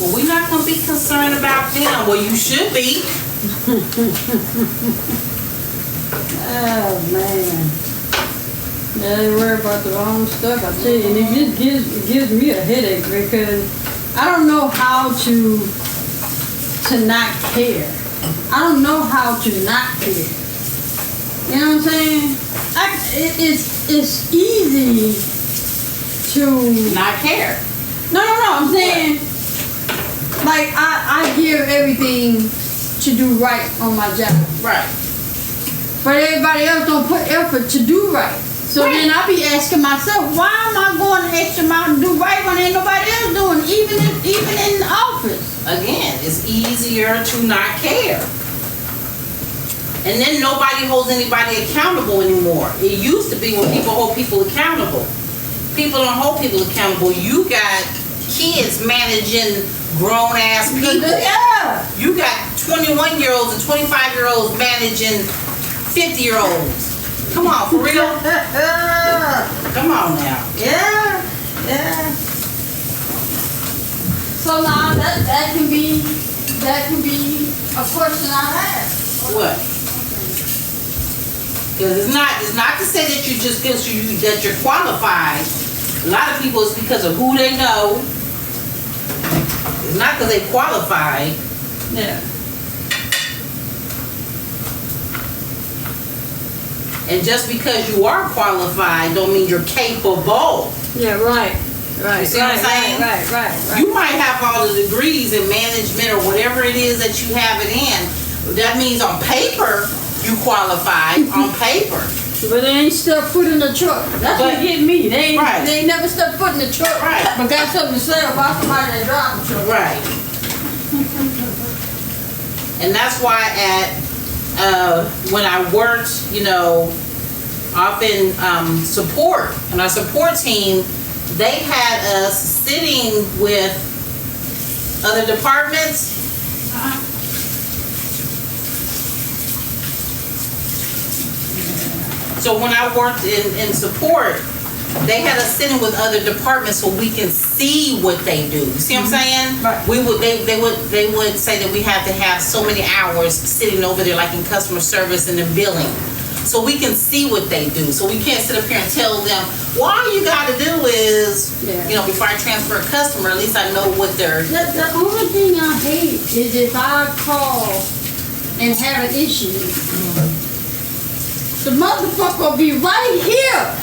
Well, we're not going to be concerned about them. Well, you should be. Oh, man. Yeah, they worry about the wrong stuff, I tell you. And it just gives me a headache because I don't know how to not care. I don't know how to not care. You know what I'm saying? It's easy to not care. No. I'm saying, like, I give everything to do right on my job. Right. But everybody else don't put effort to do right. So then I be asking myself, why am I going the extra mile to do right when ain't nobody else doing it, even in the office? Again, it's easier to not care. And then nobody holds anybody accountable anymore. It used to be when people hold people accountable. People don't hold people accountable. You got kids managing grown-ass people. Yeah. You got 21-year-olds and 25-year-olds managing 50-year-olds. Come on, for real? Come on now. Yeah. So now that can be a question I have. What? Because it's not to say that you just that you're qualified. A lot of people it's because of who they know. It's not because they qualified. Yeah. And just because you are qualified don't mean you're capable. Yeah, right. You see what I'm saying? Right. You might have all the degrees in management or whatever it is that you have it in. That means on paper you qualified on paper. But they ain't stepped foot in the truck. That's what get me. They ain't never stepped foot in the truck. Right. But got something to say about somebody that drives the truck. Right. And that's why when I worked, often support, and our support team, they had us sitting with other departments. So when I worked in support, they had us sitting with other departments so we can see what they do. You see what I'm saying? Right. They would say that we have to have so many hours sitting over there, like in customer service and in billing, so we can see what they do. So we can't sit up here and tell them, well, all you got to do is, before I transfer a customer, at least I know what they're. The only thing I hate is if I call and have an issue, the motherfucker will be right here.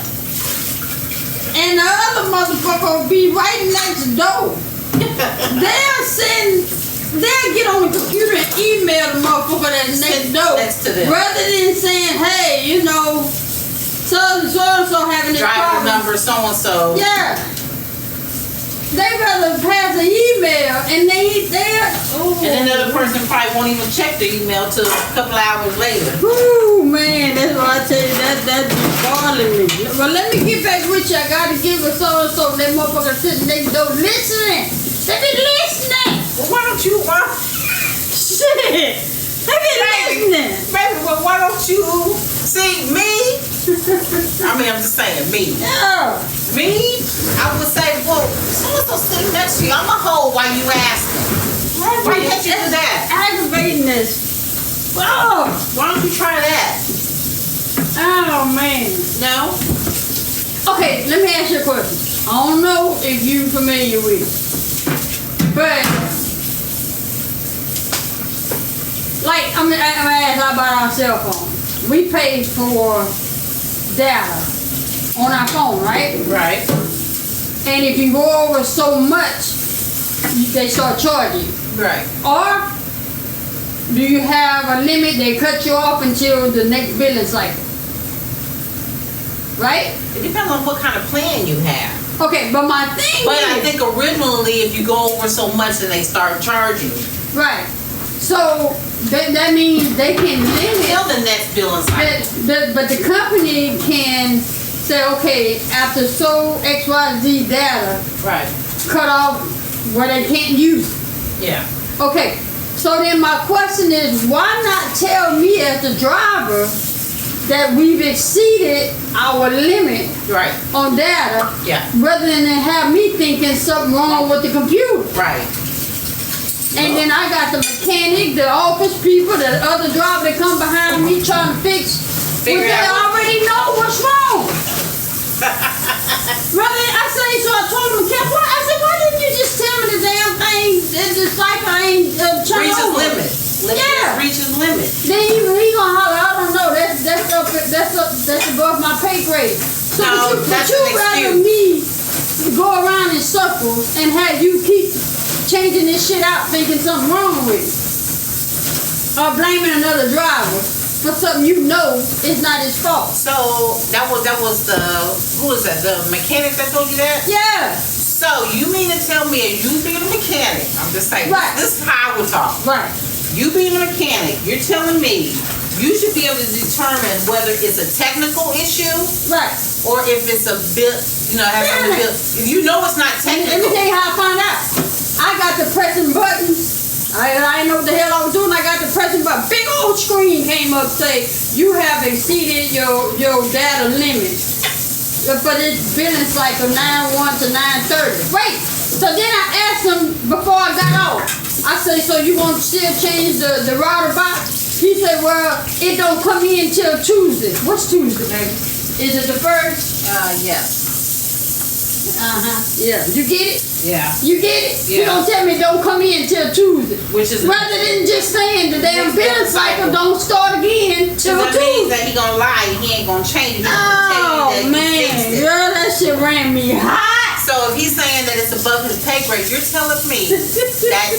And the other motherfucker will be right next door. They'll get on the computer and email the motherfucker that's next door. Next to them. Rather than saying, hey, so-and-so having this driver problem. number, so-and-so. Yeah. They rather pass an email and and then the other person probably won't even check the email till a couple hours later. Ooh, man, that's what I tell you, that be bothering me. Well, let me get back with you. I got to give a so-and-so. That motherfucker sitting next door listening. They be listening. Well, why don't you, Shit. They be listening. Baby, well, why don't you, see, me? I'm just saying, me. Yeah. Me? I would say, well, so-and-so sitting next to you. I'm going to hold while you asking. Why can't you do that? Aggravating this. Oh. Why don't you try that? Oh, man. No? Okay, let me ask you a question. I don't know if you're familiar with it, but like I'm gonna ask about our cell phone. We pay for data on our phone, right? Right. And if you go over so much, they start charging you. Right. Or do you have a limit? They cut you off until the next billing cycle. Right? It depends on what kind of plan you have. Okay, but my thing But is, I think originally, if you go over so much, then they start charging. right. So that means they can limit. Till the next billing cycle. But the company can say, okay, after so XYZ data, Right. cut off where they can't use it. Yeah. Okay. So then my question is, why not tell me as the driver that we've exceeded our limit Right. on data, Yeah. rather than have me thinking something wrong with the computer? Right. And then I got the mechanic, the office people, the other driver that come behind me trying to fix. Figure They out already know what's wrong. Really, I say, so I told him, what? I said, why didn't you just tell me the damn thing? The cycle ain't turned reaches over. limit. Yeah. Reaches limit. Then he gonna holler, I don't know, that's above my pay grade. So No, but that's you an rather me go around in circles and have you keep changing this shit out thinking something wrong with it. Or blaming another driver for something you know is not his fault. So that was the who was that? The mechanic that told you that? Yeah. So you mean to tell me, as you being a mechanic, I'm just saying, Right. this is how I would talk. Right. You being a mechanic, you're telling me you should be able to determine whether it's a technical issue Right. or if it's a bit, have something built. If you know it's not Let me technical. tell you how I found out. I got the pressing button. I didn't know what the hell I was doing. I got the pressing button. Big old screen came up say you have exceeded your data limit for this billing cycle 9/1 to 9/30. Wait. So then I asked him before I got off. I said, so you want to still change the router box? He said, well, it don't come in till Tuesday. What's Tuesday, baby? Is it the 1st? Yes. Yeah. You get it? Yeah. You get it? Yeah. You don't tell me don't come in till Tuesday. Which is Rather than just saying the damn Next billing cycle. cycle don't start again till that means Tuesday. that he gonna lie and he ain't gonna change it. He Oh gonna tell you that he man, fixed it. girl, that shit ran me hot. So if he's saying that it's above his pay grade, you're telling me that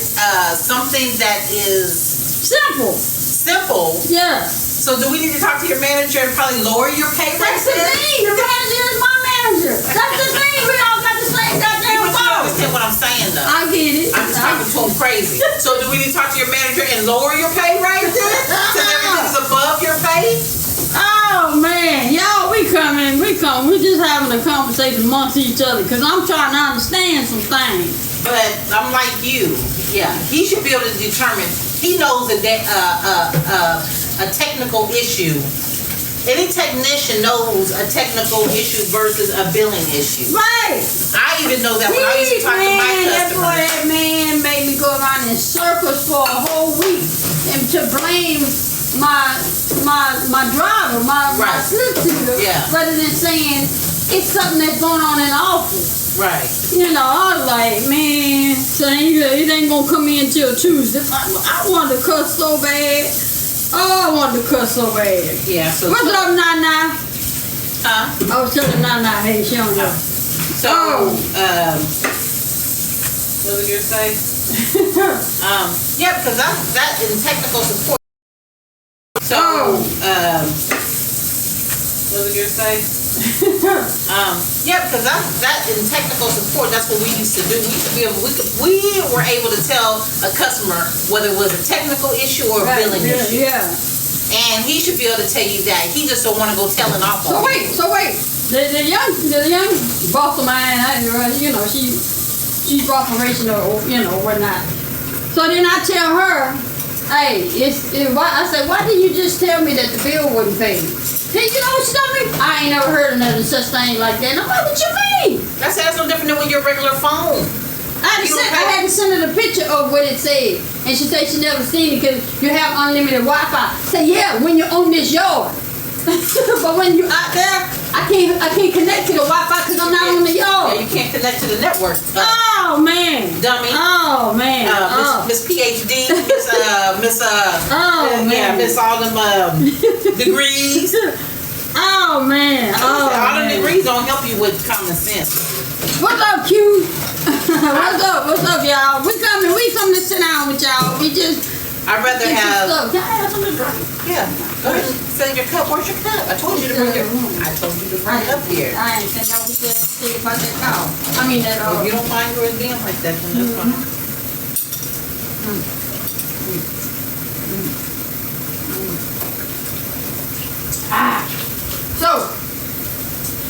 something that is Simple. simple. Yeah. So do we need to talk to your manager and probably lower your pay rate? That's the thing. The manager is my manager. That's the thing. We all got the same goddamn But you phone. understand what I'm saying though? I get it. I'm just talking to him crazy. So do we need to talk to your manager and lower your pay rate then? Since everything's above your pay? Oh man, y'all, we just having a conversation amongst each other because I'm trying to understand some things. But I'm like you. Yeah, he should be able to determine. He knows that a technical issue. Any technician knows a technical issue versus a billing issue. Right. I even know that when I used to talk to my That boy, customers. that man made me go around in circles for a whole week and to blame my driver, my Right. solicitor, Yeah. rather than saying it's something that's going on in the office. Right. I was like, man, saying it ain't gonna come in till Tuesday. I wanted to cuss so bad. Oh, I wanted to cuss so bad. Yeah. So. What's up, Nana? Huh? I was telling Nana, hey, she don't know. So. What was you gonna say? Yeah, because that in technical support. So. What was you gonna say? Yeah, because that in technical support, that's what we used to do. We used to be able, we were able to tell a customer whether it was a technical issue or a billing issue. Yeah. And he should be able to tell you that. He just don't want to go telling off on you. So wait. The young boss of mine, she's operational, whatnot. So then I tell her, hey, I said, why didn't you just tell me that the bill wasn't paid? Then you know what she told me? I ain't never heard of nothing such thing like that. And I'm like, what you mean? That's no different than with your regular phone. I had to send her the picture of what it said. And she said she never seen it because you have unlimited Wi-Fi. Say, yeah, when you're on this yard. But when you're out there, I can't connect to the Wi-Fi because I'm not on the yard. Yeah, you can't connect to the network. Oh man, dummy. Oh man, Miss PhD, Miss oh man, yeah, Miss all them degrees. Oh man, all the degrees don't help you with common sense. What's up, Q? What's up, y'all? We coming to sit down with y'all. We just. I'd rather have. Can I have something to drink? Yeah. Go ahead. Send your cup. Where's your cup? I told you to bring it. I told you to bring it up here. I ain't think I was going to say about that cow. I mean that. If you don't find yours being like that, then that's fine.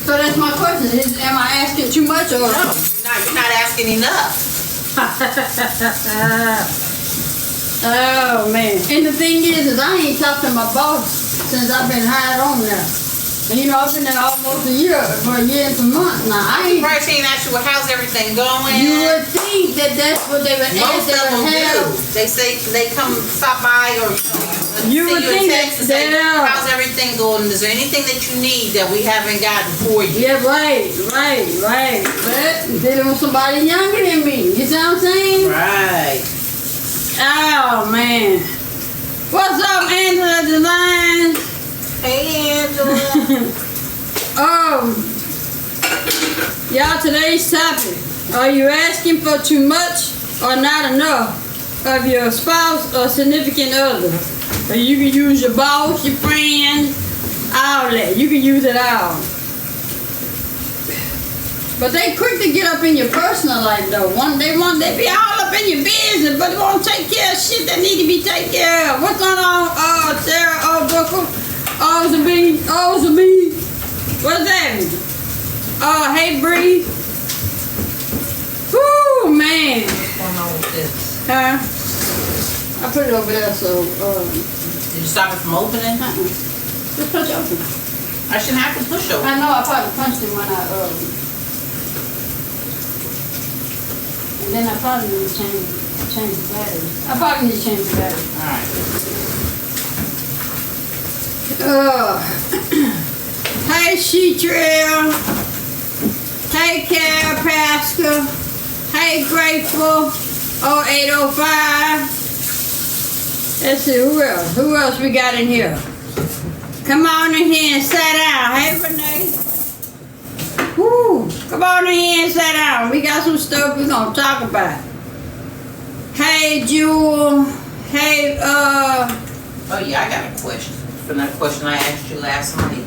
So that's my question. Am I asking too much or no? You're not asking enough. Oh man. And the thing is I ain't talked to my boss since I've been hired on there. And I've been there almost a year and some months now. Right, she ain't asked you how's everything going. You would think that's what they would Most answer. of them do. They say they come stop by or You send would you a think text and say, that- how's everything going? Is there anything that you need that we haven't gotten for you? Yeah, right. But they want somebody younger than me. You see what I'm saying? Right. Oh, man. What's up, Angela Design? Hey, Angela. Y'all, today's topic. Are you asking for too much or not enough of your spouse or significant other? Or you can use your boss, your friend, all that. You can use it all. But they quick to get up in your personal life though. They be all up in your business, but they won't take care of shit that need to be taken care of. What's going on, Sarah, Booker? Ozzy. What's that? Hey Bree. Woo, man. What's going on with this? Huh? I put it over there so Did you stop it from opening? just push open. I shouldn't have to push over. I know I probably punched it when I and then I probably need to change the battery. I probably need to change the battery. Alright. Hey She-Trail. Hey Carol Pascal. Hey Grateful. 0805. Let's see, who else? Who else we got in here? Come on in here and sit down. Hey Renee. Woo. Come on in here and sit down. We got some stuff we're gonna talk about. Hey Jewel. Hey Oh yeah, I got a question. From that question I asked you last night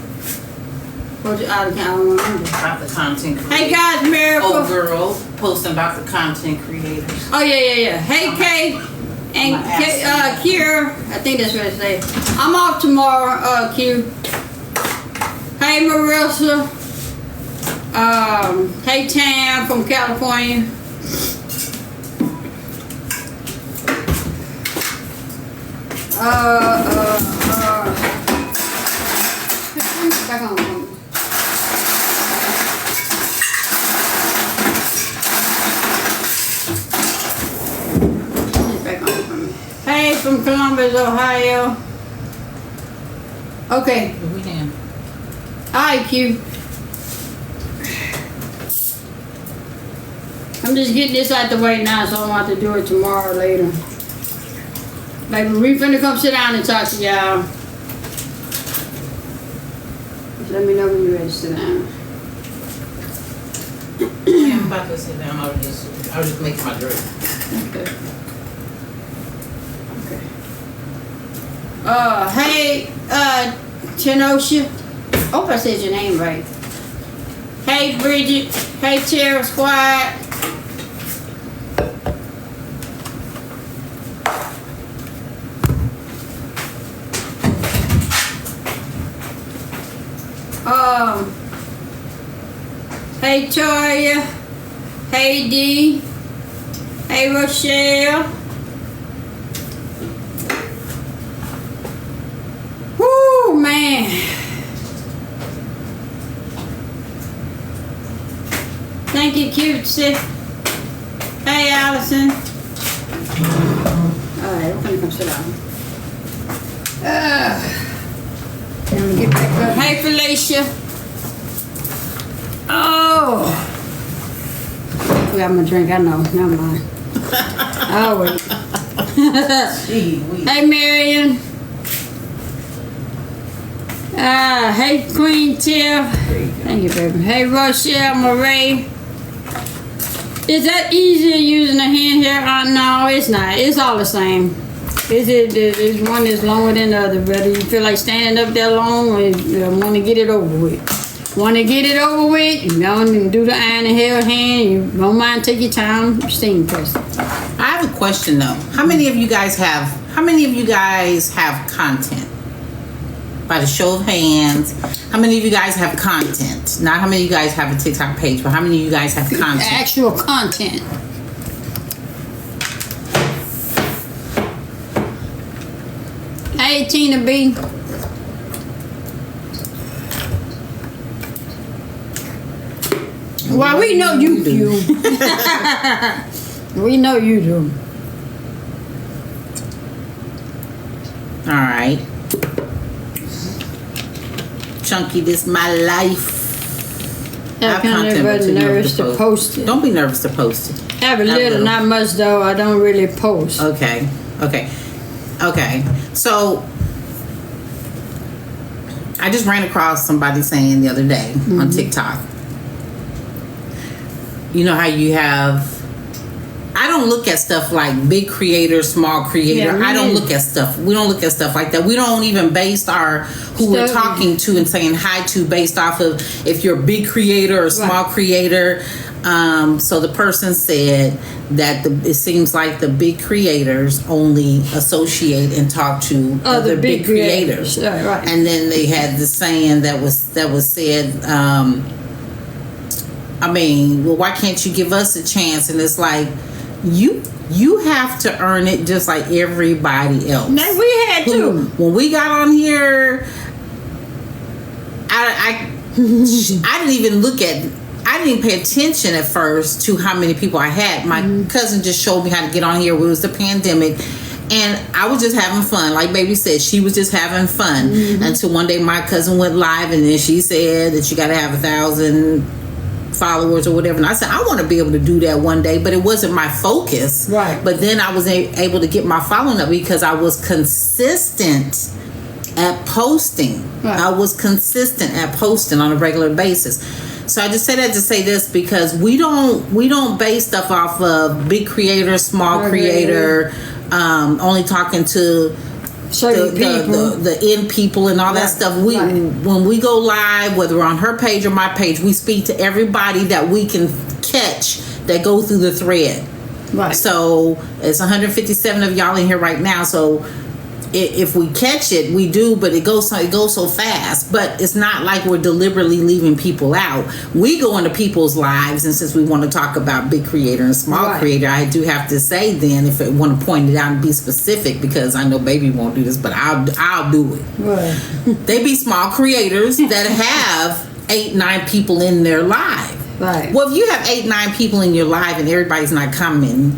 what I don't remember. about the content creators. Hey guys, Miracle. Oh girl, posting about the content creators. Oh yeah. Hey Kate and Kiera. I think that's what I say. I'm off tomorrow, Q. Hey Marissa. Hey Tam from California. Back on. Hey, from Columbus, Ohio. Okay. We can. Hi, Q. I'm just getting this out the way now, so I don't have to do it tomorrow or later. Baby, we finna come sit down and talk to y'all. Just let me know when you're ready to sit down. Yeah, I'm about to sit down. I was just making my drink. Okay. Hey, Chenosha. Hope I said your name right. Hey, Bridget. Hey, Tara Squad. Hey, Toya. Hey, Dee. Hey, Rochelle. Woo, man. Thank you, cutesy. Hey, Allison. Alright, we're gonna come sit down. Let me get back up. Hey, Felicia. Oh. I got my drink, I know. Never mind. Oh, wait. Hey, Marion. Hey, Queen Tiff. Thank you, baby. Hey, Rochelle Marie. Is that easier using a hand here? No, it's not. It's all the same. There's one that's longer than the other, whether you feel like standing up there long or you want to get it over with. Want to get it over with, you go and do the iron and held hand. You don't mind, take your time, steam press. I have a question though. How many of you guys have content? By the show of hands, how many of you guys have content? Not how many of you guys have a TikTok page, but how many of you guys have content? Actual content. Hey, Tina B. Well, we know you. We know you do. All right. Chunky, this my life. Have kind of nervous to post it. Don't be nervous to post it. Have a little, not much though. I don't really post. Okay. So I just ran across somebody saying the other day on TikTok. You know how you have. I don't look at stuff like big creator, small creator. I don't look at stuff. We don't look at stuff like that. We don't even base our who we're talking to and saying hi to based off of if you're a big creator or small creator. So the person said that it seems like the big creators only associate and talk to other big creators. Right. And then they had the saying that was said. I mean, well, why can't you give us a chance? And it's like. You have to earn it just like everybody else. No, we had to. When we got on here, I didn't even look at. I didn't even pay attention at first to how many people I had. My cousin just showed me how to get on here. It was the pandemic. And I was just having fun. Like Baby said, she was just having fun. Until one day my cousin went live and then she said that you got to have 1,000 followers or whatever, and I said I want to be able to do that one day, but it wasn't my focus. Right. But then I was able to get my following up because I was consistent at posting. Right. I was consistent at posting on a regular basis. So I just say that to say this because we don't base stuff off of big creator, small creator, only talking to the end people and all that stuff. When we go live, whether we're on her page or my page, we speak to everybody that we can catch that go through the thread. Right. So it's 157 of y'all in here right now. So if we catch it, we do, but it goes so fast. But it's not like we're deliberately leaving people out. We go into people's lives, and since we want to talk about big creator and small creator, I do have to say then, if I want to point it out and be specific, because I know Baby won't do this, but I'll do it. Right. They be small creators that have 8-9 people in their live. Right. Well, if you have 8-9 people in your live and everybody's not commenting,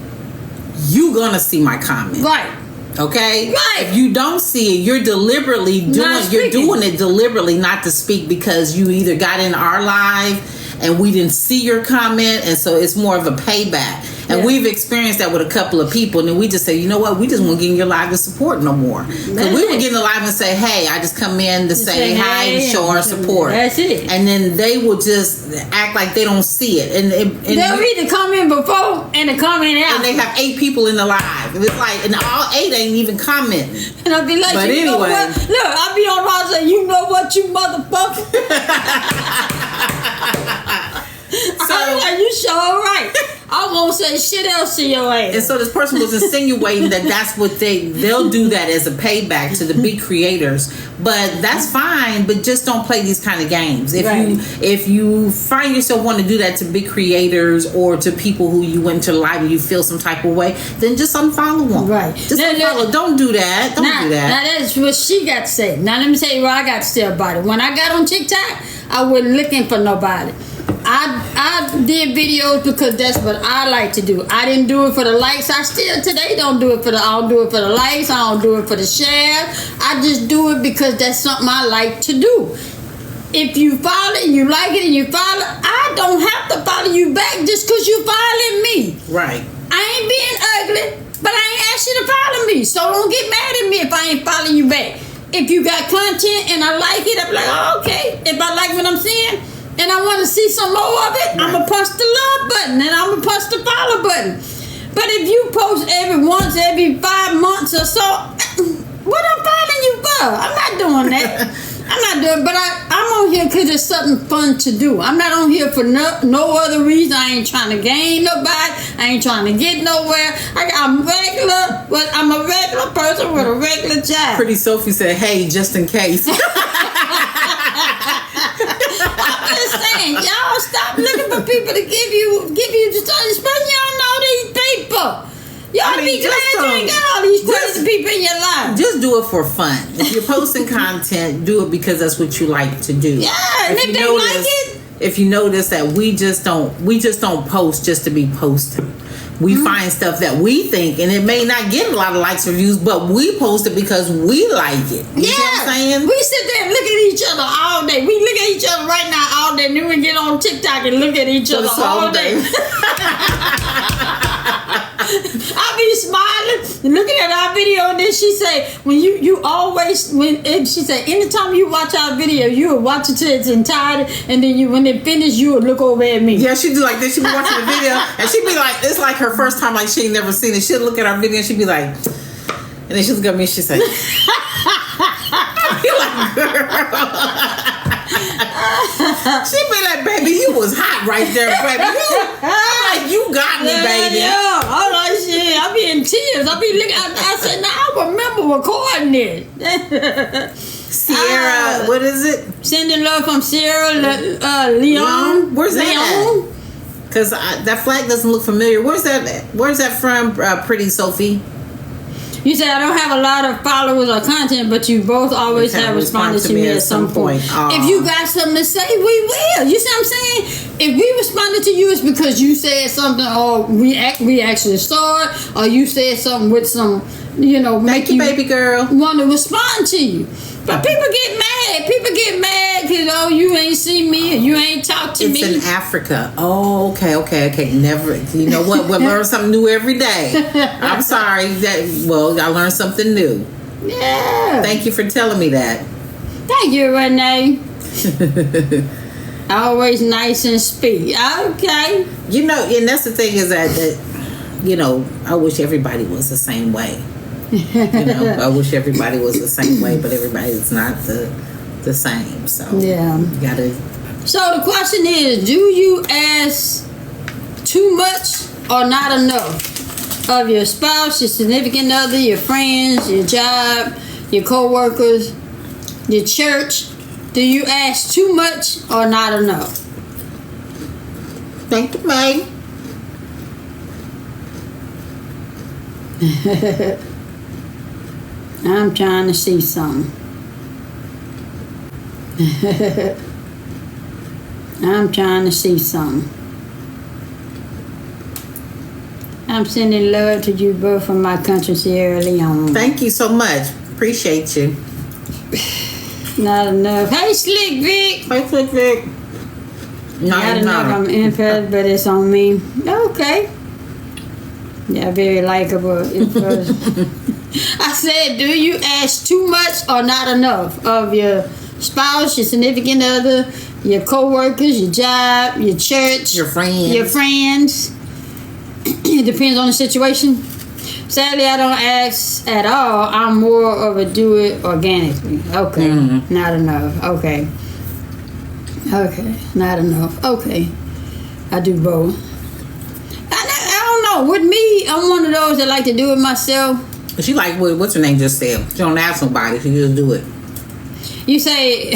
you gonna see my comment. Right. Okay? Right. If you don't see it, you're deliberately doing it deliberately not to speak because you either got in our live and we didn't see your comment, and so it's more of a payback. And we've experienced that with a couple of people, and then we just say, you know what, we just won't get in your live to support no more. Because we would get in the live and say, hey, I just come in to say hi and show our support. That's it. And then they will just act like they don't see it. And they'll either come in before and they come in after. And they have 8 people in the live. And it's like, and all 8 ain't even commenting. And I'll be like, but you know what? Look, I'll be on live and say, you know what, you motherfucker. So, are you sure right? I won't say shit else to your ass. And so this person was insinuating that that's what they'll do that as a payback to the big creators. But that's fine, but just don't play these kind of games. If you find yourself wanting to do that to big creators or to people who you went to live and you feel some type of way, then just unfollow them. Right. Just unfollow. Don't do that. Don't do that. Now that's what she got to say. Now let me tell you what I got to say about it. When I got on TikTok, I wasn't looking for nobody. I did videos because that's what I like to do. I didn't do it for the likes. I still today don't do it for the. I don't do it for the likes. I don't do it for the share. I just do it because that's something I like to do. If you follow and you like it and you follow, I don't have to follow you back just because you following me. Right. I ain't being ugly, but I ain't asked you to follow me. So don't get mad at me if I ain't following you back. If you got content and I like it, I'm like, oh, okay. If I like what I'm seeing and I want to see some more of it, I'm going to push the love button and I'm going to push the follow button. But if you post every 5 months or so, what I'm following you for? I'm not doing that. I'm not doing, but I'm on here because it's something fun to do. I'm not on here for no other reason. I ain't trying to gain nobody. I ain't trying to get nowhere. I'm a regular person with a regular job. Pretty Sophie said, "Hey, just in case." I'm just saying, y'all stop looking for people to give you just especially y'all know these people. Y'all be glad you ain't got all these crazy people in your life. Just do it for fun. If you're posting content, do it because that's what you like to do. Yeah, and if they like it. If you notice that we just don't post just to be posting. we find stuff that we think, and it may not get a lot of likes or views, but we post it because we like it. You see what I'm saying? We sit there and look at each other all day. We look at each other right now all day, and then we get on TikTok and look at each other all day. I be smiling, looking at our video, and then she say, "When you always she say, anytime you watch our video, you will watch it to its entirety, and then when it finish, you will look over at me." Yeah, she do like this. She be watching the video, and she be like, it's like her first time, like she ain't never seen it. She'll look at our video, and she be like, and then she'll look at me, and she say, I be like, girl. She be like, baby, you was hot right there, baby. You got me, baby. Yeah, all right, shit. I be in tears. I be looking. I said, now I remember recording it. Sierra, what is it? Sending love from Sierra Leone. Where's that? Because that flag doesn't look familiar. Where's that at? Where's that from, Pretty Sophie? You say I don't have a lot of followers or content, but you both always have responded to me at some point. If you got something to say, we will. You see what I'm saying? If we responded to you, it's because you said something, or we actually saw it, or you said something with some, Thank you, baby girl. Want to respond to you. But people get mad. People get mad because, you ain't seen me, you ain't talked to me. It's in Africa. Oh, okay. Never. You know what? We'll learn something new every day. I'm sorry. I learned something new. Yeah. Thank you for telling me that. Thank you, Renee. Always nice and speak. Okay. And that's the thing is that I wish everybody was the same way. I wish everybody was the same way, but everybody's not the same. So yeah, you gotta. So the question is, do you ask too much or not enough of your spouse, your significant other, your friends, your job, your co-workers, your church? Do you ask too much or not enough? Thank you, May. I'm trying to see something. I'm trying to see something. I'm sending love to you both from my country, Sierra Leone. Thank you so much. Appreciate you. Not enough. Hey, Slick Vic. Hey, Slick Vic. Not enough. I'm infant, but it's on me. Okay. Yeah, very likable. I said, do you ask too much or not enough of your spouse, your significant other, your co-workers, your job, your church, your friends? It depends on the situation. Sadly, I don't ask at all. I'm more of a do it organically. Okay. Mm-hmm. Not enough. Okay, not enough. Okay, I do both. I don't know. With me, I'm one of those that like to do it myself. She like what's her name just said. She don't ask nobody. She just do it. You say,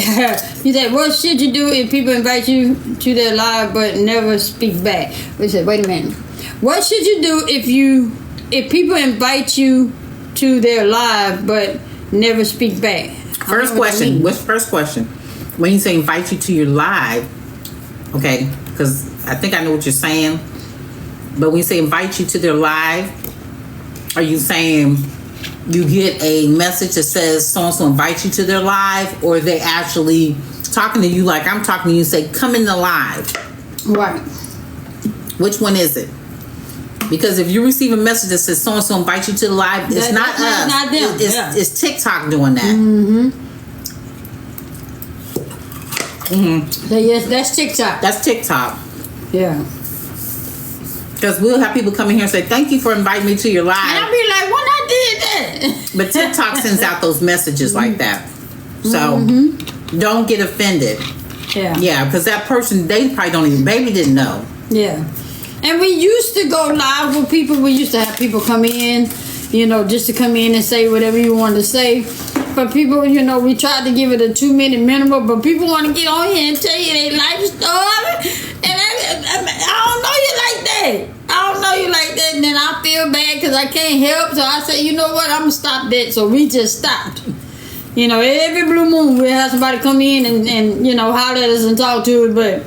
what should you do if people invite you to their live but never speak back? We said, wait a minute. What should you do if people invite you to their live but never speak back? First question. What's the first question? When you say invite you to your live, okay, because I think I know what you're saying. But when you say invite you to their live, are you saying you get a message that says so-and-so invite you to their live, or are they actually talking to you like I'm talking to you, say, come in the live? Right. Which one is it? Because if you receive a message that says so-and-so invite you to the live, it's not us. Not them. It's TikTok doing that. So yes, that's TikTok. That's TikTok. Yeah. Because we'll have people come in here and say, thank you for inviting me to your live. And I'll be like, when I did that. But TikTok sends out those messages like that. So don't get offended. Yeah. Yeah, because that person, they probably don't even, baby didn't know. Yeah. And we used to go live with people. We used to have people come in, just to come in and say whatever you wanted to say. But people, we tried to give it a 2-minute minimum, but people want to get on here and tell you their life story. And I don't know you like that. I don't know you like that. And then I feel bad because I can't help. So I said, you know what? I'm going to stop that. So we just stopped. Every blue moon we'll have somebody come in and holler at us and talk to us. But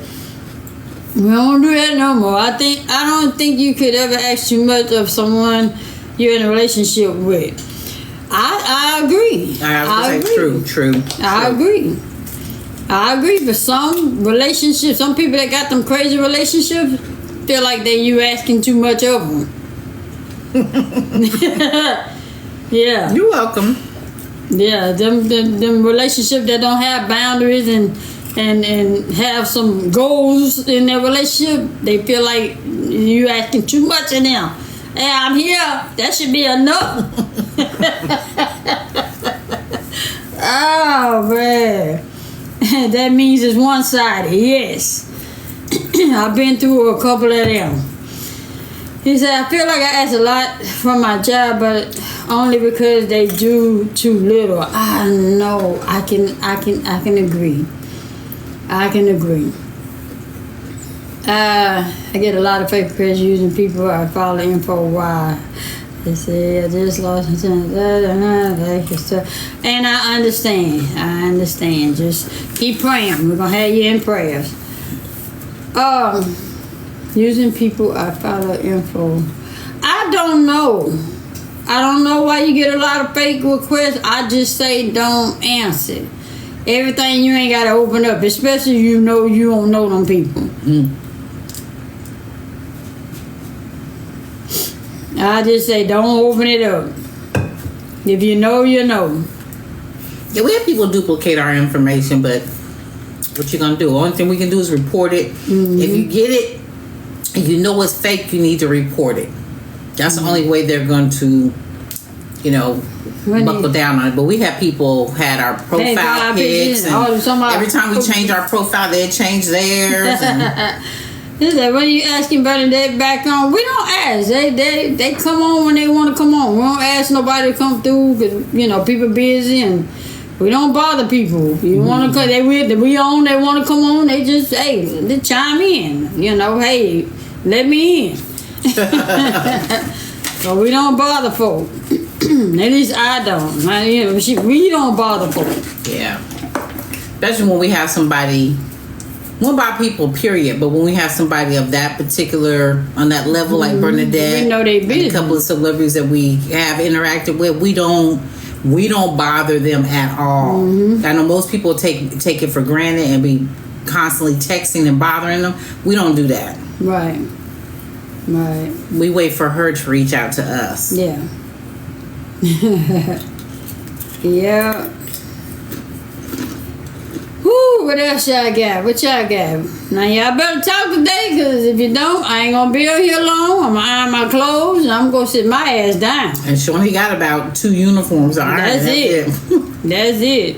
We don't do that no more. I don't think you could ever ask too much of someone you're in a relationship with. I agree. I agree. True. I agree. I agree. For some relationships, some people that got them crazy relationships feel like you asking too much of them. Yeah. You're welcome. Yeah, them relationships that don't have boundaries and have some goals in their relationship, they feel like you asking too much of them. Hey, I'm here. That should be enough. Oh man, that means it's one-sided. Yes, I've been through a couple of them. He said, I feel like I ask a lot from my job, but only because they do too little. I know. I can agree. I can agree. I get a lot of fake press using people I follow info. Why? They say I just lost my chance. And I understand. Just keep praying. We're gonna have you in prayers. Using people I follow info. I don't know why you get a lot of fake requests. I just say don't answer. Everything you ain't gotta open up, especially you know you don't know them people. I just say don't open it up. If you know, you know. Yeah, we have people duplicate our information, but what you gonna do? The only thing we can do is report it. Mm-hmm. If you get it, and you know it's fake, you need to report it. That's the only way they're going to, buckle down on it. But we have people had our profile pics, and every time we change our profile, they change theirs. When you asking about that back on, we don't ask. They come on when they want to come on. We don't ask nobody to come through because people busy and we don't bother people. You want to come? They want to come on. They just they chime in. Hey, let me in. So we don't bother folk. At least I don't. We don't bother folk. Yeah. Especially when we have somebody, not about people, period, but when we have somebody of that particular, on that level, like Bernadette, we know they busy. And a couple of celebrities that we have interacted with, we don't bother them at all. I know most people take it for granted and be constantly texting and bothering them. We don't do that. Right. We wait for her to reach out to us. Yeah. Yeah. Whoo, what else y'all got? What y'all got? Now y'all better talk today, because if you don't, I ain't gonna be out here long. I'm gonna iron my clothes and I'm gonna sit my ass down. And she only got about 2 uniforms to iron. That's it. That's it.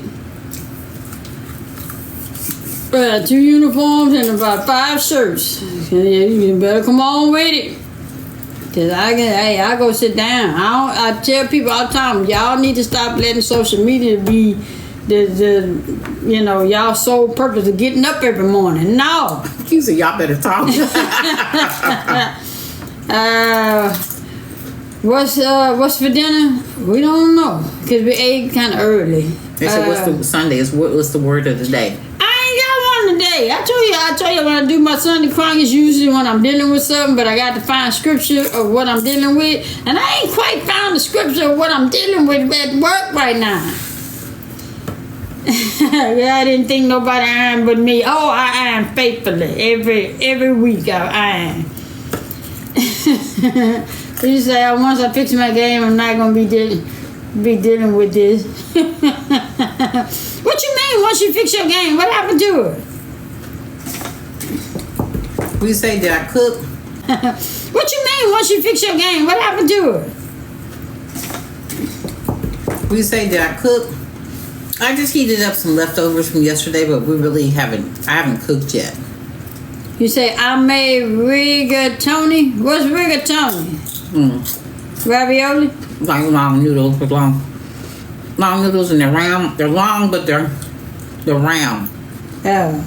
2 uniforms and about 5 shirts. You better come on with it. Cause I go sit down. I tell people all the time, y'all need to stop letting social media be y'all sole purpose of getting up every morning. No. You said y'all better talk. What's for dinner? We don't know, cause we ate kind of early. They said what's the word of the day? Today. I told you when I do my Sunday Chronicles, usually when I'm dealing with something, but I got to find scripture of what I'm dealing with, and I ain't quite found the scripture of what I'm dealing with at work right now. I didn't think nobody ironed but me. Oh, I iron faithfully every week. I iron. You say once I fix my game, I'm not gonna be dealing with this. What you mean once you fix your game? What happened to it? We say, did I cook? What you mean once you fix your game? What happened to it? We say, did I cook? I just heated up some leftovers from yesterday, but I haven't cooked yet. You say, I made rigatoni? What's rigatoni? Ravioli? Like long noodles with long noodles, and they're round. They're long, but they're round. Oh.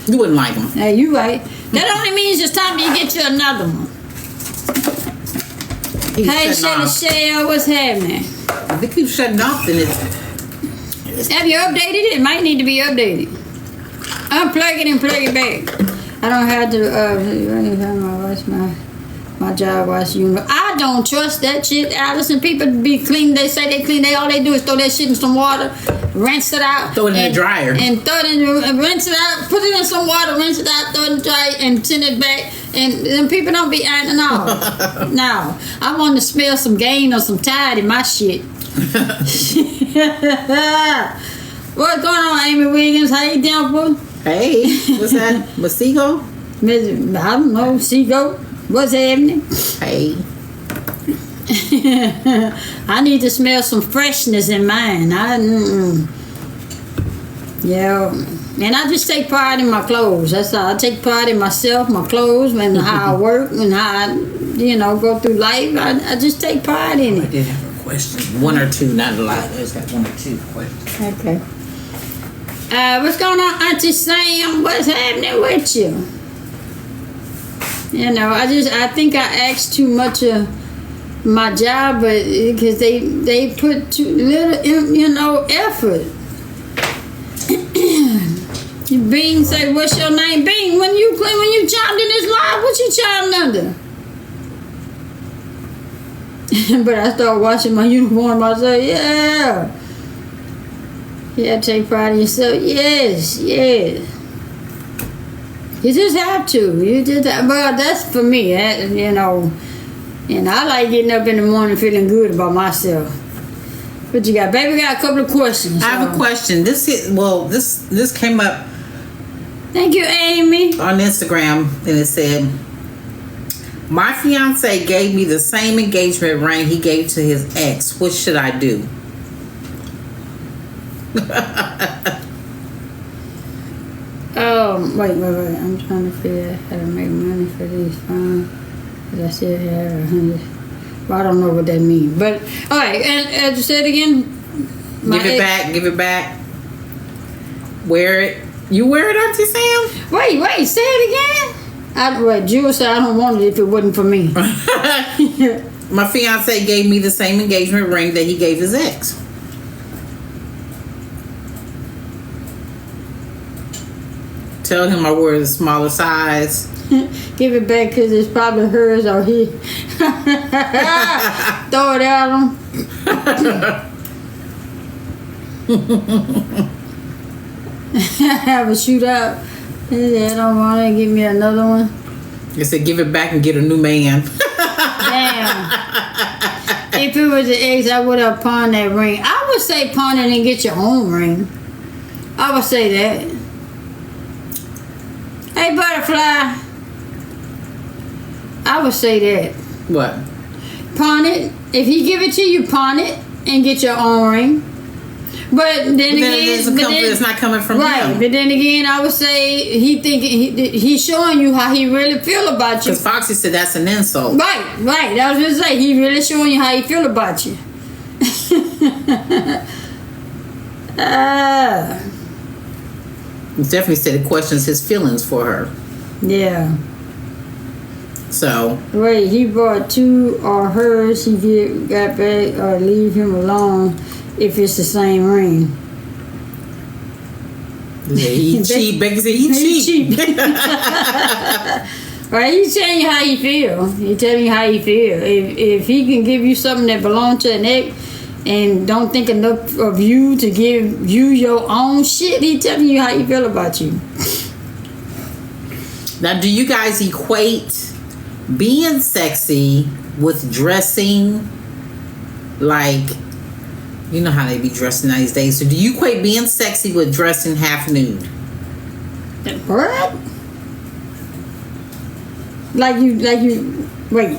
You wouldn't like them. Hey, you right. That only means it's time you get you another one. Hey, Shelly, what's happening? If they keep shutting off, then it's... Have you updated it? It might need to be updated. Unplug it and plug it back. I don't have to. Anytime I wash my job wash uniform. I don't trust that shit, Allison. People be clean. They say they clean. All they do is throw that shit in some water, rinse it out, Throw it in the dryer. and throw it in, rinse it out, put it in some water, rinse it out, throw it in the dryer, and send it back. And then people don't be no, no. I want to smell some Gain or some Tide in my shit. What's going on, Amy Wiggins? How you doing, boo? Hey, what's that? Masigo? I don't know, Seago. What's happening? Hey. I need to smell some freshness in mine. Yeah, and I just take pride in my clothes. That's all. I take pride in myself, my clothes, and how I work, and how I, go through life. I just take pride in I it. did have a question. One or two, not a lot. I just got one or two questions. Okay. What's going on, Auntie Sam? What's happening with you? I think I asked too much of my job, but because they put too little, effort. Bing say, "What's your name, Bing?" When you chimed in this live, what you chimed under? But I started washing my uniform. I said, "Yeah, take pride in yourself." Yes. You just have to. You just, well, that's for me, And I like getting up in the morning feeling good about myself. What you got, baby? Got a couple of questions. I have a question. This came up. Thank you, Amy. On Instagram, and it said, "My fiance gave me the same engagement ring he gave to his ex. What should I do?" Wait. I'm trying to figure out how to make money for these funds. Because I still have 100. Well, I don't know what that means. But, all right. And just say it again. Give it back. Wear it. You wear it, Auntie Sam? Wait. Say it again. Jewel said I don't want it if it wasn't for me. My fiance gave me the same engagement ring that he gave his ex. Tell him I wear the smaller size. Give it back because it's probably hers or his. Throw it at him. Have a shootout. I don't want to give me another one. I said, give it back and get a new man. Damn. If it was an ex, I would have pawned that ring. I would say pawn it and get your own ring. I would say that. Hey, butterfly. I would say that. What? Pawn it. If he give it to you, pawn it and get your own ring. But then it's not coming from him. Right. But then again, I would say he's showing you how he really feel about you. Because Foxy said that's an insult. Right. I was gonna say he really showing you how he feel about you. Definitely said it questions his feelings for her. Yeah. So. Wait, he brought two or hers. He got back or leave him alone if it's the same ring. Yeah, he cheap. Becky said he cheap. Right, he's telling you how he feel. He's telling you how he feel. If he can give you something that belongs to an ex and don't think enough of you to give you your own shit, he's telling you how he feel about you. Now, do you guys equate being sexy with dressing like, you know how they be dressing these days? So do you equate being sexy with dressing half nude? What? Like you wait.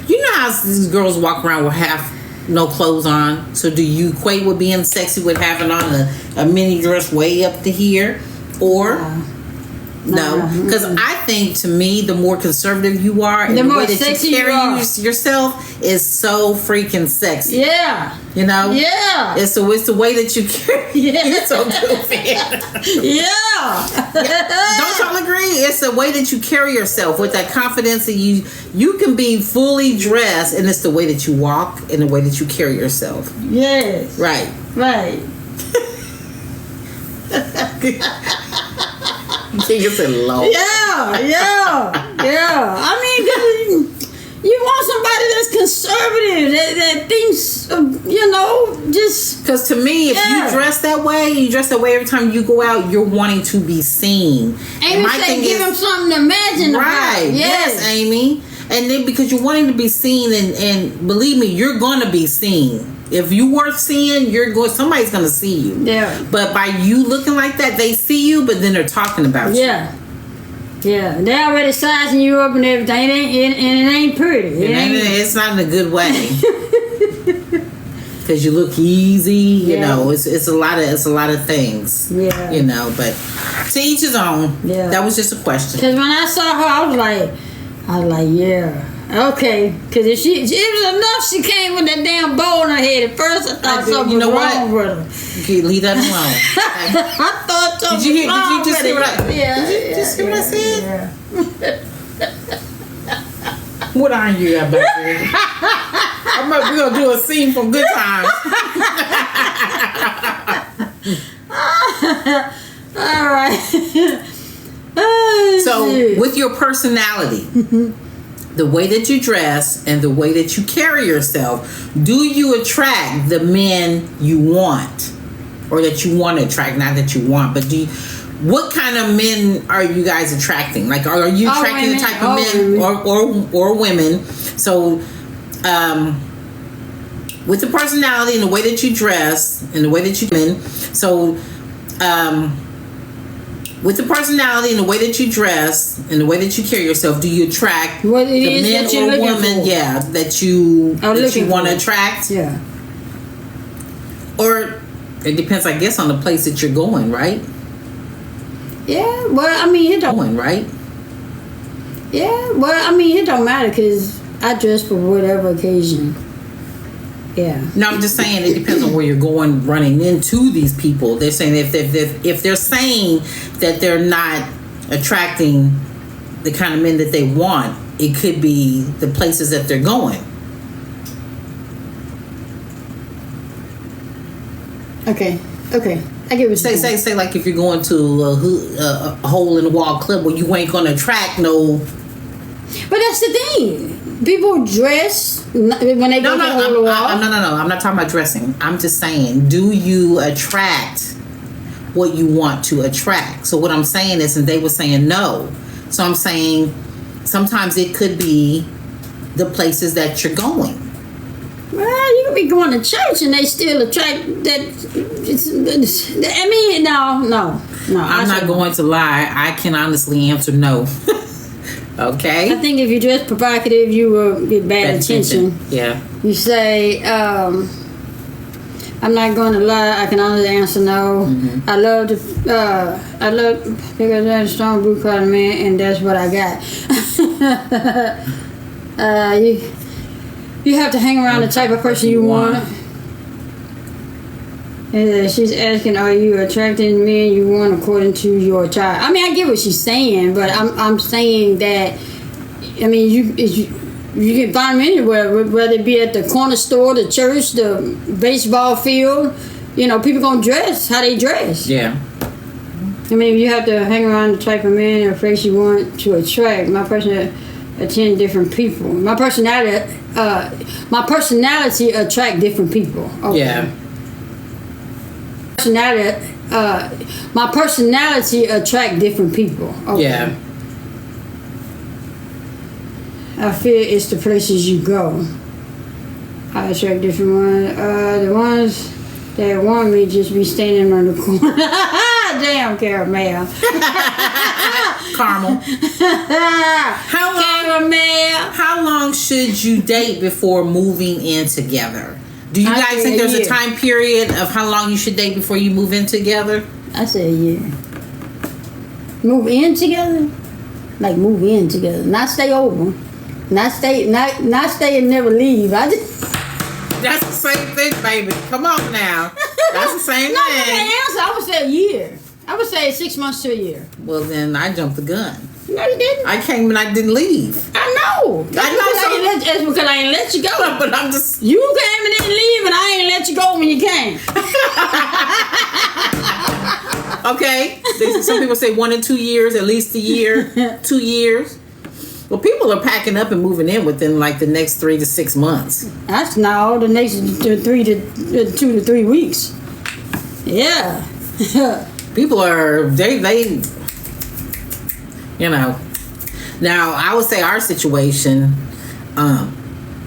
You know how these girls walk around with half no clothes on? So do you equate with being sexy with having on a mini dress way up to here? Or no? Because I think, to me, the more conservative you are and the way that you carry yourself is so freaking sexy. Yeah. You know? Yeah. It's the way that you carry. Yeah. You're so goofy. Yeah. Don't y'all agree? It's the way that you carry yourself with that confidence that you can be fully dressed, and it's the way that you walk and the way that you carry yourself. Yes. Right. You said low. Yeah. I mean, 'cause you want somebody that's conservative, that thinks, just. Because to me, if you dress that way every time you go out, you're wanting to be seen. Amy my said, thing give is, him something to imagine right? about. Yes, Amy. And then because you're wanting to be seen, and believe me, you're going to be seen. If you worth seeing, somebody's going to see you. Yeah. But by you looking like that, they see you, but then they're talking about you. Yeah. Yeah, they already sizing you up and everything, and it ain't pretty. It's not in a good way. Because you look easy, it's a lot of things. Yeah. But to each his own. Yeah. That was just a question. Because when I saw her, I was like, yeah. Okay, because it was enough she came with that damn bowl in her head. At first, I thought something was wrong with her. Okay, leave that alone. I thought something was wrong with her. Did you just hear what I said? Yeah. What iron you got back there? We're going to do a scene from Good Times. All right. So, with your personality... the way that you dress and the way that you carry yourself, do you attract the men you want, or that you want to attract? Not that you want, but what kind of men are you guys attracting? Like, are you attracting the type of men or women? So, with the personality and the way that you dress and the way that you men, so. With the personality and the way that you dress and the way that you carry yourself, do you attract the men or women? Yeah, that you want to attract. Yeah. Or it depends, I guess, on the place that you're going, right? Yeah. Well, I mean, it don't. Going, right? Yeah. Well, I mean, it don't matter because I dress for whatever occasion. Yeah. No, I'm just saying it depends on where you're going, running into these people. They're saying if they're saying that they're not attracting the kind of men that they want, it could be the places that they're going. Okay. I get what you're saying. Say like if you're going to a hole in the wall club where you ain't gonna attract no. But that's the thing. People dress when they go to the hole in the wall. No. I'm not talking about dressing. I'm just saying, do you attract what you want to attract? So what I'm saying is, and they were saying no. So I'm saying sometimes it could be the places that you're going. Well, you can be going to church and they still attract that. I mean, no. I'm not going to lie. I can honestly answer no. Okay. I think if you dress provocative, you will get bad attention. Yeah. You say, I'm not going to lie. I can only answer no. Mm-hmm. I love because I have a strong blue collar man, and that's what I got. You have to hang around the type of person you want. And she's asking, are you attracting men you want according to your child? I mean, I get what she's saying, but I'm saying that, I mean, you can find them anywhere, whether it be at the corner store, the church, the baseball field. People gonna dress how they dress. Yeah. I mean, you have to hang around the type of man or face you want to attract. My person attend different people. My personality attract different people. Okay. Yeah. My personality attract different people. Okay. Yeah. I feel it's the places you go. I attract different ones. The ones that want me just be standing on the corner. Damn, caramel. Caramel. How long should you date before moving in together? Do you guys think there's a time period of how long you should date before you move in together? I say a year. Move in together? Like move in together. Not stay over. Not stay and never leave. That's the same thing, baby. Come on now. That's the same thing. I would say a year. I would say 6 months to a year. Well, then I jumped the gun. No, you didn't. I came and I didn't leave. I know. That's because I ain't let you go. But I'm just... You came and didn't leave, and I ain't let you go when you came. Okay. Some people say 1 to 2 years, at least a year, 2 years. Well, people are packing up and moving in within like the next 3 to 6 months. That's now the next 2 to 3 weeks. Yeah. People are they you know. Now I would say our situation.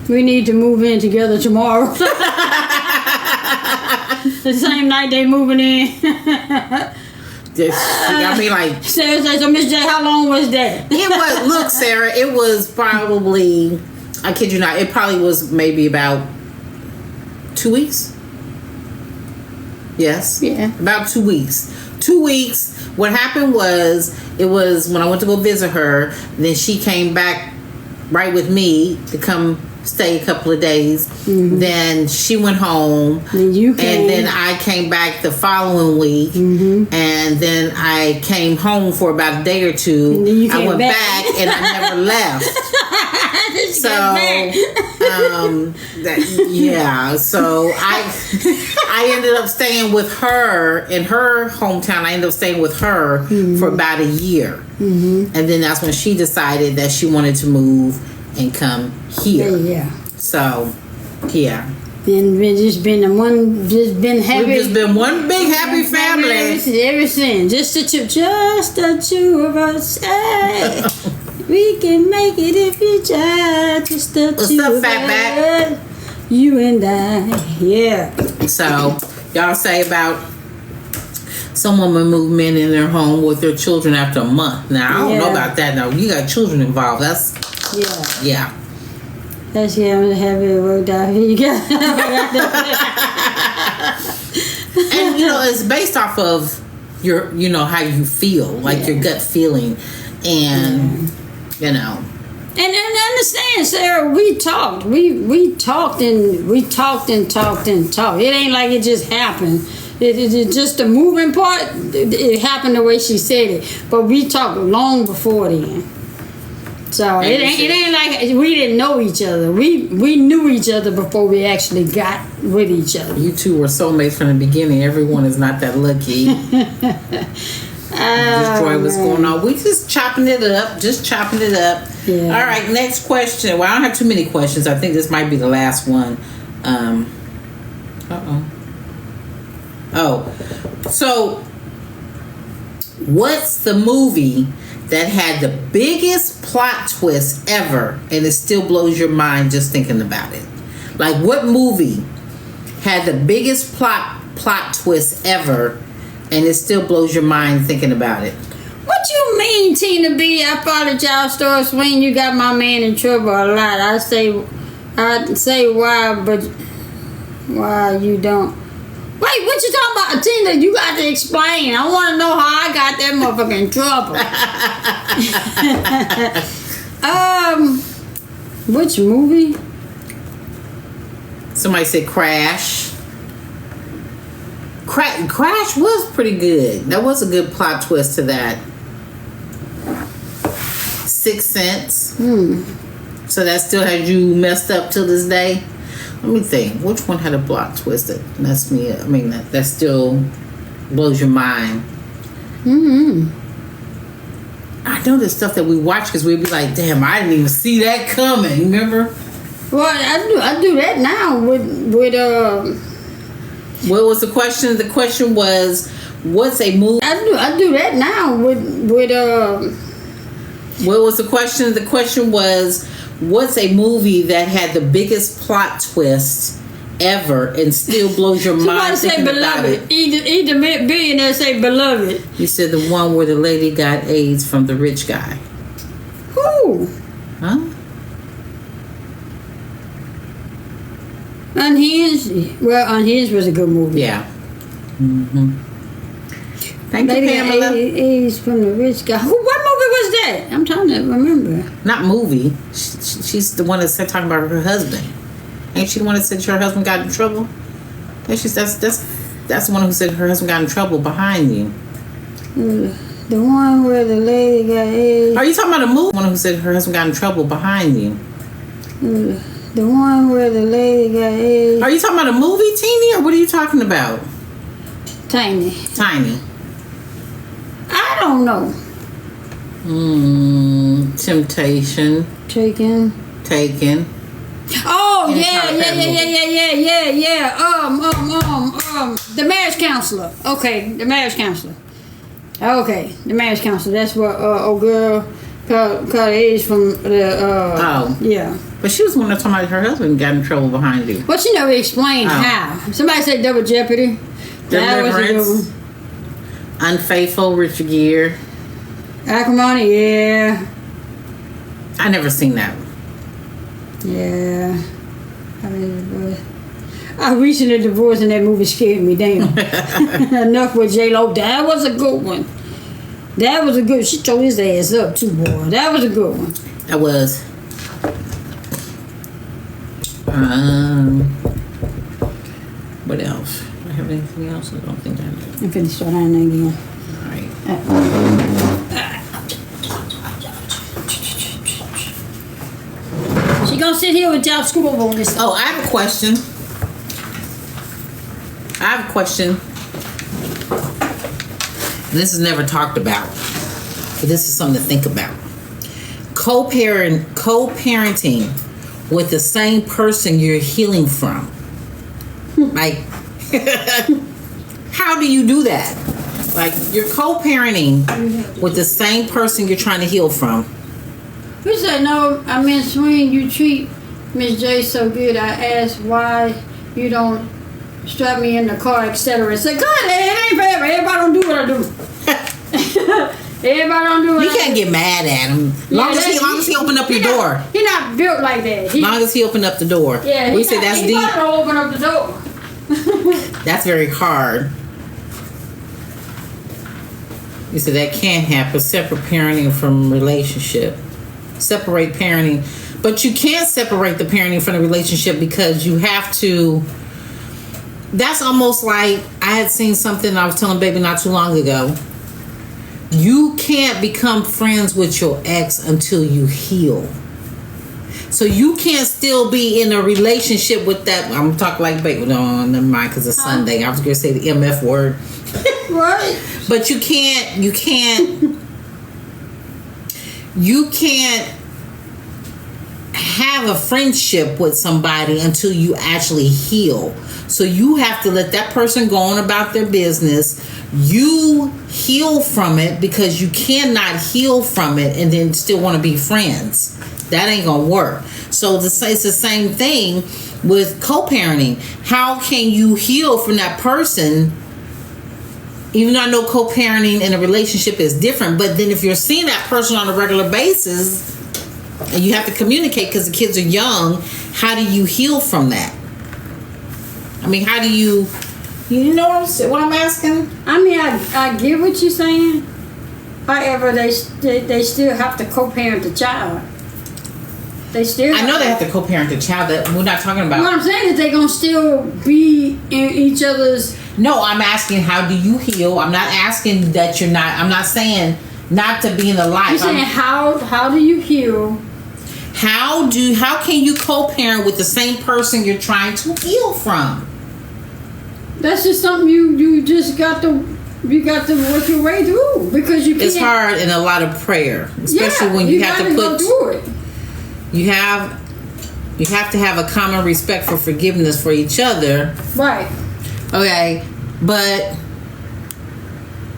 We need to move in together tomorrow. The same night they moving in. I mean, like. Sarah said, so Miss J, how long was that? It was. Look, Sarah. It was probably. I kid you not. It probably was maybe about 2 weeks. Yes. Yeah. About 2 weeks. 2 weeks. What happened was, it was when I went to go visit her. Then she came back right with me to come stay a couple of days. Mm-hmm. Then she went home. Then you came. And then I came back the following week. Mm-hmm. And then I came home for about a day or two. And then you came I went back and I never left. So, yeah. So I ended up staying with her in her hometown. I ended up staying with her for about a year. Mm-hmm. And then that's when she decided that she wanted to move and come here. Yeah. So, yeah. And we've just been happy. We've just been one big happy family. Ever since. Just the two of us. Hey, we can make it if we try. Just the What's two up, of fatback? us. You and I. Yeah. So, y'all say about some woman moving in their home with their children after a month. Now, I don't know about that. Now, you got children involved. That's... Yeah. That's I'm gonna have it worked out. You got And it's based off of your, how you feel, like your gut feeling, and And understand, Sarah, we talked. We talked and talked. It ain't like it just happened. It just the moving part. It happened the way she said it, but we talked long before then. So it ain't like we didn't know each other. We knew each other before we actually got with each other. You two were soulmates from the beginning. Everyone is not that lucky. Destroy what's going on. We just chopping it up. Yeah. All right, next question. Well, I don't have too many questions. I think this might be the last one. So what's the movie that had the biggest plot twist ever, and it still blows your mind just thinking about it? Like, what movie had the biggest plot twist ever, and it still blows your mind thinking about it? What you mean, Tina B? I followed y'all store swing. You got my man in trouble a lot. I'd say why, but why you don't? Wait, what you talking about, Tina? You got to explain. I want to know how I got that motherfucker in trouble. Which movie? Somebody said Crash. Crash was pretty good. That was a good plot twist to that. Sixth Sense. So that still has you messed up till this day? Let me think. Which one had a plot twist that messed me up? I mean, that still blows your mind. I know the stuff that we watch because we'd be like, damn, I didn't even see that coming. Remember? Well, I do that now with What was the question? The question was, what's a movie? I do that now with What was the question? The question was, what's a movie that had the biggest plot twist ever and still blows your mind? Somebody say Beloved. Either billionaire say Beloved. You said the one where the lady got AIDS from the rich guy. Who? Huh? Unhinged. Well, Unhinged was a good movie. Yeah. Thank lady you, Pamela. AIDS from the rich guy. What movie was that? I'm trying to remember. Not movie. She's the one that said talking about her husband. Ain't she the one that said her husband got in trouble? That's the one who said her husband got in trouble behind you. The one where the lady got AIDS. Are you talking about a movie? The one who said her husband got in trouble behind you. The one where the lady got AIDS. Are you talking about a movie, Teeny, or what are you talking about? Tiny. don't know. Temptation. Taken. Oh, And it's yeah. not a bad The marriage counselor. Okay, the marriage counselor. Okay, the marriage counselor. That's what old girl called age from the. Yeah. But she was the one that told me her husband got in trouble behind you. But she never explained how. Somebody said double jeopardy. That was a good one. Unfaithful, Richard Gere. Acrimony, yeah. I never seen that. Yeah. I recently divorced and that movie scared me. Damn. Enough with J-Lo. That was a good one. She tore his ass up too, boy. That was a good one. That was. What else? Do I have anything else? I don't think I do. I'm finna start on that again. Alright. She gonna sit here with y'all scoop over on this. Oh, I have a question. This is never talked about, but this is something to think about. Co-parenting with the same person you're healing from. Like, how do you do that? Like, you're co-parenting with the same person you're trying to heal from. You said no. I mean, Swing, you treat Miss J so good. I asked why you don't strap me in the car, etc. Say, God, it ain't forever. Everybody don't do what I do. Everybody don't do what You can't get mad at him. Long as he open up your door. He not built like that. Long as he open up the door. Yeah, We say that's he deep. to open up the door. That's very hard. You said that can't happen. Separate parenting from relationship. Separate parenting. But you can't separate the parenting from the relationship because you have to. That's almost like I had seen something I was telling baby not too long ago. You can't become friends with your ex until you heal. So you can't still be in a relationship with that. I'm talking like baby. No, never mind, because it's Sunday. I was going to say the MF word. Right. But you can't have a friendship with somebody until you actually heal. So you have to let that person go on about their business. You heal from it because you cannot heal from it and then still want to be friends. That ain't gonna work. So it's the same thing with co-parenting. How can you heal from that person? Even though I know co-parenting in a relationship is different, but then if you're seeing that person on a regular basis and you have to communicate because the kids are young, how do you heal from that? I mean, how do you know what I'm asking? I mean, I get what you're saying. However, they still have to co-parent the child. They still. I know they have to co-parent the child. That we're not talking about. What I'm saying is they're gonna still be in each other's. No, I'm asking how do you heal? I'm not asking that you're not. I'm not saying not to be in the life. You're saying how do you heal? How can you co-parent with the same person you're trying to heal from? That's just something you just got to work your way through because you can't. It's hard and a lot of prayer, especially when you have to go through it. You have to have a common respect for forgiveness for each other. Right. Okay, but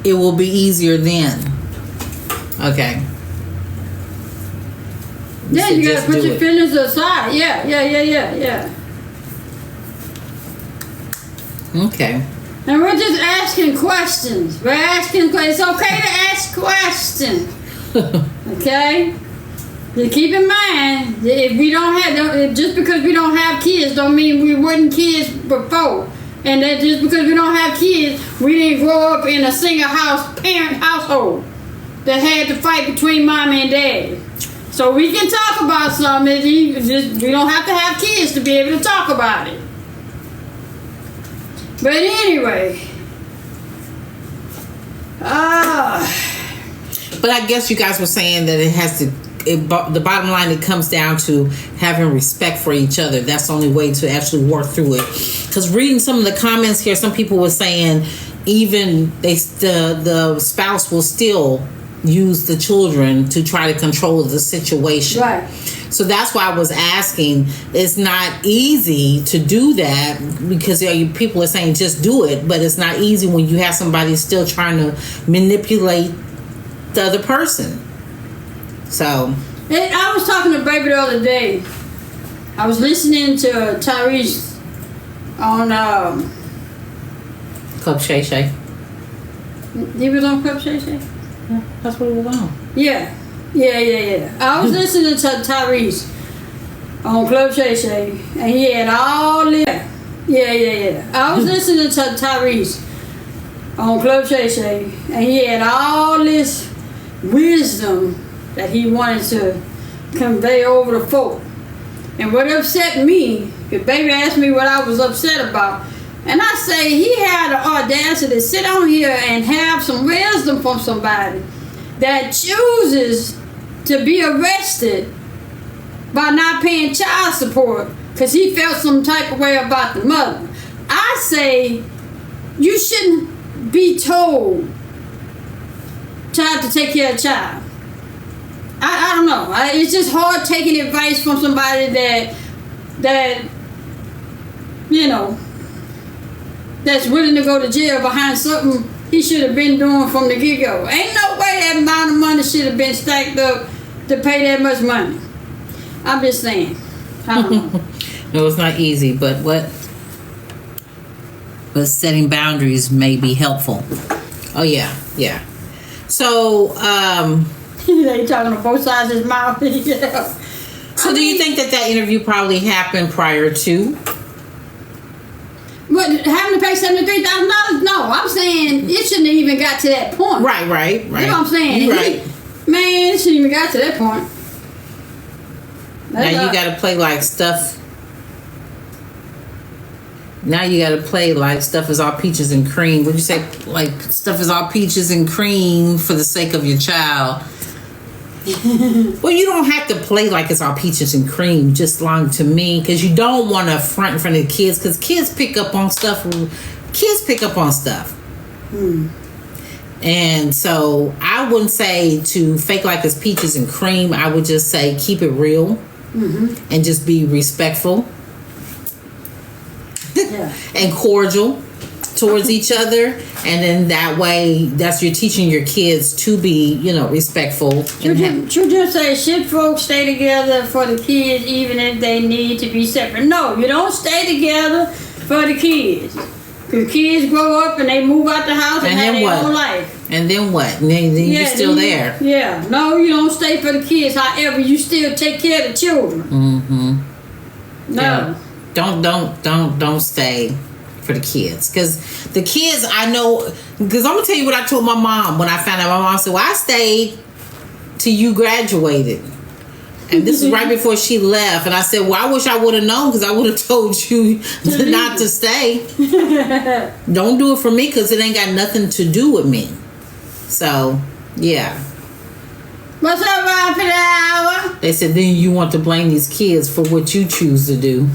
it will be easier then. Okay. Yeah, you gotta put your feelings aside. Yeah. Okay. And we're just asking questions. It's okay to ask questions. Okay? Just keep in mind, just because we don't have kids don't mean we weren't kids before. And that just because we don't have kids, we didn't grow up in a single parent household that had to fight between mommy and daddy. So we can talk about something. We don't have to have kids to be able to talk about it. But anyway, but I guess you guys were saying that it has to. The bottom line, it comes down to having respect for each other. That's the only way to actually work through it. Because reading some of the comments here, some people were saying even the spouse will still use the children to try to control the situation. Right. So that's why I was asking. It's not easy to do that because people are saying just do it, but it's not easy when you have somebody still trying to manipulate the other person. So I was talking to Baby the other day. I was listening to Tyrese on Club Shay Shay. he was on Club Shay Shay? Yeah, that's what it was on. Yeah. I was listening to Tyrese on Club Shay Shay, and he had all this. Yeah. I was listening to Tyrese on Club Shay Shay, and he had all this wisdom that he wanted to convey over the folk. And what upset me, because Baby asked me what I was upset about, and I say he had the audacity to sit on here and have some wisdom from somebody that chooses to be arrested by not paying child support because he felt some type of way about the mother. I say you shouldn't be told child to take care of child. I don't know. It's just hard taking advice from somebody that you know, that's willing to go to jail behind something he should have been doing from the get-go. Ain't no way that amount of money should have been stacked up to pay that much money. I'm just saying. I don't know. No, it's not easy, but setting boundaries may be helpful. Oh yeah. So They talking on both sides of his mouth. Yeah. So do you think that interview probably happened prior to? But having to pay $73,000? No, I'm saying it shouldn't have even got to that point. Right. You know what I'm saying? You're right. Man, it shouldn't even got to that point. Now you got to play like stuff. Now you got to play like stuff is all peaches and cream. Would you say like stuff is all peaches and cream for the sake of your child? Well, you don't have to play like it's all peaches and cream, just long to me, because you don't want to front in front of the kids, because kids pick up on stuff. And so I wouldn't say to fake like it's peaches and cream. I would just say keep it real and just be respectful and cordial towards each other, and then that way you're teaching your kids to be, respectful. Children say shit folks stay together for the kids even if they need to be separate. No, you don't stay together for the kids. The kids grow up and they move out the house and have their own life. And then what? And then you're still there. Yeah. No, you don't stay for the kids. However, you still take care of the children. Mm-hmm. No. Yeah. Don't stay for the kids, because the kids, I know, because I'm gonna tell you what I told my mom when I found out. My mom said, well, I stayed till you graduated, and this is right before she left, and I said, well, I wish I would have known, because I would have told you not to stay. Don't do it for me, because it ain't got nothing to do with me. So yeah. What's up, Rob, for the hour? They said then you want to blame these kids for what you choose to do.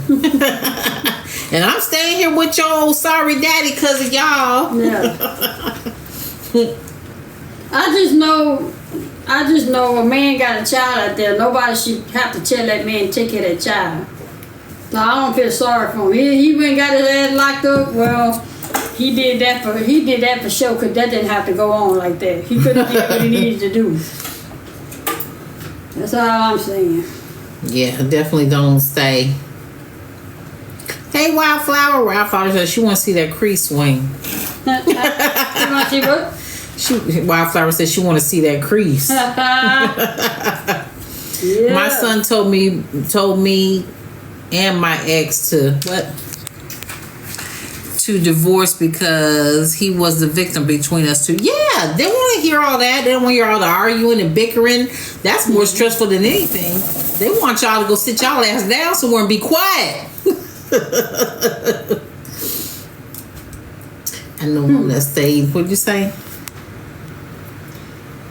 And I'm staying here with your old sorry daddy because of y'all. Yeah. I just know a man got a child out there. Nobody should have to tell that man to take care of that child. So I don't feel sorry for him. He went and got his ass locked up. Well, he did that for sure, because that didn't have to go on like that. He couldn't do what he needed to do. That's all I'm saying. Yeah, definitely don't stay. Hey, Wildflower says she wants to see that crease swing. You want to see what? Wildflower says she want to see that crease. Yeah. My son told me and my ex to divorce because he was the victim between us two. Yeah, they want to hear all that. They don't want to hear all the arguing and bickering. That's more stressful than anything. They want y'all to go sit y'all ass down somewhere and be quiet. I know one that stayed. What'd you say?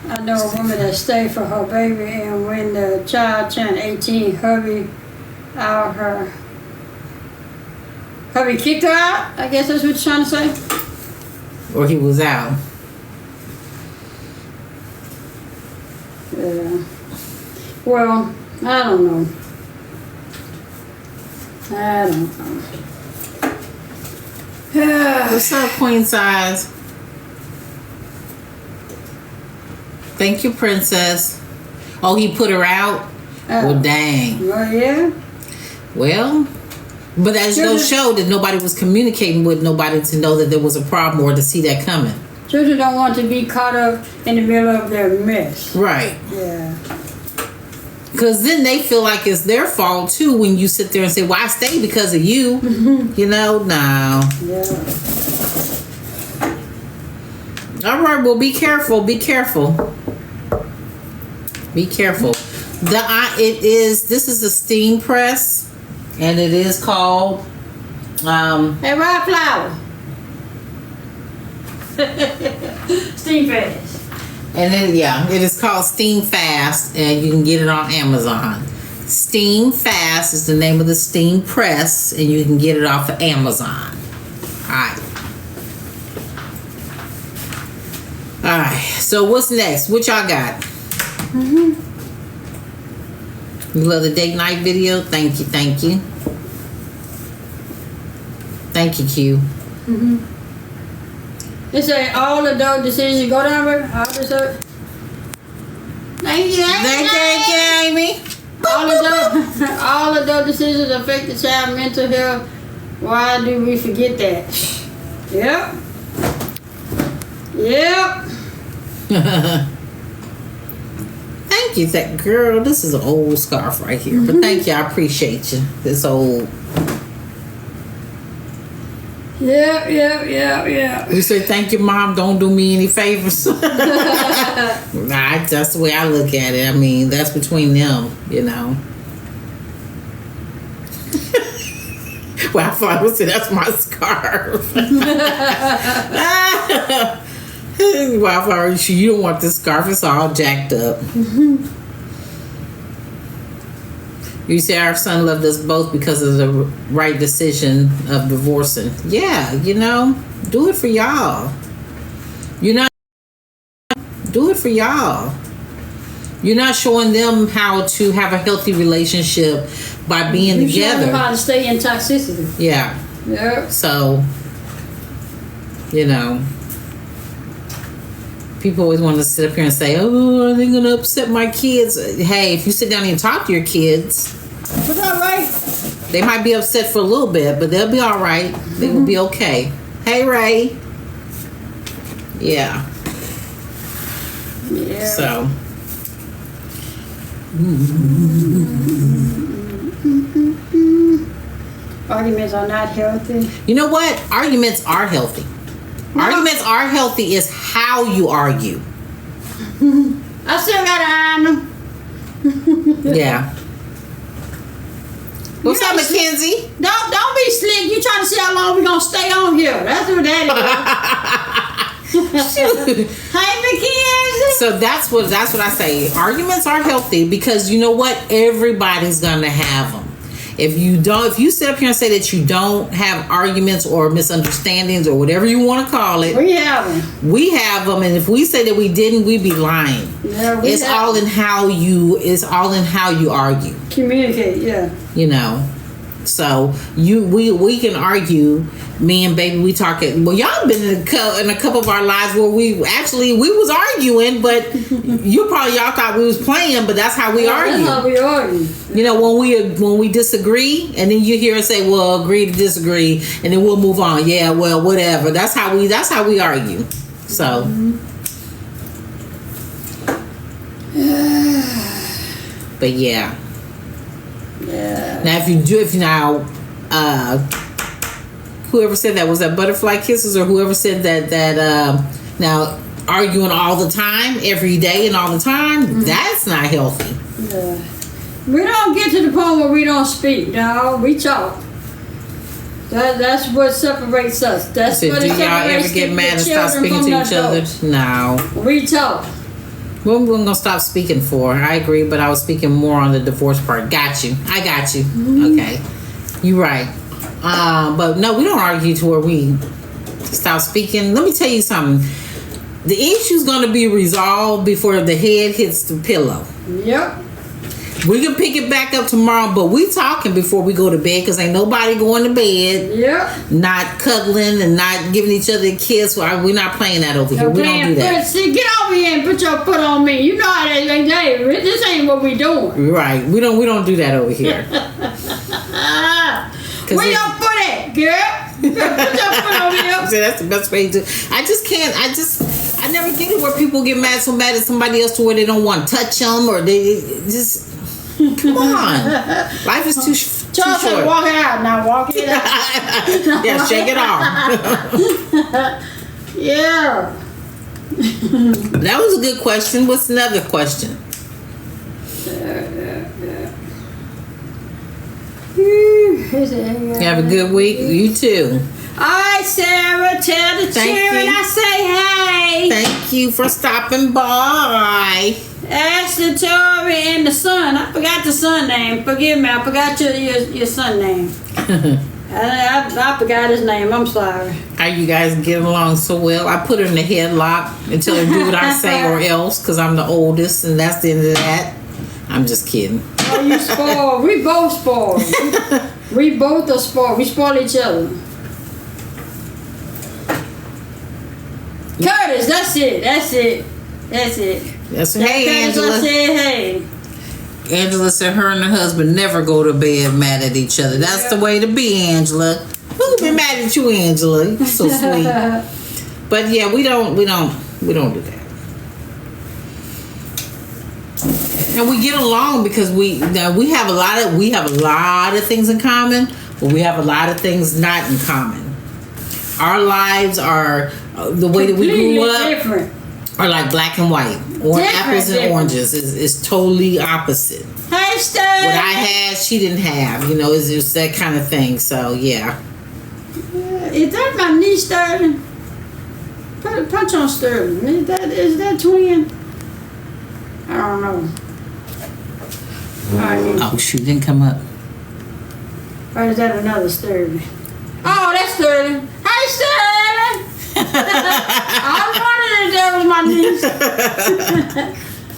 I know a woman that stayed for her baby, and when the child turned 18, hubby kicked her out. I guess that's what you're trying to say. or he was out. Yeah. Well, I don't know. I don't know. What's up, Queen Size? Thank you, Princess. Oh, he put her out? Well, dang. Well, yeah. Well, but that goes show that nobody was communicating with nobody to know that there was a problem or to see that coming. Children don't want to be caught up in the middle of their mess. Right. Yeah. Because then they feel like it's their fault too when you sit there and say, well, I stayed because of you. You know, no. Yeah. All right, well, be careful. Be careful. Be careful. This is a steam press, and it is called Hey, Rod Flower. Steam fast. and then it is called Steam Fast, and you can get it on Amazon. Steam Fast is the name of the steam press, and you can get it off of Amazon. All right. So what's next? What y'all got? You love the date night video? Thank you. Thank you, Q. They say all adult decisions go down, baby. Thank you, Amy. all adult decisions affect the child's mental health. Why do we forget that? Yep. Thank you, that girl. This is an old scarf right here, but thank you. I appreciate you. This old. Yeah. We say thank you, Mom. Don't do me any favors. Nah, that's the way I look at it. I mean, that's between them, you know. Well, I thought I would say that's my scarf. Well, you don't want this scarf. It's all jacked up. You say our son loved us both because of the right decision of divorcing. Yeah, you know, do it for y'all. Do it for y'all. You're not showing them how to have a healthy relationship by being together. You show them how to stay in toxicity. Yeah. Yeah. So, you know, people always want to sit up here and say, oh, are they going to upset my kids? Hey, if you sit down and talk to your kids, Was that right? they might be upset for a little bit, but they'll be all right. They will be okay. Hey, Ray. Yeah. Yeah. So. Arguments are not healthy. You know what? Arguments are healthy. No. Arguments are healthy is how you argue. I still gotta iron them. Yeah. What's up, Mackenzie? Don't be slick. You trying to see how long we gonna stay on here. That's what that is. Hey, Mackenzie. So that's what I say. Arguments are healthy because you know what? Everybody's gonna have them. If you sit up here and say that you don't have arguments or misunderstandings or whatever you want to call it, We have them. we have them. And if we say that we didn't, we'd be lying. Yeah, It's all in how you argue. Communicate, yeah. You know. So we can argue. Me and baby, we talking. Well, y'all been in a couple of our lives where we was arguing, but y'all thought we was playing, but that's how we argue. That's how we argue. You know, when we disagree, and then you hear us say, "Well, agree to disagree," and then we'll move on. Yeah, well, whatever. That's how we argue. So. But yeah. Yeah. Now, whoever said that, was that butterfly kisses, or whoever said that now arguing all the time, every day and all the time, that's not healthy. Yeah. We don't get to the point where we don't speak. No, we talk. That's what separates us. That's So what do it y'all separates ever get the mad and stop children speaking from to the each other? adults. No. We talk. What we're gonna stop speaking for? I agree, but I was speaking more on the divorce part. Got you. I got you. Okay, you right. But no, we don't argue to where we stop speaking. Let me tell you something. The issue's going to be resolved before the head hits the pillow. Yep. We can pick it back up tomorrow, but we talking before we go to bed because ain't nobody going to bed. Yep. Not cuddling and not giving each other a kiss. We're not playing that over here. We don't do that. See, get over here and put your foot on me. You know how they this ain't what we doing. Right. We don't do that over here. Where your foot at, girl? Put your foot on here. So that's the best way to do. I never get it where people get so mad at somebody else to where they don't want to touch them or they just. Come on. Life is too Charles short. said, walk it out. Now walk it out. Yeah, shake it off. Yeah. That was a good question. What's another question? You have a good week. You too. All right, Sarah, tell the children I say hey. Thank you for stopping by. Ashley, Tori, and the son. I forgot the son name. Forgive me. I forgot your son name. I forgot his name. I'm sorry. How you guys getting along so well? I put her in the headlock and tell her to do what I say or else because I'm the oldest and that's the end of that. I'm just kidding. Oh, you spoiled. We both spoiled. We both are spoiled. We spoil each other. Curtis, that's it. That's hey, Curtis, Angela. I said hey. Angela said her and her husband never go to bed mad at each other. That's the way to be, Angela. Who been mad at you, Angela? You're so sweet. But yeah, we don't do that. And we get along because we have a lot of things in common, but we have a lot of things not in common. Our lives are the way that we grew up different. are like black and white, or apples and oranges. Is totally opposite. Hey, Sterling. What I had, she didn't have. It's just that kind of thing. So yeah. Is that my niece, Sterling? Punch on Sterling. Is that twin? I don't know. Oh shoot, didn't come up. Or is that another Sterling? Oh, that's Sterling. Hey, Sterling! I was wondering if that was my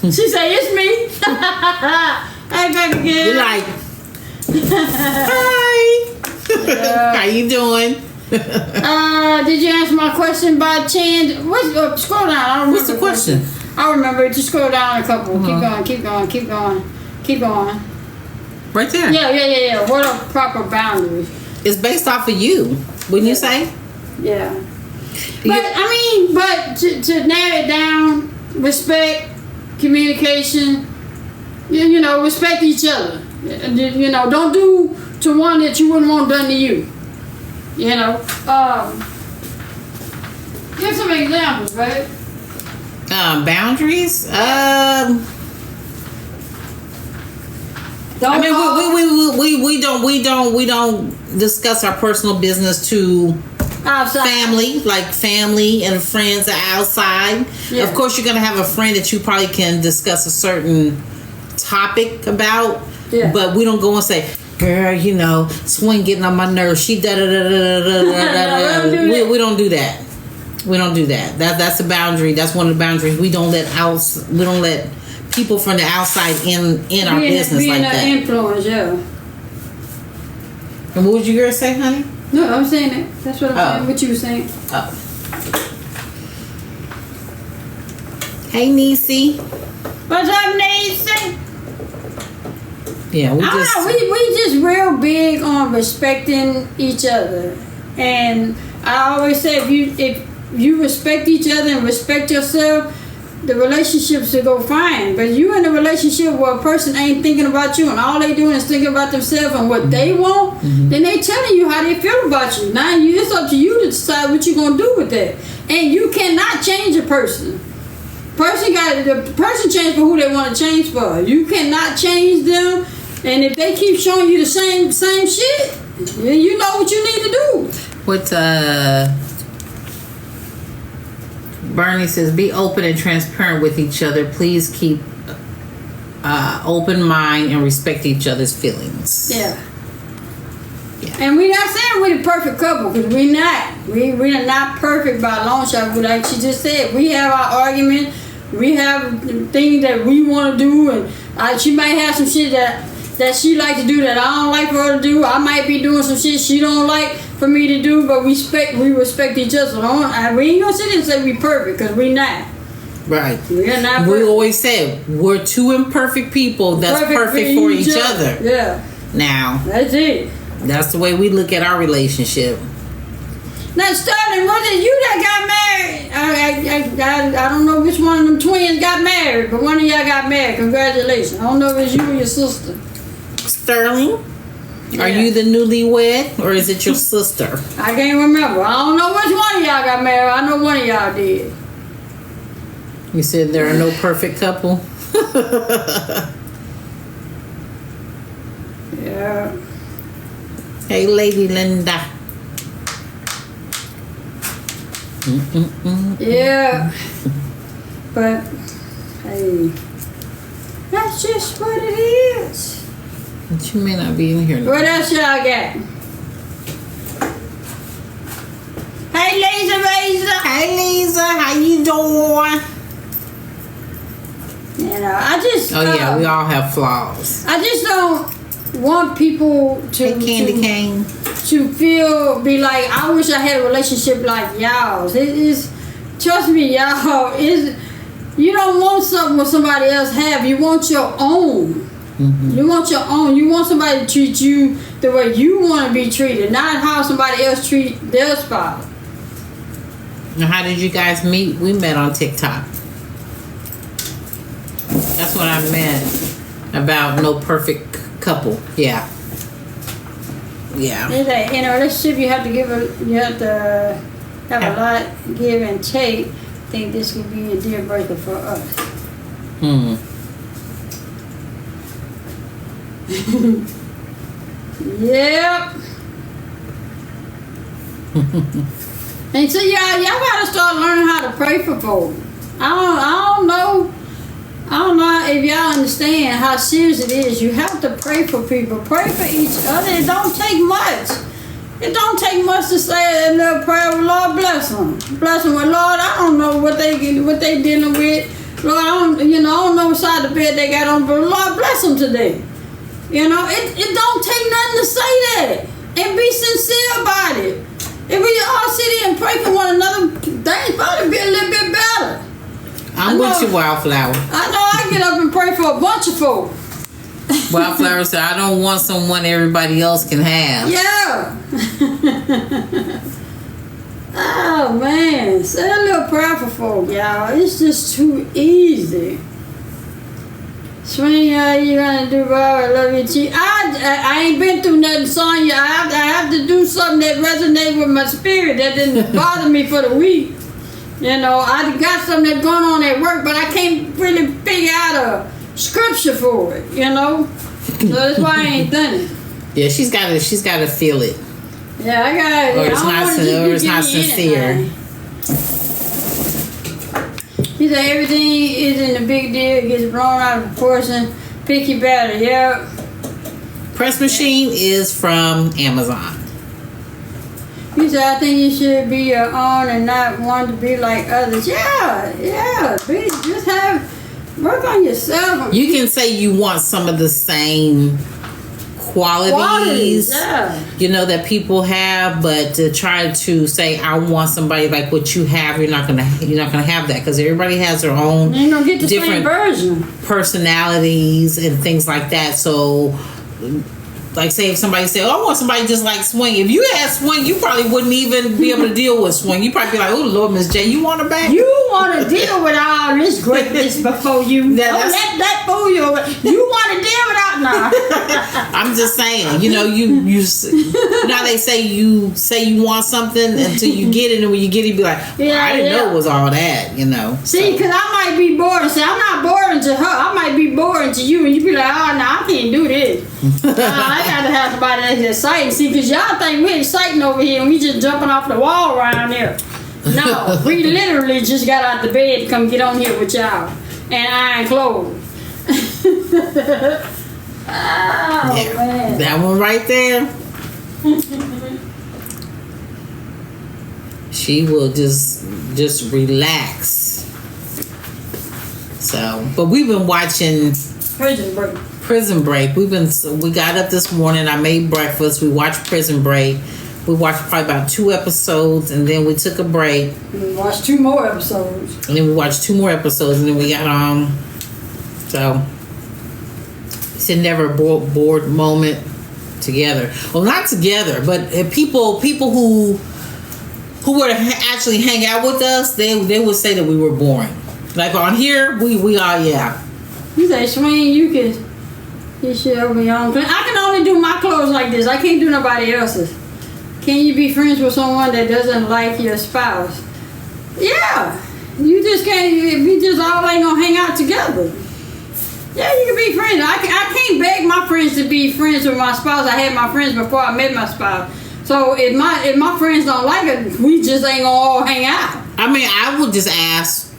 niece. She said, it's me. Hey, baby girl. You're like, hi. How you doing? Did you answer my question by chance? Scroll down. I don't What's the question? I remember. Just scroll down a couple. Keep going. Right there. Yeah. What are proper boundaries? It's based off of you, wouldn't you say? Yeah. But to narrow it down, respect, communication, respect each other. Don't do to one that you wouldn't want done to you. Give some examples, right? Boundaries? We don't discuss our personal business to outside family and friends are outside. Yeah. Of course, you're gonna have a friend that you probably can discuss a certain topic about. Yeah. But we don't go and say, girl, Swing getting on my nerves. She da da da da da da da. We don't do that. We don't do that. That's a boundary. That's one of the boundaries. We don't let people from the outside in our business like that. Influence, yeah. And what was you gonna say, honey? No, I'm saying it. That's what I'm saying. What you were saying. Oh. Hey, Niecy. What's up, Niecy? Yeah, we just real big on respecting each other, and I always say if you respect each other and respect yourself, the relationships will go fine. But you in a relationship where a person ain't thinking about you and all they doing is thinking about themselves and what they want, then they telling you how they feel about you. Now it's up to you to decide what you're gonna do with that. And you cannot change a person. The person change for who they want to change for. You cannot change them. And if they keep showing you the same shit, then you know what you need to do. What Bernie says, be open and transparent with each other. Please keep open mind and respect each other's feelings. Yeah. And we not saying we're the perfect couple, because we not. We are not perfect by a long shot. But like she just said, we have our argument. We have things that we want to do, and she might have some shit that she like to do that I don't like for her to do. I might be doing some shit she don't like for me to do, but we respect each other. We ain't gonna sit there and say we perfect, because we not. Right. We're not We perfect. always said we're two imperfect people that's perfect for each other. Yeah. Now, That's it. that's the way we look at our relationship. Now, Sterling, was it you that got married? I don't know which one of them twins got married, but one of y'all got married. Congratulations. I don't know if it's you or your sister. Sterling, are Yeah. you the newlywed or is it your sister? I can't remember. I don't know which one of y'all got married. I know one of y'all did. You said there are no perfect couple. Yeah. Hey, Lady Linda. Yeah. But, hey, that's just what it is. But you may not be in here. What else y'all got? Hey, Laser Razor. Hey, Lisa, how you doing? You know, I just. Oh yeah, we all have flaws. I just don't want people to Hey, Candy Cane. to be like, I wish I had a relationship like y'all's. It is, trust me, y'all, you don't want something what somebody else have. You want your own. Mm-hmm. You want your own. You want somebody to treat you the way you want to be treated, not how somebody else treat their spouse. Now, how did you guys meet? We met on TikTok. That's what I meant about no perfect couple. Yeah. Yeah. It's like, in a relationship, you have to have a lot give and take. I think this could be a deal breaker for us. Hmm. Yep. And so y'all gotta start learning how to pray for folks. I don't know if y'all understand how serious it is. You have to pray for people. Pray for each other. It don't take much. It don't take much to say a little prayer. Lord bless them. Bless them. Well, Lord, I don't know what they dealing with. Lord, I don't know what side of the bed they got on, but Lord bless them today. You know, it don't take nothing to say that. And be sincere about it. If we all sit here and pray for one another, things probably be a little bit better. I'm with you, Wildflower. I know I get up and pray for a bunch of folk. Wildflower said, I don't want someone everybody else can have. Yeah. Oh, man. Say a little prayer for folk, y'all. It's just too easy. Swing, you gonna do, Bob? I love you, Chief. I ain't been through nothing, Sonya. I have to do something that resonates with my spirit that didn't bother me for the week. You know, I got something that's going on at work, but I can't really figure out a scripture for it. You know, so that's why I ain't done it. Yeah, she's got to feel it. Yeah, I got it. Or it's not sincere. He said everything isn't a big deal. It gets blown out of proportion. Pick your battle. Yep. Press machine is from Amazon. He said, I think you should be your own and not want to be like others. Yeah. Just work on yourself. You can say you want some of the same qualities, yeah. you know, that people have, but to try to say I want somebody like what you have, you're not gonna have that, because everybody has their own You ain't gonna get the different same version. personalities and things like that. So like, say if somebody said, oh, I want somebody just like Swing. If you had Swing, you probably wouldn't even be able to deal with Swing. You probably be like, oh, Lord, Miss J, you want her back? You want to deal with all this greatness before you. Yeah, Don't let that fool you. You want to deal with all. Nah. I'm just saying, you know, you now they say you want something until you get it, and when you get it, you be like, well, I didn't know it was all that, you know. See, because I might be boring. See, I'm not boring to her. I might be boring to you, and you be like, oh, no, I can't do this. I gotta have somebody that's exciting. See, because y'all think we're exciting over here, and we just jumping off the wall around here. No, we literally just got out the bed to come get on here with y'all and iron clothes. Oh, Yeah, man. that one right there. She will just relax. So, but we've been watching Prison Break. Prison Break. We got up this morning. I made breakfast. We watched Prison Break. We watched probably about 2 episodes, and then we took a break. We watched 2 more episodes. And then we watched 2 more episodes, and then we got on. So it's a never bored moment together. Well, not together, but if people who were to actually hang out with us, they would say that we were boring. Like on here, we are, yeah. You say, Swing, you should open your own clothes. I can only do my clothes like this. I can't do nobody else's. Can you be friends with someone that doesn't like your spouse? Yeah. You just can't, we just all ain't gonna hang out together. Yeah, you can be friends. I can't beg my friends to be friends with my spouse. I had my friends before I met my spouse. So if my friends don't like it, we just ain't gonna all hang out. I mean, I would just ask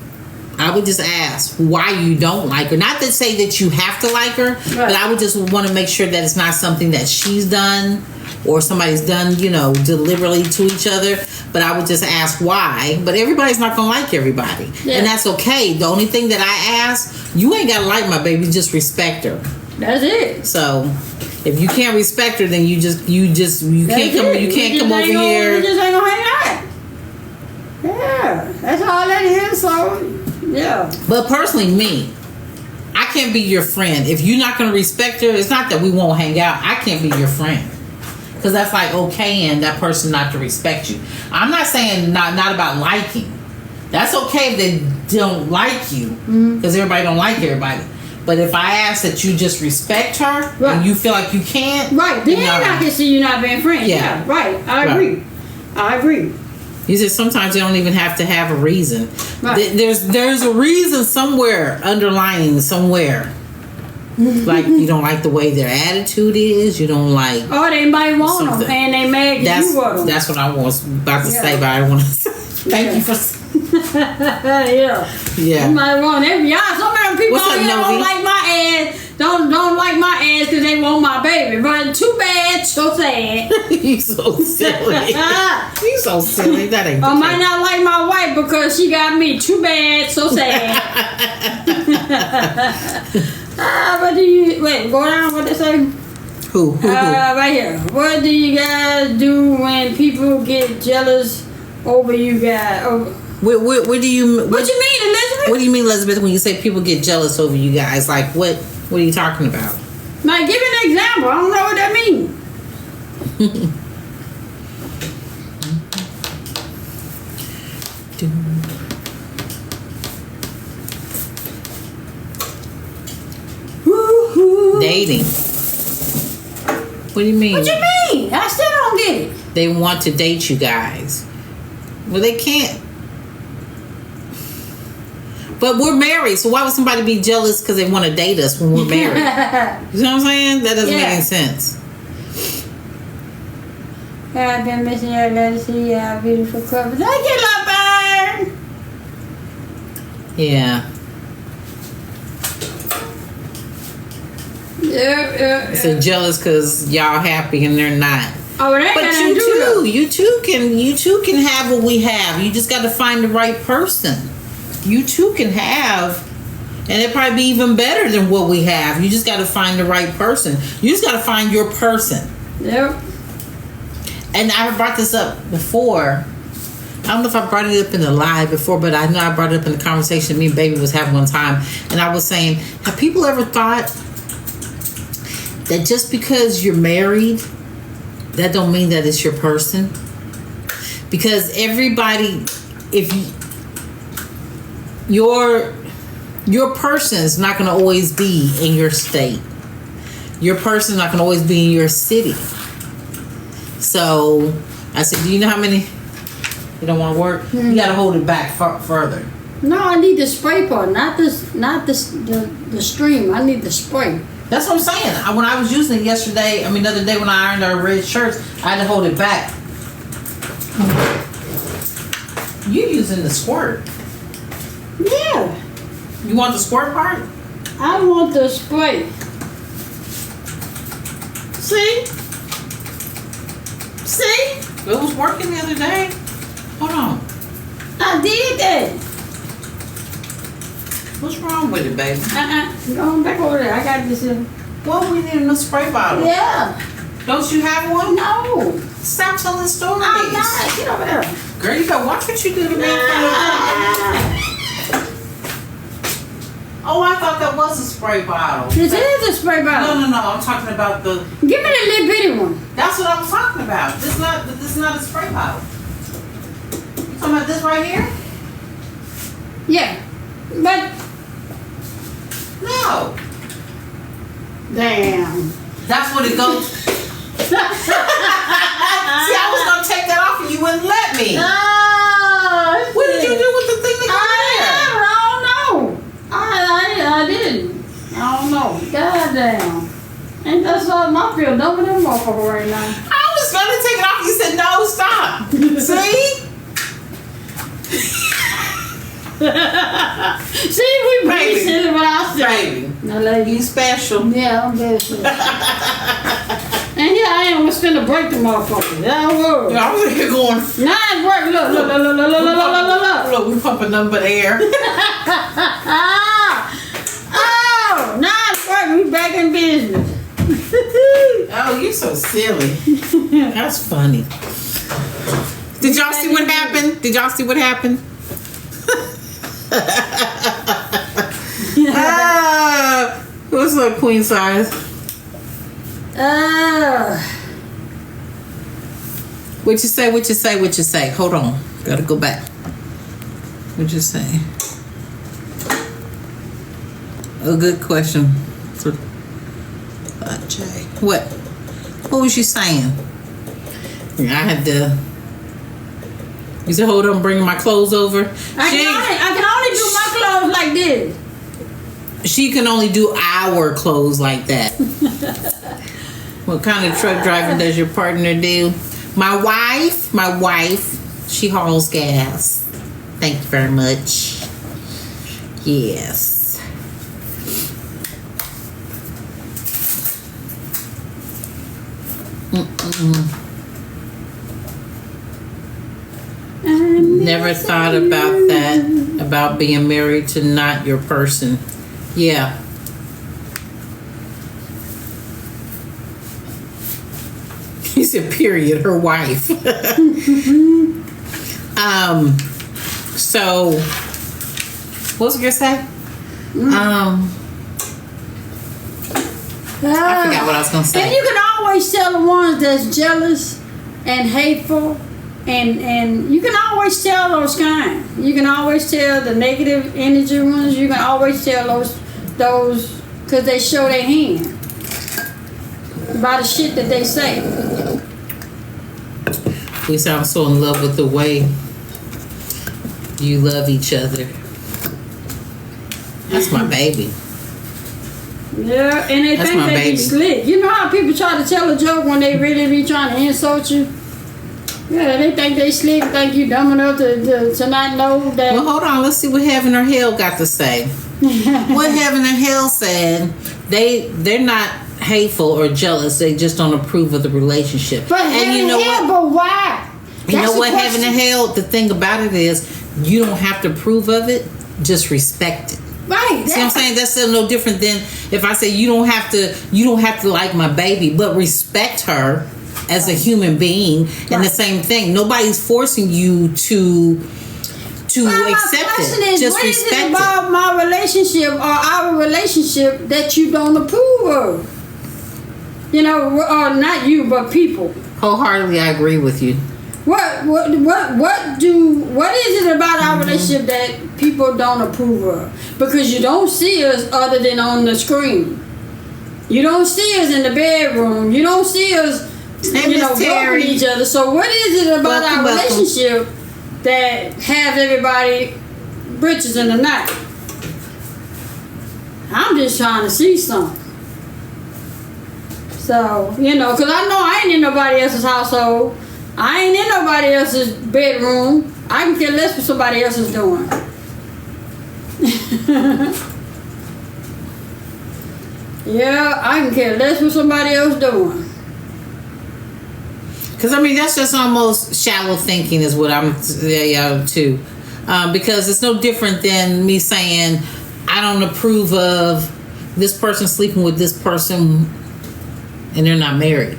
why you don't like her. Not to say that you have to like her, right. But I would just want to make sure that it's not something that she's done or somebody's done, deliberately to each other. But I would just ask why. But everybody's not going to like everybody. Yeah. And that's okay. The only thing that I ask, you ain't got to like my baby, just respect her. That's it. So if you can't respect her, then you can't come over here. You just ain't gonna hang out. Yeah, that's all that is. So yeah. But personally, me, I can't be your friend if you're not gonna respect her. It's not that we won't hang out. I can't be your friend because that's like okay, and that person not to respect you. I'm not saying not about liking. That's okay if they don't like you because everybody don't like everybody. But if I ask that you just respect her and you feel like you can't, right? Then I can see you not being friends. Yeah, right. I agree. He said sometimes you don't even have to have a reason. Right. There's a reason somewhere underlying somewhere. Like you don't like the way their attitude is. You don't like. Oh, they might want them and they mad because you want them. That's what I was about to say, but I don't want to say. Thank you for. Yeah. You might want them. Y'all, so many people out here don't like my ass. Don't like my ass because they want my baby. But too bad, so sad. You so silly. You so silly. That ain't. I might not like my wife because she got me. Too bad, so sad. What do you go down? What they say? Who? Right here. What do you guys do when people get jealous over you guys? What do you What you mean, Elizabeth? What do you mean, Elizabeth, when you say people get jealous over you guys? Like what are you talking about? Like, give me an example. I don't know what that means. Dating. What do you mean? What you mean? I still don't get it. They want to date you guys. Well, they can't. But we're married, so why would somebody be jealous because they want to date us when we're married? You know what I'm saying? That doesn't make any sense. I've been missing your letter to see our beautiful couple. Thank you, Love Bird. Yeah. Yeah. So jealous because y'all happy and they're not. Oh, they but you too can have what we have. You just got to find the right person. You too can have, and it probably be even better than what we have. You just got to find the right person. You just got to find your person. Yep. And I brought this up before. I don't know if I brought it up in the live before, but I know I brought it up in the conversation me and Baby was having one time. And I was saying, have people ever thought that just because you're married, that don't mean that it's your person? Because everybody, if your person is not going to always be in your state. Your person is not going to always be in your city. So I said, do you know how many? You don't want to work? You got to hold it back further. No, I need the spray part, not the stream. I need the spray. That's what I'm saying. When I was using it the other day when I ironed our red shirts, I had to hold it back. You using the squirt? Yeah. You want the squirt part? I want the spray. See? It was working the other day. Hold on. I did that. What's wrong with it, baby? Go back over there. I got this in. Well, we need a spray bottle. Yeah. Don't you have one? No. Stop telling stories. I'm not. Get over there. Girl, you gotta watch what you do to me. Oh, I thought that was a spray bottle. This is a spray bottle. No. I'm talking about the. Give me the little bitty one. That's what I'm talking about. This is not a spray bottle. You talking about this right here? Yeah. But No. damn. That's what it goes. See, I was gonna take that off and you wouldn't let me. Oh, What did you do with the thing that I don't know. I didn't. I don't know. God damn. Ain't that something? I feel dumb in that motherfucker right now. I was gonna take it off. You said no, stop. See? See, we Baby. pretty silly, but I said. Baby, Now, lady. you special. Yeah, I'm special. And here I am, we're finna break the motherfucker. That was. I was here going. Now it's working. Look. Look, we pumping nothing but air. Oh, now it's working. We back in business. Oh, you're so silly. That's funny. Did y'all see what happened? Did y'all see what happened? What's up, queen size? What you say? What you say? What you say? Hold on, gotta go back. What you say? A good question. Jay. What was you saying? I had to. You said, hold on, I'm bringing my clothes over. I can only do my clothes like this. She can only do our clothes like that. What kind of truck driving does your partner do? My wife, she hauls gas. Thank you very much. Yes. Never thought about that, about being married to not your person. Yeah. He said, period, her wife. So, what was I gonna say? I forgot what I was gonna say. And you can always tell the ones that's jealous and hateful, and you can always tell those kind. You can always tell the negative energy ones. You can always tell those because they show their hand by the shit that they say. We sound so in love with the way you love each other. That's my baby. Yeah, and they That's think my they baby. be slick. You know how people try to tell a joke when they really be trying to insult you? Yeah, they think they slick, think you dumb enough to not know that. Well, hold on. Let's see what heaven or hell got to say. What heaven or hell said, they're not hateful or jealous. They just don't approve of the relationship. But and you know what? But why? You That's know what the heaven and hell? The thing about it is, you don't have to approve of it. Just respect it. Right. See what I'm saying? That's still no different than if I say you don't have to like my baby, but respect her as a human being. Right. And the same thing. Nobody's forcing you to accept it. Just what is respect it about my relationship or our relationship that you don't approve of? You know, or not you, but people. Wholeheartedly, I agree with you. What is it about our relationship that people don't approve of? Because you don't see us other than on the screen. You don't see us in the bedroom. You don't see us, helping each other. So what is it about our relationship that has everybody britches in the night? I'm just trying to see something. So, because I know I ain't in nobody else's household. I ain't in nobody else's bedroom. I can care less what somebody else is doing. Yeah, I can care less what somebody else doing. Because I mean, that's just almost shallow thinking, is what I'm too. Because it's no different than me saying I don't approve of this person sleeping with this person, and they're not married.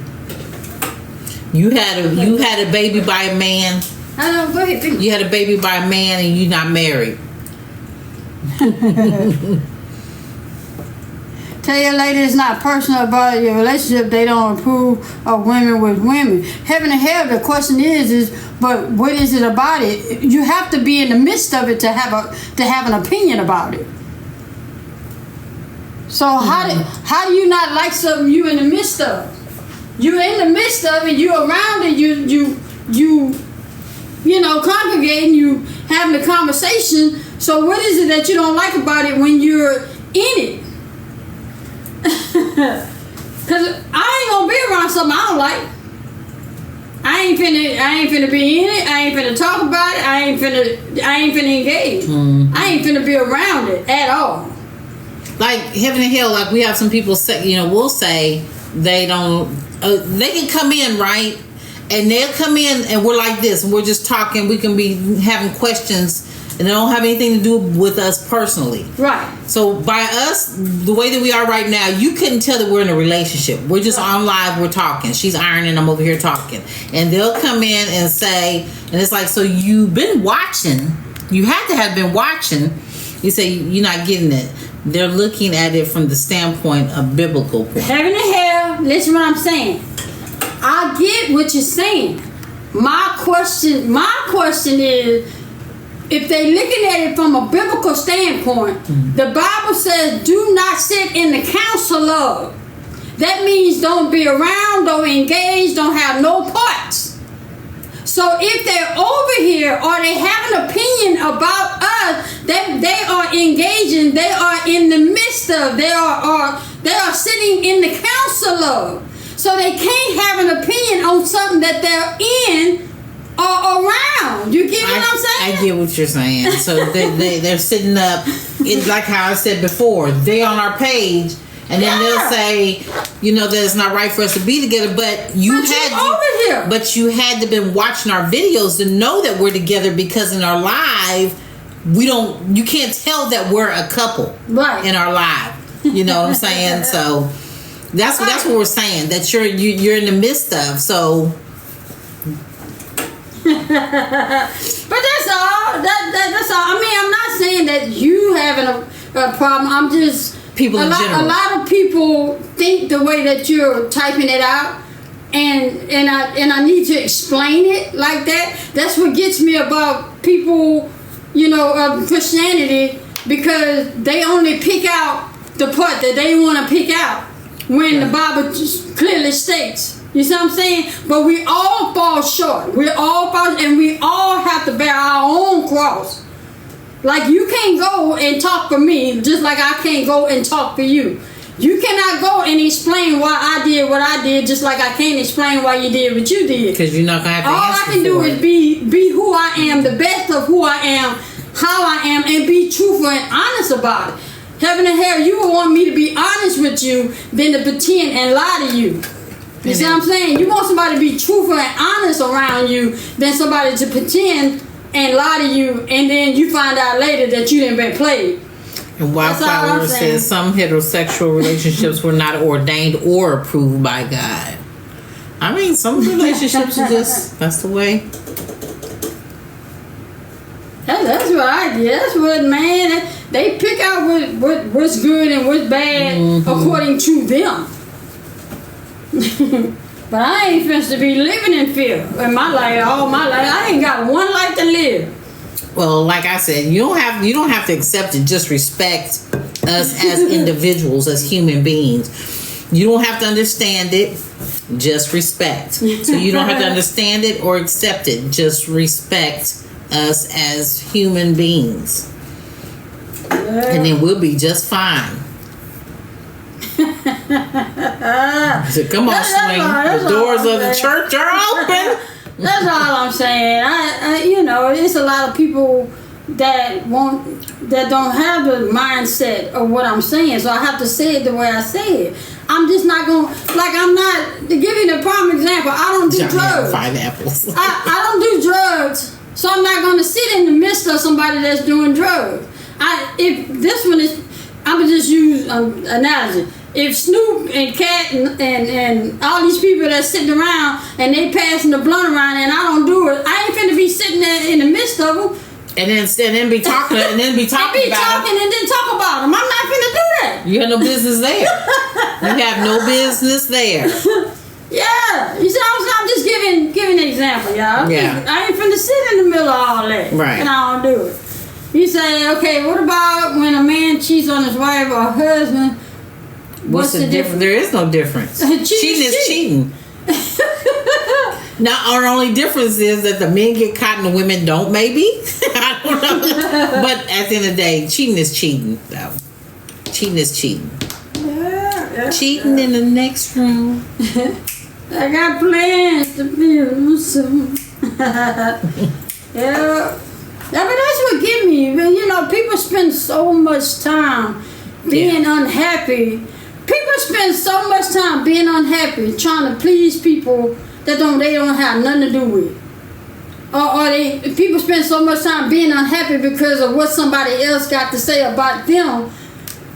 You had a baby by a man. I know. Go ahead. You had a baby by a man, and you're not married. Tell your lady it's not personal about your relationship. They don't approve of women with women. Heaven and hell. The question is, but what is it about it? You have to be in the midst of it to have an opinion about it. So how do you not like something you in the midst of? You're in the midst of it. You're around it. You know, congregating. You having a conversation. So what is it that you don't like about it when you're in it? Cause I ain't gonna be around something I don't like. I ain't finna be in it. I ain't finna talk about it. I ain't finna engage. Mm-hmm. I ain't finna be around it at all. Like heaven and hell, like we have some people say, we'll say they don't. They can come in, right, and they'll come in and we're like this, and we're just talking. We can be having questions. And they don't have anything to do with us personally. Right. So by us, the way that we are right now, you couldn't tell that we're in a relationship. We're just on live, we're talking. She's ironing, I'm over here talking. And they'll come in and say, and it's like, so you've been watching. You had to have been watching. You say, you're not getting it. They're looking at it from the standpoint of biblical point. Heaven and hell, listen what I'm saying. I get what you're saying. My question is, if they looking at it from a biblical standpoint, the Bible says, do not sit in the council of. That means don't be around, don't engage, don't have no parts. So if they're over here or they have an opinion about us, that they are engaging, they are in the midst of, they are sitting in the council of. So they can't have an opinion on something that they're in or around. You get what I'm saying? I get what you're saying. So they're sitting up. It's like how I said before. They on our page, and then they'll say, that it's not right for us to be together. But you had to been watching our videos to know that we're together, because in our live, you can't tell that we're a couple in our live. You know what I'm saying? So that's what we're saying, that you're in the midst of. So. But that's all. That's all. I mean, I'm not saying that you having a problem. I'm just people in general. A lot of people think the way that you're typing it out, and I need to explain it like that. That's what gets me about people, of Christianity, because they only pick out the part that they want to pick out when the Bible just clearly states. You see what I'm saying? But we all fall short. And we all have to bear our own cross. Like, you can't go and talk for me just like I can't go and talk for you. You cannot go and explain why I did what I did just like I can't explain why you did what you did. Because you're not going to have to All I can do is be who I am, the best of who I am, how I am, and be truthful and honest about it. Heaven and hell, you would want me to be honest with you than to pretend and lie to you. You see what I'm saying? You want somebody to be truthful and honest around you than somebody to pretend and lie to you, and then you find out later that you didn't been played. And Wildflower says some heterosexual relationships were not ordained or approved by God. I mean, some relationships are just, that's the way. That's what I did. That's what, man, they pick out what's good and what's bad according to them. But I ain't supposed to be living in fear in my life, all my life. I ain't got one life to live. Well, like I said, you don't have to accept it. Just respect us as individuals, as human beings. You don't have to understand it. Just respect. So you don't have to understand it or accept it. Just respect us as human beings, and then we'll be just fine. So come on, swing. The doors of the church are open. That's all I'm saying. I it's a lot of people that don't have the mindset of what I'm saying. So I have to say it the way I say it. I'm just not gonna, like, I'm not, to give you the prime example, I don't do drugs. Pineapples. I don't do drugs, so I'm not gonna sit in the midst of somebody that's doing drugs. If this one is, I'm gonna just use an analogy. If Snoop and Cat and all these people that's sitting around and they passing the blunt around and I don't do it, I ain't finna be sitting there in the midst of them. And then be talking and then be talking and about them. and then talk about them. I'm not finna do that. You have no business there. You have no business there. Yeah, you see what I'm saying? I'm just giving an example, y'all. Yeah. I ain't finna sit in the middle of all that. Right. And I don't do it. You say, okay, what about when a man cheats on his wife or husband? What's the difference? There is no difference. Cheating is cheating. Now, our only difference is that the men get caught and the women don't, maybe. I don't know. But at the end of the day, cheating is cheating, though. Cheating is cheating. Yeah, cheating in the next room. I got plans to build soon. Yeah, but that's what get me. You know, people spend so much time being unhappy. People spend so much time being unhappy, trying to please people that they don't have nothing to do with. Or people spend so much time being unhappy because of what somebody else got to say about them.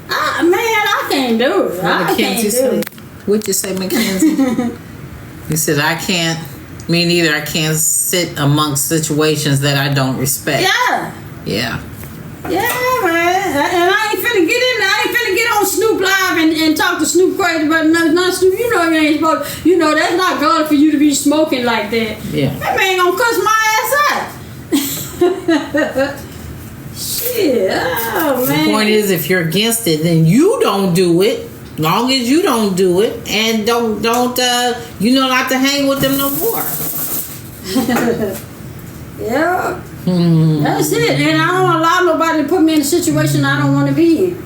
I can't do it. I can't do it. What'd you say, Mackenzie? You said, I can't. Me neither. I can't sit amongst situations that I don't respect. Yeah. Yeah. Yeah, man. And I ain't finna get in there. I ain't finna get on Snoop Live and talk to Snoop crazy, but not Snoop. You know you ain't supposed. You know that's not good for you to be smoking like that. Yeah. That man gonna cuss my ass out. Shit. Oh man. The point is, if you're against it, then you don't do it. Long as you don't do it, and don't you know not to hang with them no more. Yeah. That's it. And I don't allow nobody to put me in a situation I don't want to be in.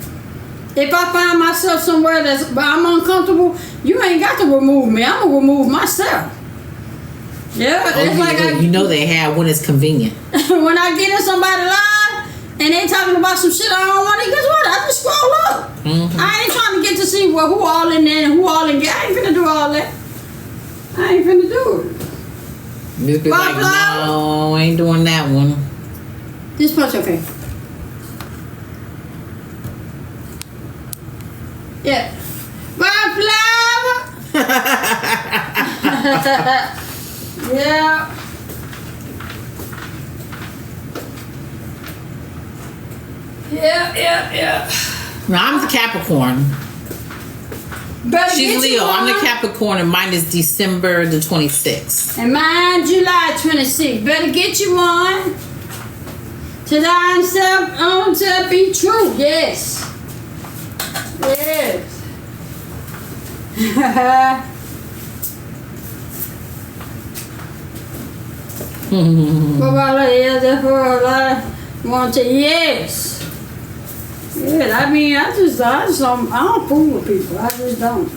If I find myself somewhere I'm uncomfortable, you ain't got to remove me. I'm gonna remove myself. Yeah, it's like you know they have when it's convenient. when I get in somebody's live and they talking about some shit I don't want to, guess what? I just scroll up. Mm-hmm. I ain't trying to get to see who all in there and who all in there. I ain't finna do all that. I ain't finna do it. Just be like, no, I ain't doing that one. This punch okay. Yeah. Bye, flower. Yeah. Yeah. Now, I'm the Capricorn. She's Leo. I'm the Capricorn, and mine is December the 26th. And mine July 26th. Better get you one. To thine self own to be true. Yes. Yes. What about the other for want to yes. Yeah, I mean, I don't fool with people. I just don't.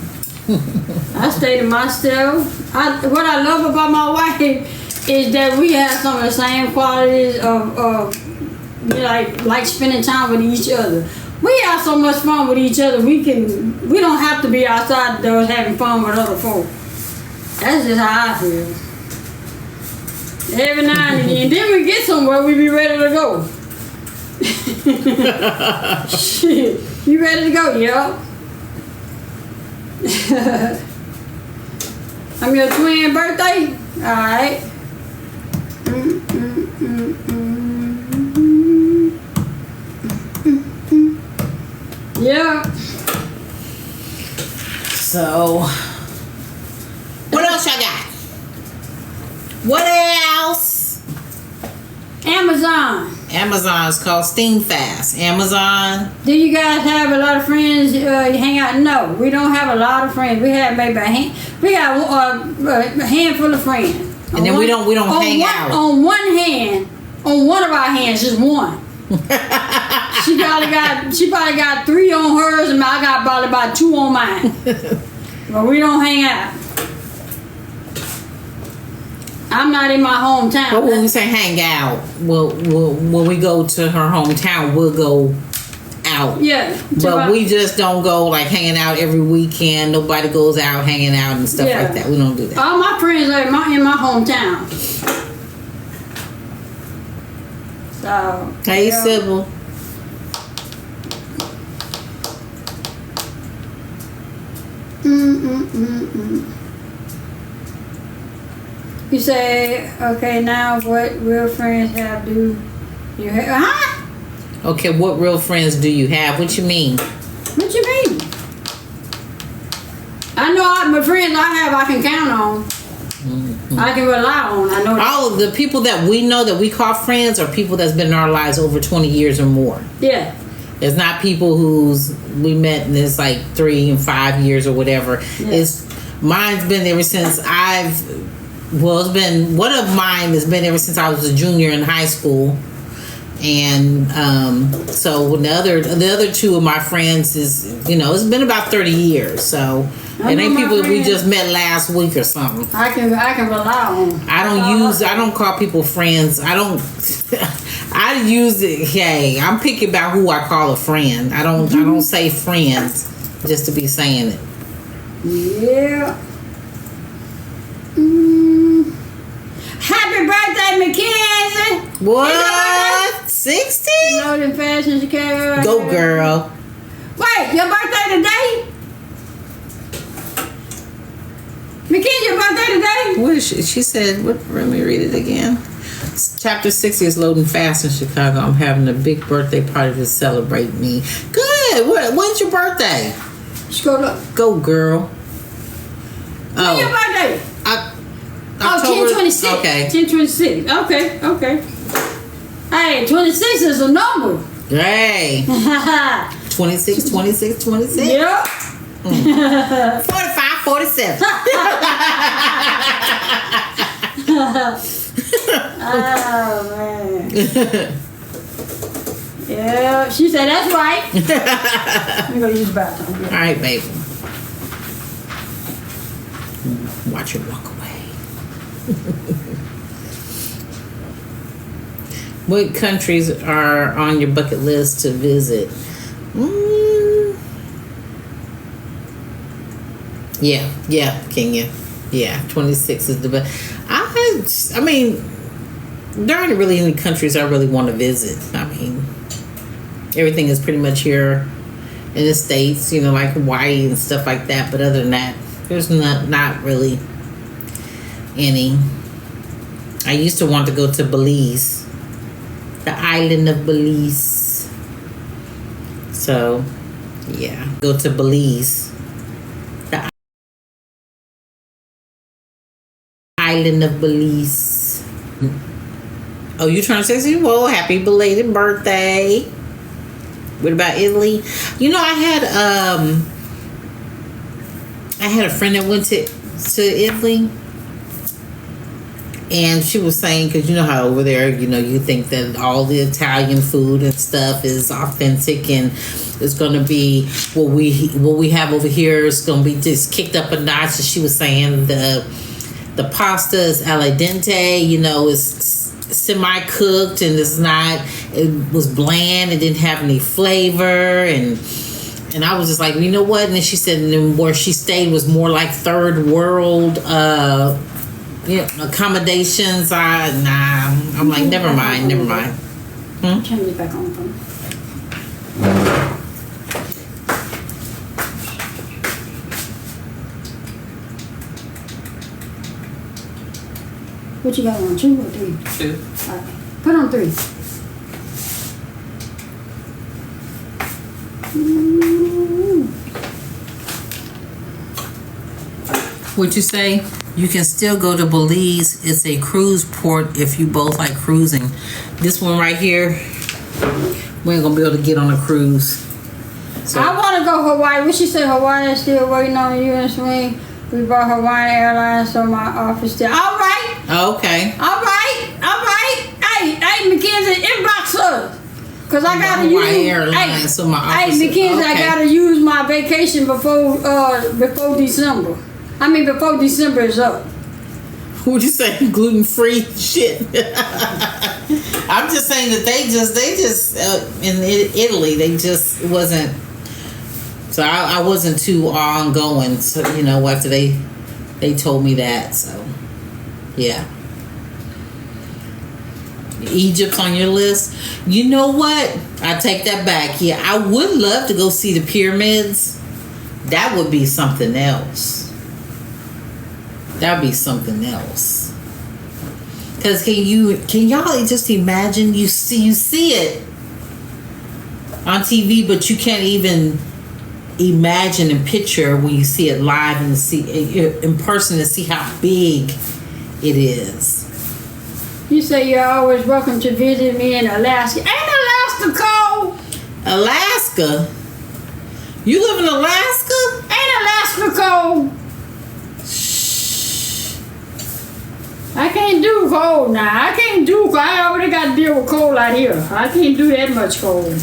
I stay to myself. What I love about my wife is that we have some of the same qualities of like spending time with each other. We have so much fun with each other. We don't have to be outside the doors having fun with other folk. That's just how I feel. Every now and then. Then we get somewhere, we be ready to go. Shit. You ready to go, yo? I'm your twin birthday? Alright. Yeah. So, what else y'all got? What else? Amazon is called Steam Fast. Amazon. Do you guys have a lot of friends you hang out? No, we don't have a lot of friends. We have maybe we got a handful of friends. And then we don't hang out. On one hand, on one of our hands, just one. She probably got 3 on hers, and I got probably about 2 on mine. But we don't hang out. I'm not in my hometown. But when we say hang out, when we go to her hometown, we'll go out. Yeah. But we just don't go like hanging out every weekend. Nobody goes out hanging out and stuff like that. We don't do that. All my friends are in my hometown. So. Hey, Sybil. You say, okay, now what real friends do you have? Huh? Okay, what real friends do you have? What you mean? What you mean? I know my friends I can count on. Mm-hmm. I can rely on. I know all of the people that we know that we call friends are people that's been in our lives over 20 years or more. Yeah. It's not people who's we met in this like 3 and 5 years or whatever. Yeah. Mine's been ever since it's been one of mine has been ever since I was a junior in high school. And so the other two of my friends is, it's been about 30 years. So it ain't people that we just met last week or something. I can rely on. I don't call people friends. I use it. Hey, I'm picky about who I call a friend. I don't say friends just to be saying it. Yeah. Happy birthday, Mackenzie! What? 60? No, the fashion she carry. Go, girl. Wait, your birthday today? Mackenzie, your birthday today? What is she said, let me read it again. Chapter 60 is loading fast in Chicago. I'm having a big birthday party to celebrate me. Good. When's your birthday? Go, girl. When's your birthday? October, 10/26. Okay. 10/26. Okay. Hey, 26 is a number. Hey. 26. Yep. 45, 47. Oh, man. Yeah, she said that's right. Let me go use the bathroom. All right, baby. Watch her walk away. What countries are on your bucket list to visit? Yeah, Kenya. Yeah, 26 is the best. I mean, there aren't really any countries I really want to visit. I mean, everything is pretty much here in the States, like Hawaii and stuff like that. But other than that, there's not really any. I used to want to go to Belize, the island of Belize. So, yeah, go to Belize, the island of Belize. Oh, you trying to say something? Well, happy belated birthday. What about Italy? I had a friend that went to Italy. And she was saying, because you know how over there, you think that all the Italian food and stuff is authentic and it's going to be what we have over here is going to be just kicked up a notch. And she was saying the pasta is al dente, it's semi-cooked and it was bland. It didn't have any flavor. And I was just like, you know what? And then she said where she stayed was more like third world accommodations. I'm like, never mind. Turn it back on. What you got on, 2 or 3? 2. Okay. Put on 3. What'd you say? You can still go to Belize. It's a cruise port if you both like cruising. This one right here, we ain't gonna be able to get on a cruise. So. I want to go Hawaii. What she said, Hawaii is still waiting on you and swing. We bought Hawaiian Airlines, so my office still. All right. Okay. All right. Hey, Mackenzie, inbox us. Because I got to use. Airlines, so my office. Hey, Mackenzie, okay. I got to use my vacation before December. Before December is up. Would you say gluten-free shit? I'm just saying that they just in Italy, they just wasn't. So I wasn't too ongoing. So after they told me that. So yeah. Egypt's on your list. You know what? I take that back. Yeah, I would love to go see the pyramids. That would be something else. That'd be something else. Cause can y'all just imagine you see it on TV, but you can't even imagine and picture when you see it live and see in person to see how big it is. You say you're always welcome to visit me in Alaska. Ain't Alaska cold? Alaska? You live in Alaska? Ain't Alaska cold? I can't do cold now. I already got to deal with cold out here. I can't do that much cold.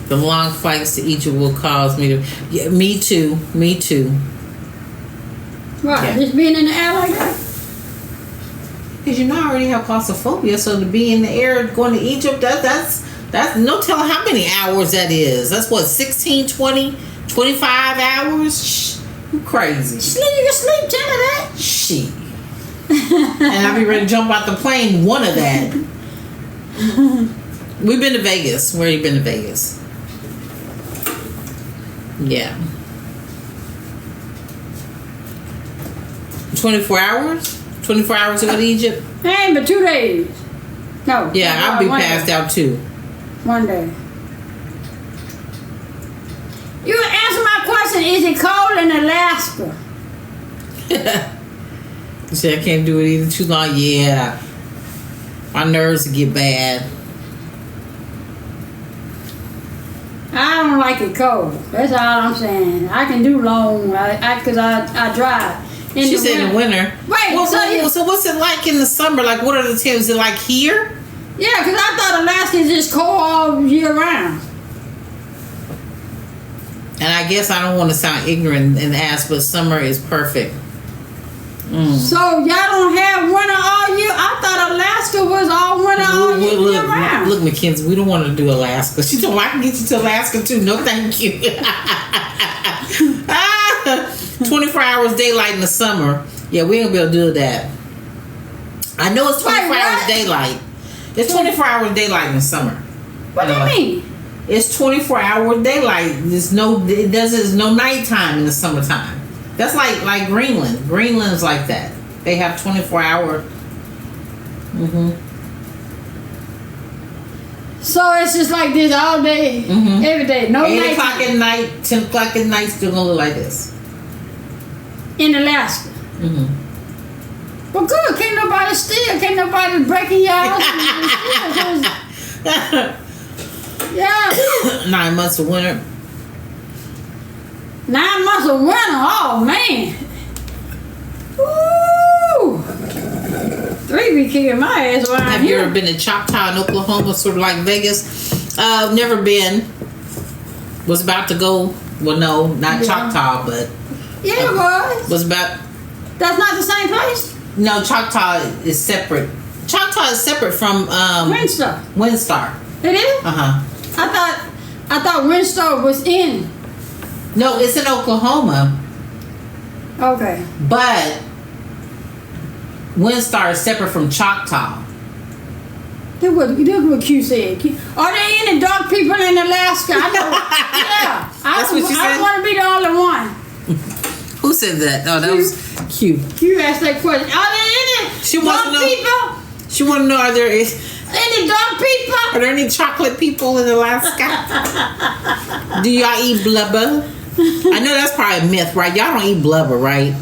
The long flights to Egypt will cause me to... Yeah, me too. What? Yeah. Just being in the air like that? Because I already have claustrophobia, so to be in the air going to Egypt, that's no telling how many hours that is. That's what, 16, 20, 25 hours? Shh, you crazy. You can sleep 10 of that. Shit. And I'll be ready to jump out the plane, one of that. We've been to Vegas. Where you been to Vegas? Yeah. 24 hours? 24 hours to go to Egypt? Ain't but 2 days. No. Yeah, I'll be passed out too. 1 day. You answer my question. Is it cold in Alaska? You said I can't do it either too long. Yeah. My nerves get bad. I don't like it cold. That's all I'm saying. I can do long, because I drive. She said in the winter. Wait, so what's it like in the summer? Like, what are the temps? Is it like here? Yeah, because I thought Alaska is just cold all year round. And I guess I don't want to sound ignorant and ask, but summer is perfect. So y'all don't have winter all year? I thought Alaska was all winter all year round. Look, Mackenzie, we don't want to do Alaska. She told me I can get you to Alaska too. No, thank you. 24 hours daylight in the summer. Yeah, we ain't gonna be able to do that. I know it's 24 hours daylight. It's 24 hours daylight in the summer. What do you mean? It's 24 hour daylight. There's no nighttime in the summertime. That's like Greenland. Greenland's like that. They have 24 hour. So it's just like this all day, every day. No 8 o'clock at night, 10 o'clock at night, still gonna look like this. In Alaska. Well, good. Can't nobody steal. Can't nobody break in your house. Yeah. 9 months of winter. 9 months of winter. Oh, man. Woo! 3 be kicking my ass around Have you ever been to Choctaw in Oklahoma, sort of like Vegas? Never been. Was about to go. Well, no, not Choctaw, but... Yeah, it was. Was about... That's not the same place? No, Choctaw is separate. Choctaw is separate from... Windstar. Windstar. It is? Uh-huh. I thought Windstar was in. No, it's in Oklahoma. Okay. But Windstar is separate from Choctaw. That's what Q said. Are there any dark people in Alaska? I know. Yeah. That's what she said? I don't want to be the only one. Who said that? Oh, that was Q. Q asked that question. Are there any dark people? She want to know, are there any dark people? Are there any chocolate people in Alaska? Do y'all eat blubber? I know that's probably a myth, right? Y'all don't eat blubber, right?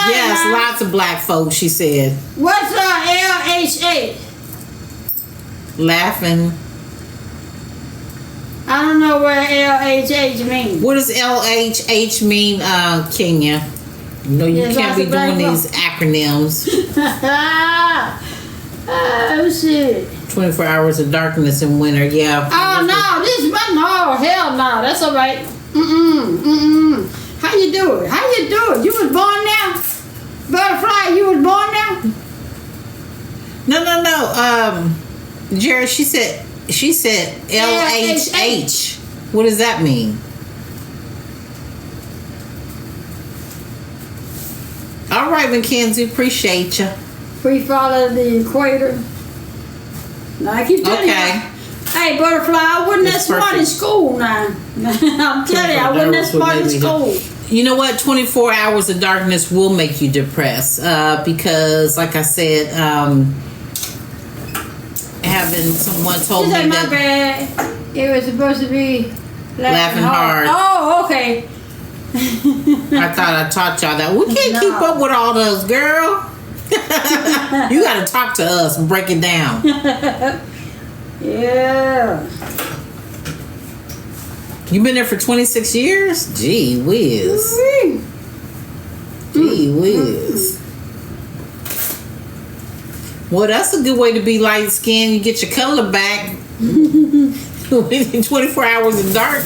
Yes, lots of black folks, she said. What's LHA? Laughing. I don't know what LHH means. What does LHH mean, Kenya? You know, you can't be doing these acronyms. Oh, shit. 24 hours of darkness in winter. Yeah. Oh, no, hell no. That's all right. How you doing? You was born now? Butterfly, you was born now? No. Jared, she said LHH. What does that mean? All right, Mackenzie, appreciate you. We follow the equator. Now, I keep telling you. Hey, Butterfly, I wasn't that smart in school now. I'm telling you, I wasn't that smart in school. You know what? 24 hours of darkness will make you depressed because, like I said, having someone told me my that... bad. It was supposed to be laughing hard. Oh, okay. I thought I taught y'all that. We can't keep up with all those, girl. You got to talk to us and break it down. Yeah. You've been there for 26 years? Gee whiz. Gee whiz. Well, that's a good way to be light skinned. You get your color back. 24 hours of dark.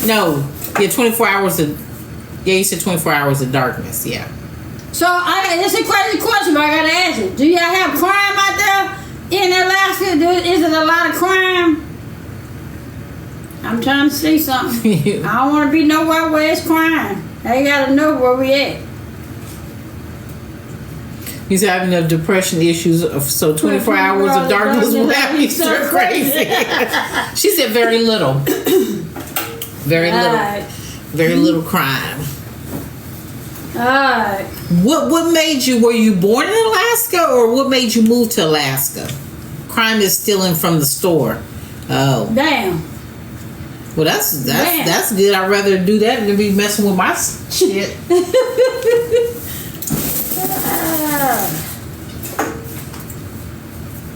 No. Yeah, 24 hours of... Yeah, you said 24 hours of darkness. Yeah. So, it's a crazy question, but I got to ask it. Do y'all have crime out there in Alaska? Is it a lot of crime? I'm trying to see something. I don't want to be nowhere where it's crime. They got to know where we at. He's having a depression issues, so 24 hours of darkness will have you so crazy. She said very little. Very little. Right. Very little crime. Alright. What made you, were you born in Alaska or what made you move to Alaska? Crime is stealing from the store. Oh. Damn. Well, that's good. I'd rather do that than be messing with my shit.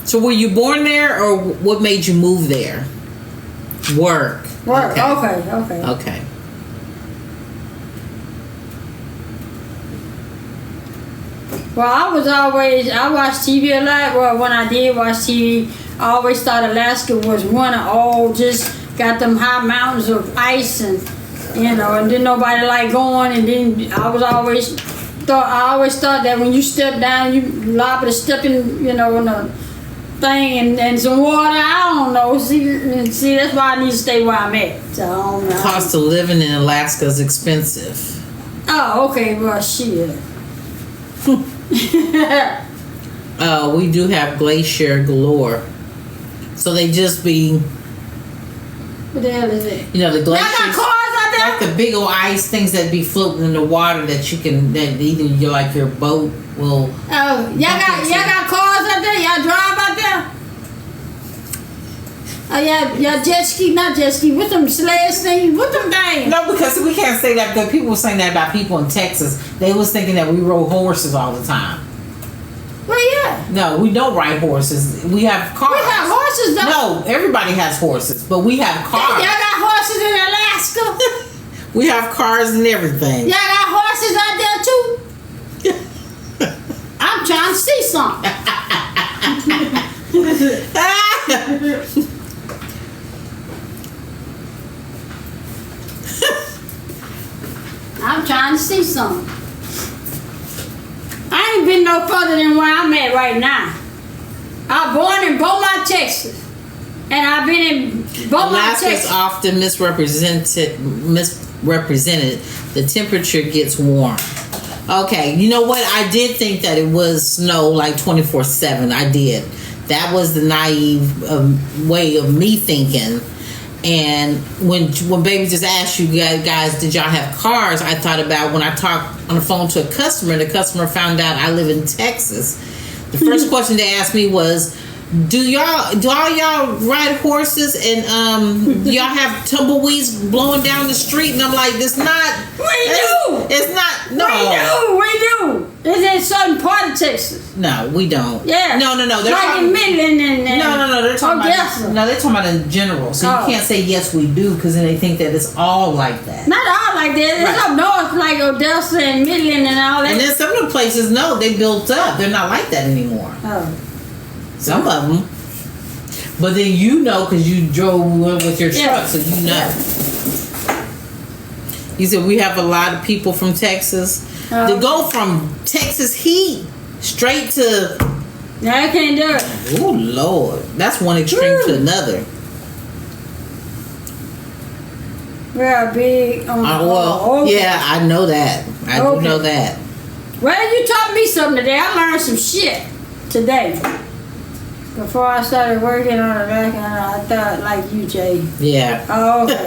So were you born there or what made you move there? Work. Okay. Well, I watched TV a lot. Well, when I did watch TV, I always thought Alaska was one of all just got them high mountains of ice and didn't nobody like going. And then I always thought that when you step down, you liable to step in, in a thing and some water. I don't know. See, that's why I need to stay where I'm at. So I don't know. Cost of living in Alaska is expensive. Oh, okay. Well, shit. We do have glacier galore. So they just be... What the hell is it? The glaciers... Y'all got cars out there? Like the big old ice things that be floating in the water that you can... That either your boat will... Oh, y'all got cars out there? Y'all drive out there? Oh, y'all jet ski? Not jet ski. What's them sleds things? What them things? No, because we can't say that. Because people were saying that about people in Texas. They was thinking that we rode horses all the time. Well, yeah. No, we don't ride horses. We have cars. We have horses, though. No, everybody has horses, but we have cars. Y'all got horses in Alaska? We have cars and everything. Y'all got horses out there, too? I'm trying to see something. I'm trying to see something. I ain't been no further than where I'm at right now. I was born in Beaumont, Texas. And I've been in Beaumont, Alaska Texas. is often misrepresented. The temperature gets warm. Okay, you know what? I did think that it was snow like 24/7. I did. That was the naive way of me thinking. And when baby just asked you guys, did y'all have cars? I thought about when I talked on the phone to a customer, and the customer found out I live in Texas. The first question they asked me was, do all y'all ride horses and do y'all have tumbleweeds blowing down the street? And I'm like, it's not. It's not. No. We do. It's in certain part of Texas. No, we don't. Yeah. No. They're like in Midland and No. They're talking they're talking about in general. So you can't say yes we do because then they think that it's all like that. Not all like that. It's up north like Odessa and Midland and all that. And then some of the places, no, they built up. They're not like that anymore. Oh. Some of them. But then you know because you drove with your Yeah. truck, so you know. You said we have a lot of people from Texas. They go from Texas heat straight to. Yeah, I can't do it. Oh Lord, that's one extreme to another. We're big. Okay. Yeah, I know that. I do know that. Well, you taught me something today. I learned some shit today. Before I started working on the back end, I thought like you, Jay. Yeah. Oh, okay.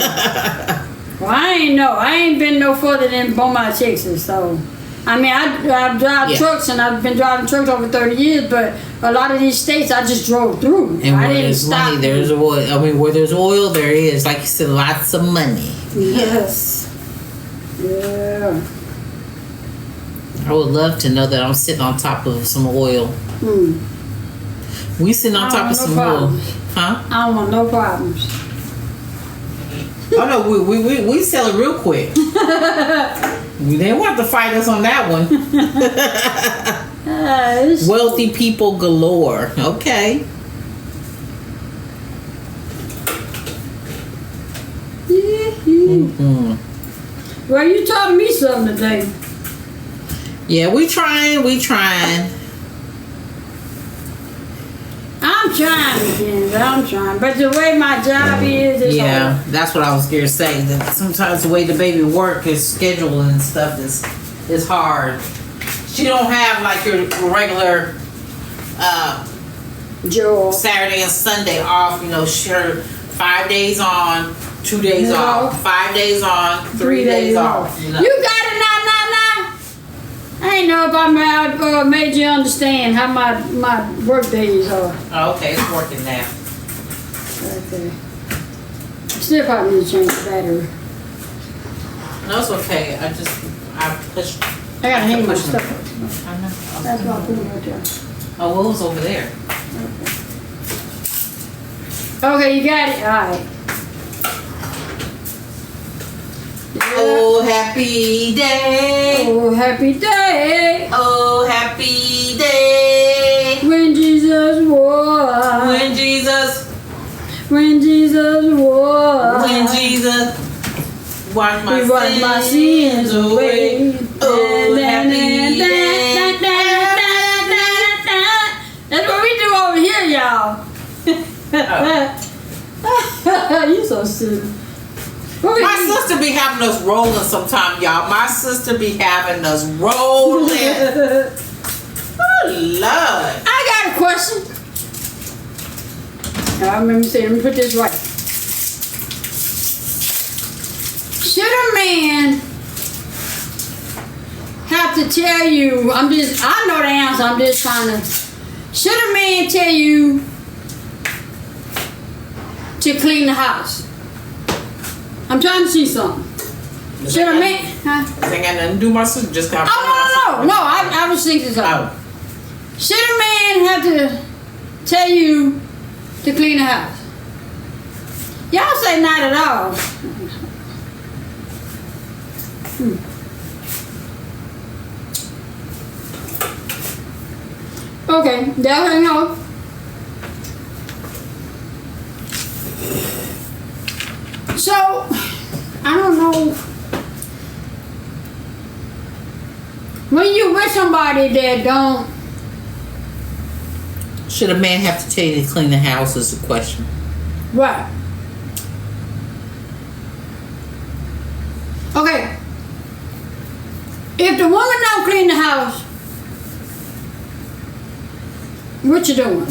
Well, I ain't know. I ain't been no further than Beaumont, Texas. So, I mean, I drive trucks, and I've been driving trucks over 30 years. But a lot of these states, I just drove through. And I where didn't there's stop. money, there's oil. I mean, where there's oil, there is, like you said, lots of money. Yes. Yeah. I would love to know that I'm sitting on top of some oil. We sitting on top of some oil, huh? I don't want no problems. Oh no, we sell it real quick. They didn't want to fight us on that one. Wealthy people galore. Okay. Well, you taught me something today. Yeah, we trying. I'm trying again. I'm trying. But the way my job is, it's hard. That's what I was scared to say. That sometimes the way the baby work, his schedule and stuff is hard. She don't have like your regular Joel. Saturday and Sunday off. You know, her 5 days on, 2 days off, 5 days on, 3 days off. You know? You got it now. I ain't know if I made you understand how my work days are. Oh, okay, it's working now. Okay. Still probably need to change the battery. No, it's okay. I pushed. I gotta hang my stuff up. I know. That's why I put it right there. Oh, what was over there? Okay, you got it? Alright. Oh, happy day. Oh, happy day. Oh, happy day. When Jesus was. When Jesus was. When Jesus washed my sins away. Oh, happy day. That's what we do over here, y'all. You so silly. My sister be having us rolling sometime, y'all. My sister be having us rolling. Oh, Lord. I got a question. Let me put this right. Should a man have to tell you, I know the answer, I'm just trying to, should a man tell you to clean the house? I'm trying to see something. Should a man, huh? Ain't got nothing to do with my sister, just got. Oh, no, I was thinking something. Should a man have to tell you to clean the house? Y'all say not at all. Okay, that's hang on. So, I don't know. When you with somebody that don't. Should a man have to tell you to clean the house is the question. Right. Okay. If the woman don't clean the house, what you doing?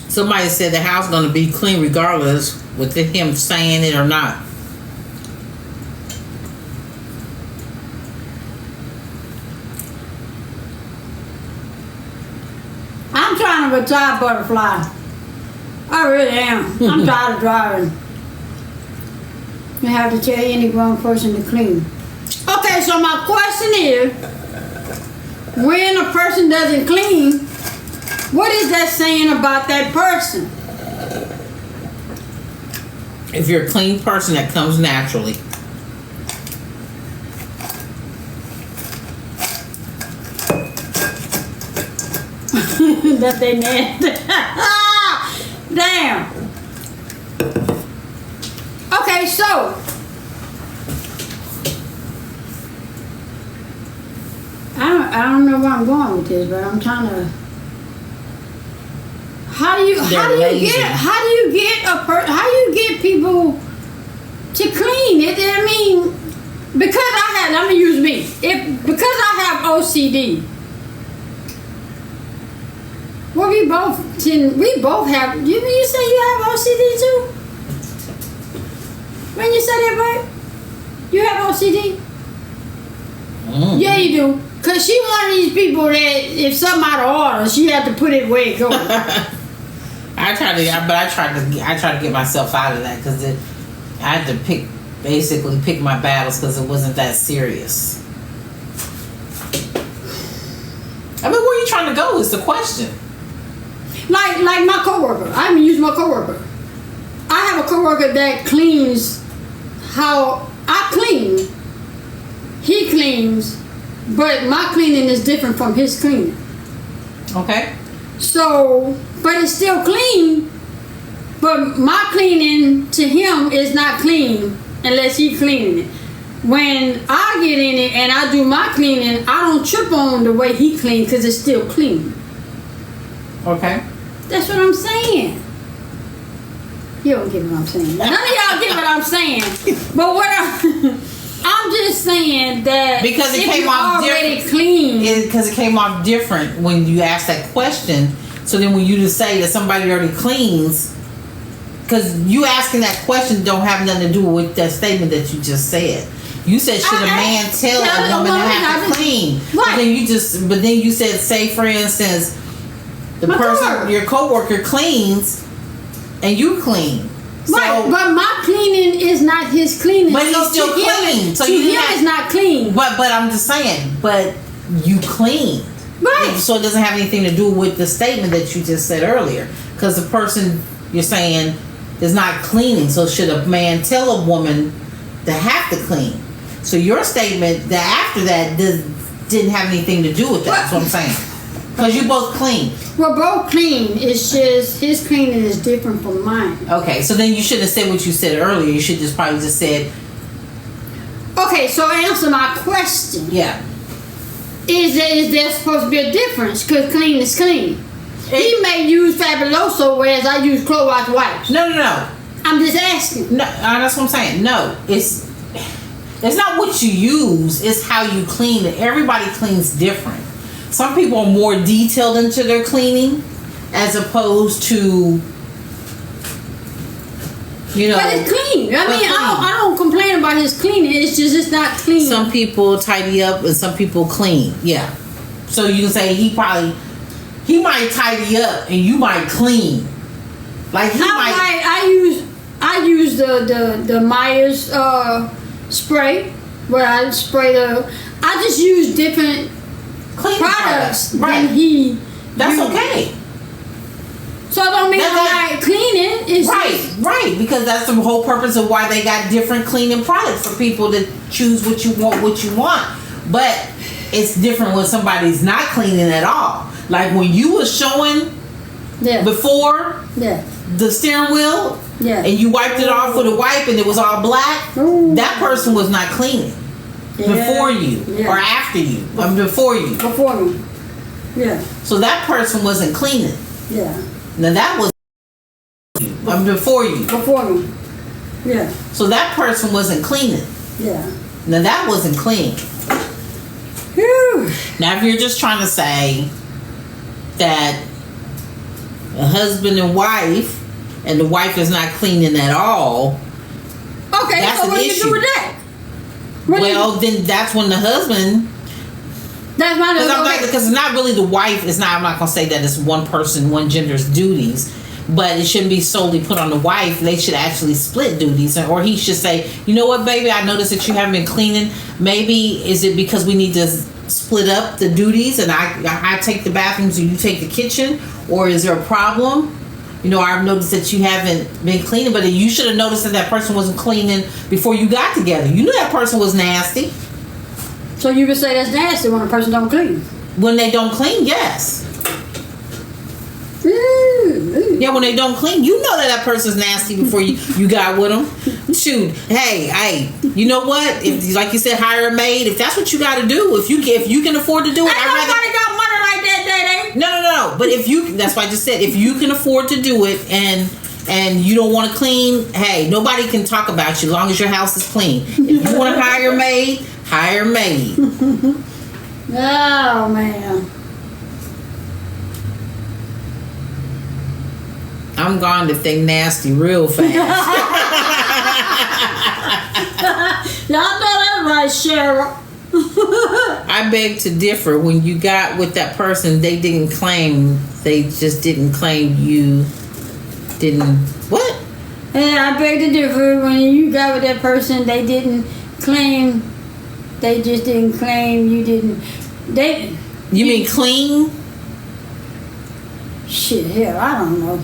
Somebody said the house gonna be clean regardless with him saying it or not. I'm trying to retire butterfly. I really am. I'm tired of driving. You have to tell any grown person to clean. Okay, so my question is, when a person doesn't clean, what is that saying about that person? If you're a clean person, that comes naturally. left they nasty. Damn. Okay, so I don't know where I'm going with this, but I'm trying to. How do you get people to clean it? I mean, let me use me. Because I have OCD. Well, we both have. You say you have OCD too? When you say that, babe, you have OCD? Mm. Yeah, you do. Cause she one of these people that if something out of order, she had to put it where it goes. I try to get myself out of that because I had to pick my battles because it wasn't that serious. I mean, where are you trying to go is the question. Like my coworker. I haven't used my coworker. I have a coworker that cleans how I clean. He cleans, but my cleaning is different from his cleaning. Okay. So, but it's still clean. But my cleaning to him is not clean unless he cleaning it. When I get in it and I do my cleaning, I don't trip on the way he cleans because it's still clean. Okay. That's what I'm saying. You don't get what I'm saying. None of y'all get what I'm saying. But what I'm just saying that because it if came you off already different, clean. Because it came off different when you asked that question. So then when you just say that somebody already cleans, because you asking that question don't have nothing to do with that statement that you just said. You said should a man tell a woman to have to clean? Right. But then you said, say for instance, your coworker cleans and you clean. So, right, but my cleaning is not his cleaning. But he's still clean. So him is not clean. But I'm just saying, but you clean. Right. So it doesn't have anything to do with the statement that you just said earlier. Because the person you're saying is not cleaning. So should a man tell a woman to have to clean? So your statement that after that didn't have anything to do with that. That's what I'm saying. Because you both clean. We're both clean. It's just his cleaning is different from mine. Okay, so then you should have said what you said earlier. You should just probably just said. Okay, so answer my question. Yeah. Is there supposed to be a difference? Because clean is clean. He may use Fabuloso, whereas I use Clorox wipes. No. I'm just asking. No, that's what I'm saying. No, it's not what you use. It's how you clean it. Everybody cleans different. Some people are more detailed into their cleaning, as opposed to, you know. But it's clean. I don't complain about his cleaning. It's just it's not clean. Some people tidy up and some people clean. Yeah. So you can say he might tidy up and you might clean. Like I use the Myers spray where I spray I just use different clean products right. than he. That's used. okay. So I don't mean I'm not cleaning. It's right. Because that's the whole purpose of why they got different cleaning products for people to choose what you want. But it's different when somebody's not cleaning at all. Like when you were showing before the steering wheel and you wiped it off with a wipe and it was all black, that person was not cleaning. Before you or after you. Before you. Before me. Yeah. So that person wasn't cleaning. Yeah. Now that was before you. Before me. Yeah. So that person wasn't cleaning. Yeah. Now that wasn't clean. Whew. Now if you're just trying to say that a husband and wife and the wife is not cleaning at all. Okay, that's so what do you do with that? Then that's when the husband. That's my because it's not really the wife. It's not. I'm not gonna say that it's one person, one gender's duties, but it shouldn't be solely put on the wife. They should actually split duties, or he should say, you know what, baby, I noticed that you haven't been cleaning. Maybe is it because we need to split up the duties, and I take the bathrooms and you take the kitchen, or is there a problem? You know, I've noticed that you haven't been cleaning, but you should have noticed that person wasn't cleaning before you got together. You knew that person was nasty. So you would say that's nasty when a person don't clean? When they don't clean, yes. Yeah, when they don't clean, you know that person's nasty before you got with them. Shoot, hey, you know what? If, like you said, hire a maid. If that's what you got to do, if you can afford to do it, Ain't nobody got money like that, Daddy. No. But that's why I just said, if you can afford to do it and you don't want to clean, hey, nobody can talk about you as long as your house is clean. If you want to hire a maid, hire a maid. Oh man. I'm gone if they nasty real fast. Y'all know that right, Cheryl. I beg to differ. When you got with that person, they just didn't claim you didn't. What? Yeah, I beg to differ. When you got with that person, they didn't claim. They just didn't claim you didn't. You mean clean? Shit, hell, I don't know.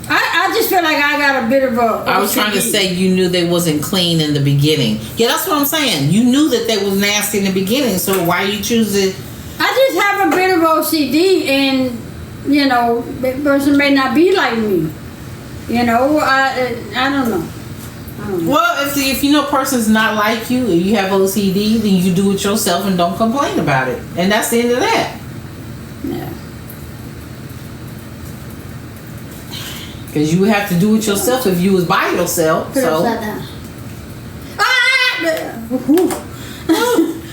I just feel like I got a bit of a. I was trying to say you knew they wasn't clean in the beginning. Yeah, that's what I'm saying. You knew that they was nasty in the beginning, so why you choose it? I just have a bit of OCD, and that person may not be like me. I don't know. Well, if you know a person's not like you and you have OCD, then you do it yourself and don't complain about it, and that's the end of that. Yeah. Because you would have to do it yourself if you was by yourself. Put it so upside down.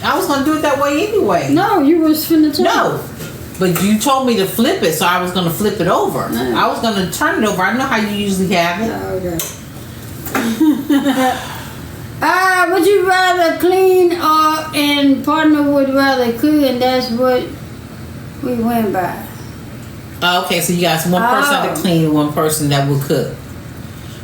I was gonna do it that way anyway. No, you was finna turn. No, but you told me to flip it, so I was gonna flip it over. No. I was gonna turn it over. I know how you usually have it. Okay. Would you rather clean and partner would rather cook, and that's what we went by. Okay, so you got one person that clean and one person that will cook.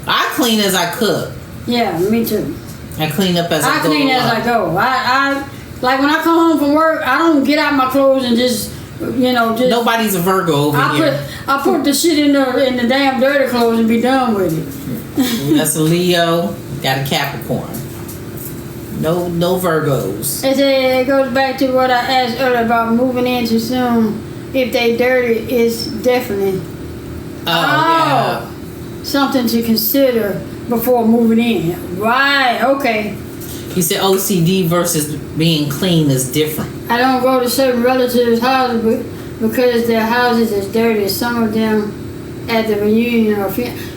I clean as I cook. Yeah, me too. I clean up as I go. I clean as I go. I like when I come home from work, I don't get out my clothes and just. Nobody's a Virgo over here. I put the shit in the damn dirty clothes and be done with it. That's a Leo, got a Capricorn. No Virgos. It goes back to what I asked earlier about moving in too soon. If they dirty, it's definitely yeah. something to consider before moving in. Right? Okay. You said OCD versus being clean is different. I don't go to certain relatives' houses because their houses is dirty. Some of them at the reunion or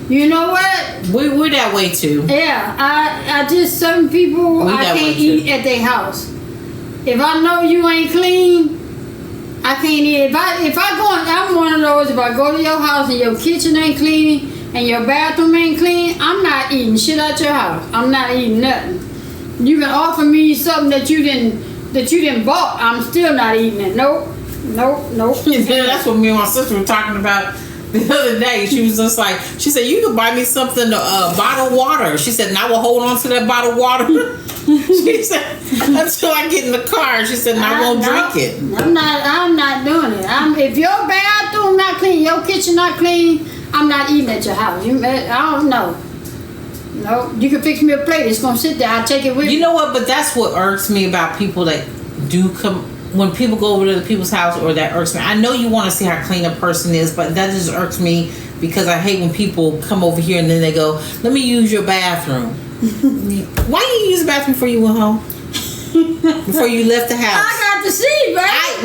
you know what? We're that way too. Yeah, I just certain people I can't eat at their house. If I know you ain't clean, I can't eat. If I go, I'm one of those. If I go to your house and your kitchen ain't clean and your bathroom ain't clean, I'm not eating shit out your house. I'm not eating nothing. You can offer me something that you didn't bought. I'm still not eating it. Nope. That's what me and my sister were talking about the other day. She was just like, she said, you can buy me something, bottled water. She said, and I will hold on to that bottled water. She said, until I get in the car. She said, and I won't drink it. I'm not doing it. If your bathroom not clean, your kitchen not clean, I'm not eating at your house. I don't know. No, you can fix me a plate. It's gonna sit there. I'll take it with me. You know what? But that's what irks me about people that do come. When people go over to the people's house, or that irks me. I know you want to see how clean a person is, but that just irks me because I hate when people come over here and then they go, "Let me use your bathroom." Why didn't you use the bathroom before you went home? Before you left the house? I got to see, right?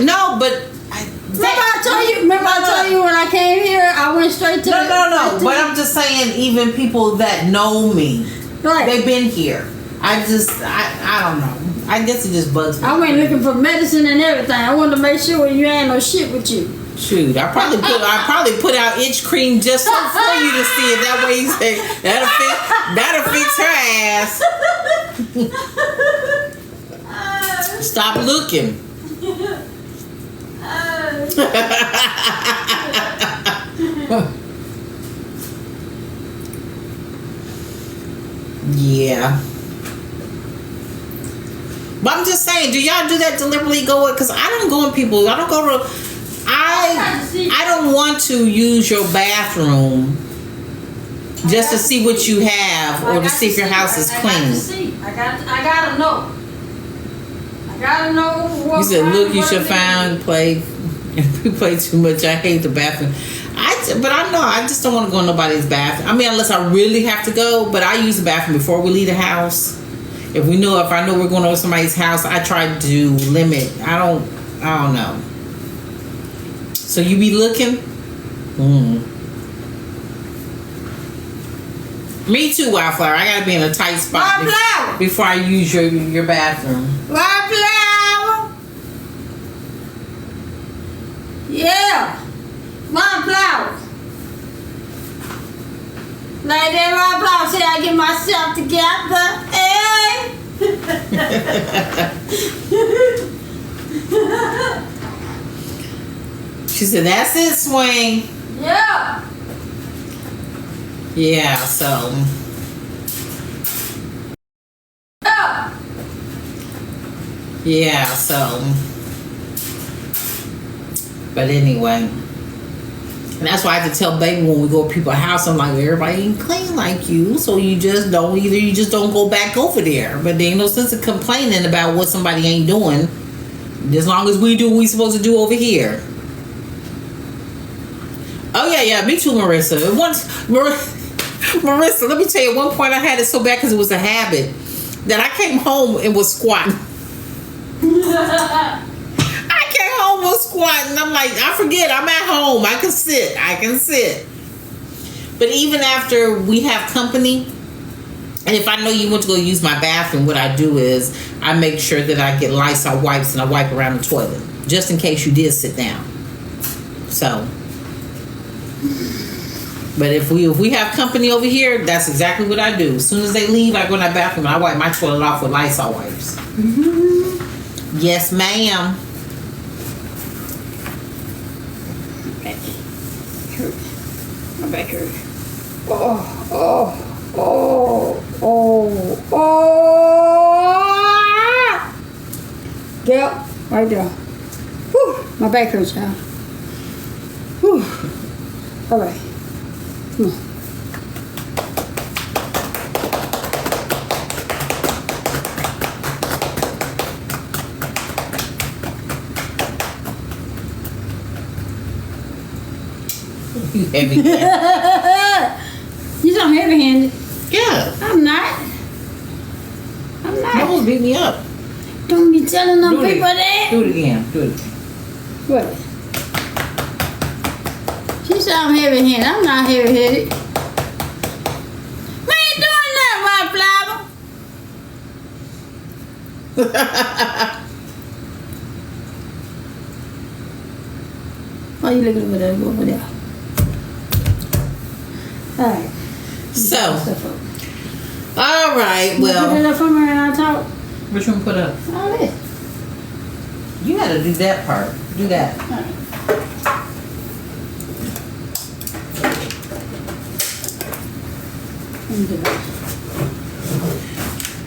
Remember I told you when I came here, I went straight to No. But I'm just saying, even people that know me, right? They've been here. I don't know. I guess it just bugs me. I went looking for medicine and everything. I wanted to make sure you ain't no shit with you. Shoot, I probably put out itch cream just for you to see it. That way you say that'll fix her ass. Stop looking. Yeah. But I'm just saying, do y'all do that deliberately? Because I don't go in people. I don't go to. I don't want to use your bathroom just to see what you have or to see if your house is clean. I gotta know. I gotta know what. You said, look, you should find play. And we play too much. I hate the bathroom. But I know I just don't want to go in nobody's bathroom. I mean, unless I really have to go. But I use the bathroom before we leave the house. If I know we're going over somebody's house, I try to limit. I don't know. So you be looking? Me too, Wildflower. I gotta be in a tight spot before I use your bathroom. Wildflower. Yeah. Wildflower. Like that wildflower said, I get myself together. Hey. She said, "That's it, Swing." Yeah. Yeah. So. Yeah. So. But anyway. And that's why I have to tell baby when we go to people's house, I'm like, everybody ain't clean like you, so you just don't go back over there. But there ain't no sense of complaining about what somebody ain't doing, as long as we do what we supposed to do over here. Oh yeah, me too, Marissa. Marissa, let me tell you, at one point I had it so bad because it was a habit that I came home and was squatting. Home was squatting. I'm like, I forget, I'm at home. I can sit. But even after we have company, and if I know you want to go use my bathroom, what I do is I make sure that I get Lysol wipes and I wipe around the toilet, just in case you did sit down. So, but if we have company over here, that's exactly what I do. As soon as they leave, I go in that bathroom and I wipe my toilet off with Lysol wipes. Mm-hmm. Yes, ma'am. My back hurt. Oh. Yep, right there. Whew, my back hurts now. Whew. All right. Come on. You heavy-handed. You sound heavy-handed. Yeah. I'm not. You almost beat me up. Don't be telling them people that. Do it again. What? She said I'm heavy-handed. I'm not heavy-handed. We ain't doing that, Wildflower. Why you looking over there? Go over there. All right. So. All right. Well. Put it up for me and I'll talk. Which one put up? All this. You got to do that part. Do that. All right. Let me do that.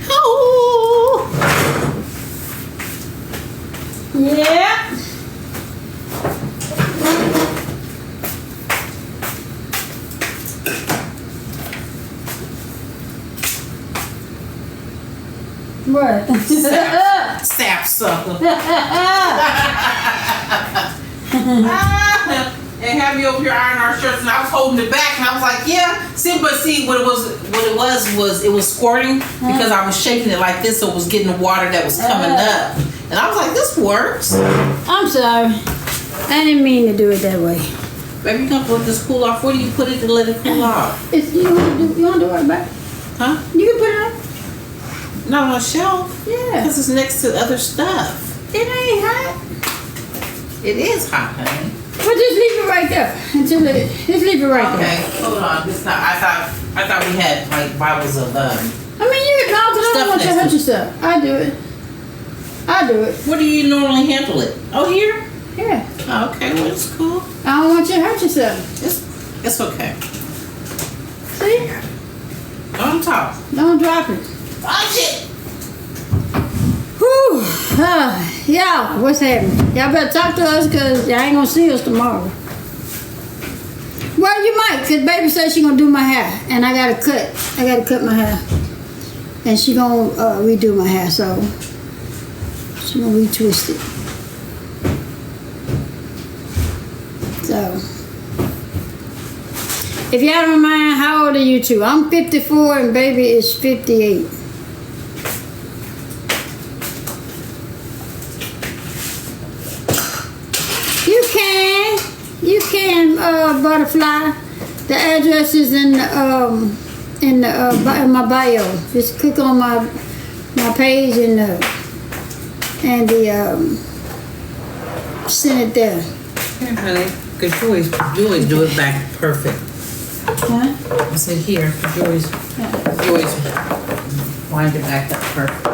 Oh. Yeah. What? Sapsucker. And have me over here ironing our shirts, and I was holding it back, and I was like, yeah. See, what it was squirting because I was shaking it like this, so it was getting the water that was coming up. And I was like, this works. I'm sorry. I didn't mean to do it that way. Baby, you gonna let this cool off? Where do you put it to let it cool off? You want to do it back? Huh? You can put it up. Not on a shelf? Yeah. Because it's next to other stuff. It ain't hot. It is hot, honey. But just leave it right there until just leave it right there. Okay, hold on. It's not, I thought we had like bottles of I mean, you can know because I don't want you to hurt yourself. I do it. Where do you normally handle it? Oh, here? Yeah. Oh, okay, well, it's cool. I don't want you to hurt yourself. It's okay. See? Don't talk. Don't drop it. Watch it. Whew. Yeah, what's happening? Y'all better talk to us because y'all ain't going to see us tomorrow. Well, you might, because baby said she going to do my hair. And I got to cut my hair. And she going to redo my hair, so she going to retwist it. If y'all don't mind, how old are you two? I'm 54 and baby is 58. You can, butterfly. The address is in my bio. Just click on my page and send it there. Here, honey. Because you always do it back perfect. Huh? I said here. You always wind it back up perfect.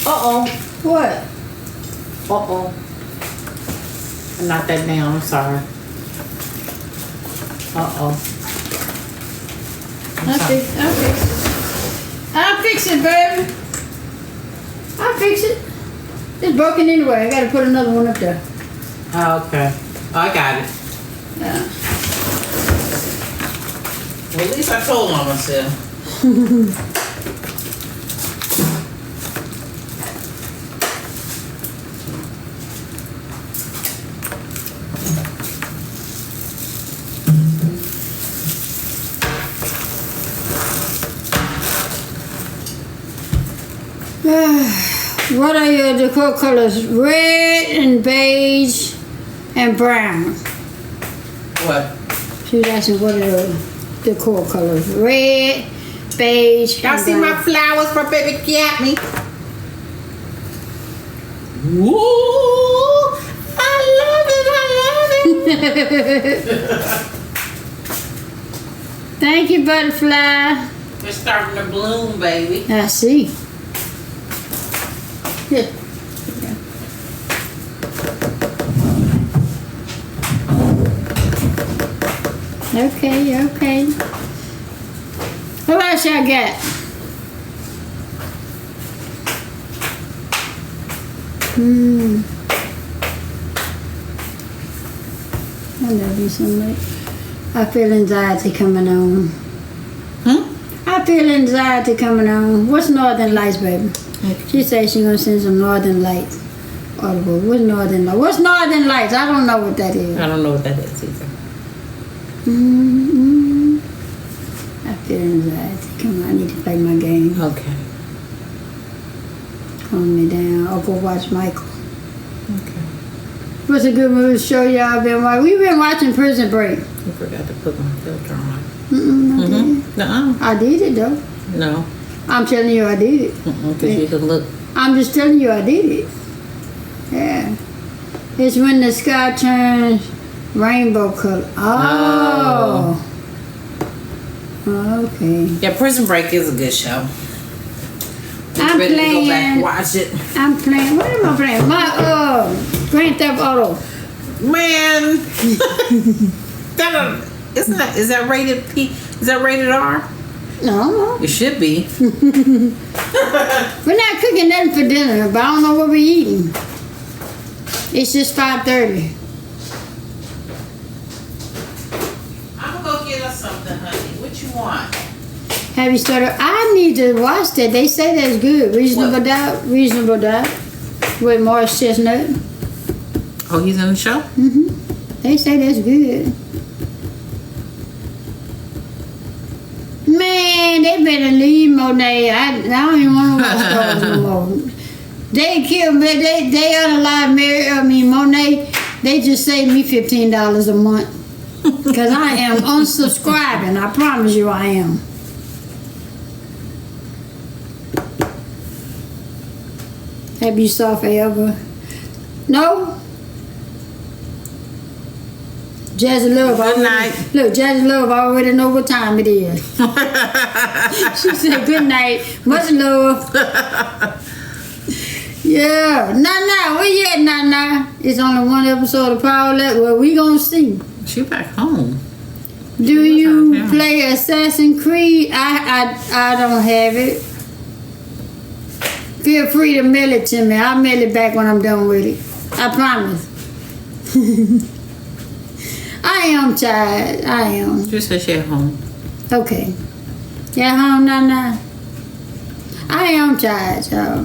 Uh-oh. What? Uh-oh. I'm not that now. I'm sorry. Uh-oh. I'll fix it, baby. I'll fix it. It's broken anyway. I gotta put another one up there. Oh, okay. Oh, I got it. Yeah. Well, at least I told on myself. What are your decor colors? Red and beige and brown. What? She was asking what are the decor colors? Red, beige, Y'all and see brown. my flowers my baby got me? Woo! I love it. Thank you, butterfly. We're starting to bloom, baby. I see. Here. Okay. What else y'all got? I love you so much. I feel anxiety coming on. I feel anxiety coming on. What's Northern Lights, baby? She said she's gonna send some Northern Lights. Audible. What's Northern Lights? What's Northern Lights? I don't know what that is. I don't know what that is either. I feel anxiety. Come on, I need to play my game. Okay. Calm me down. I'll go watch Michael. Okay. What's a good movie show y'all been watching? We've been watching Prison Break. I forgot to put my filter on. I did. Nuh-uh. I did it though. No. I'm telling you I did it. Because you can look. I'm just telling you I did it. Yeah. It's when the sky turns rainbow color. Oh. Okay. Yeah, Prison Break is a good show. I'm ready to go back playing. and watch it. I'm playing. What am I playing? My Grand Theft Auto. Man. Is that rated P? Is that rated R? No. It should be. We're not cooking nothing for dinner, but I don't know what we're eating. It's just 5:30. I'm gonna go get us something, honey. What you want? Have you started? I need to watch that. They say that's good. Reasonable Doubt. Reasonable Doubt. With Morris Chestnut. Oh, he's in the show? They say that's good. Man, they better leave Monet. I don't even want to watch those no more. They killed me. They unalive Monet. They just saved me $15 a month. Because I am unsubscribing. I promise you I am. Have you saw Forever? No? Jazzy Love Good already, night. Look, Jazzy Love already know what time it is. She said good night. Much love. Yeah. Nah, where you at, nah? It's only one episode of Power Left. Well, we gonna see. She back home. Do you Yeah. play Assassin's Creed? I don't have it. Feel free to mail it to me. I'll mail it back when I'm done with it. I promise. I am tired. I am. Just say she at home. Okay. Yeah, home now. I am tired, y'all.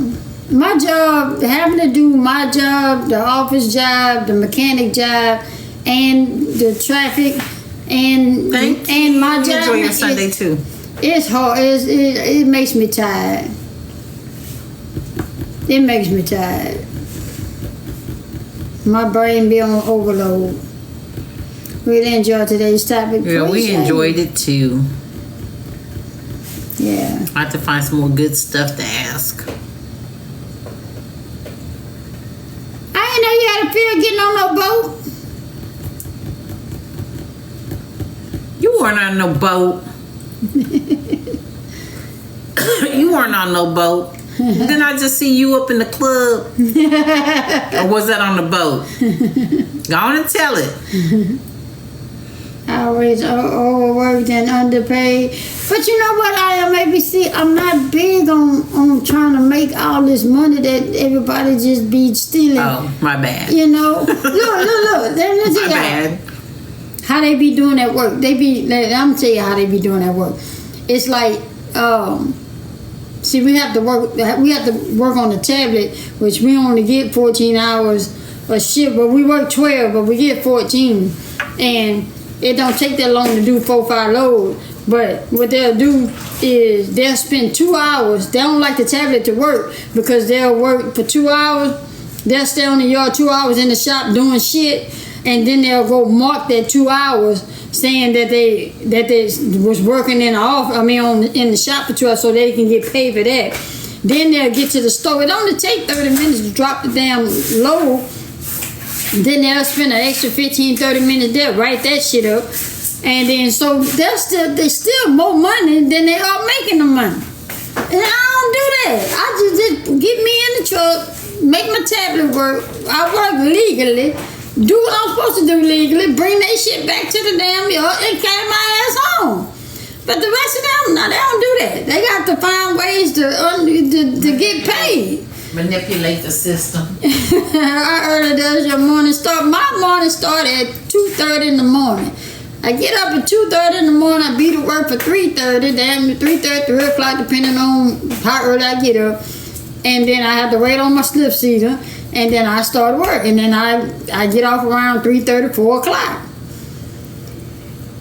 My job, having to do my job, the office job, the mechanic job, and the traffic, and my You job. enjoy your Sunday too. It's hard. It makes me tired. It makes me tired. My brain be on overload. Really enjoyed today's topic. Yeah, we Appreciate enjoyed it too. Yeah. I have to find some more good stuff to ask. I didn't know you had a fear getting on no boat. You weren't on no boat. You weren't on no boat. Didn't I just see you up in the club? Or was that on the boat? Go on and tell it. Always overworked and underpaid. But you know what? I'm not big on trying to make all this money that everybody just be stealing. Oh, my bad. You know? Look. Let me tell My you bad. how they be doing that work. I'm tell you how they be doing that work. It's like, see, we have to work on the tablet, which we only get 14 hours a shift, but we work 12, but we get 14. And it don't take that long to do 4-5 loads. But what they'll do is they'll spend 2 hours. They don't like the tablet to work because they'll work for 2 hours. They'll stay on the yard 2 hours in the shop doing shit, and then they'll go mark that 2 hours saying that they was working in the office. In the shop for 2 hours, so they can get paid for that. Then they'll get to the store. It only take 30 minutes to drop the damn load. Then they'll spend an extra 15-30 minutes there, write that shit up. And then so they still more money than they are making the money. And I don't do that. I just get me in the truck, make my tablet work. I work legally, do what I'm supposed to do legally, bring that shit back to the damn yard and carry my ass home. But the rest of them, no, they don't do that. They got to find ways to get paid. Manipulate the system. How early does your morning start? My morning start at 2:30 in the morning. I get up at 2:30 in the morning. I be to work for 3:30, damn 3:30, 3 o'clock, depending on how early I get up. And then I have to wait on my slip seater, and then I start work. And then I get off around 3:30, 4 o'clock.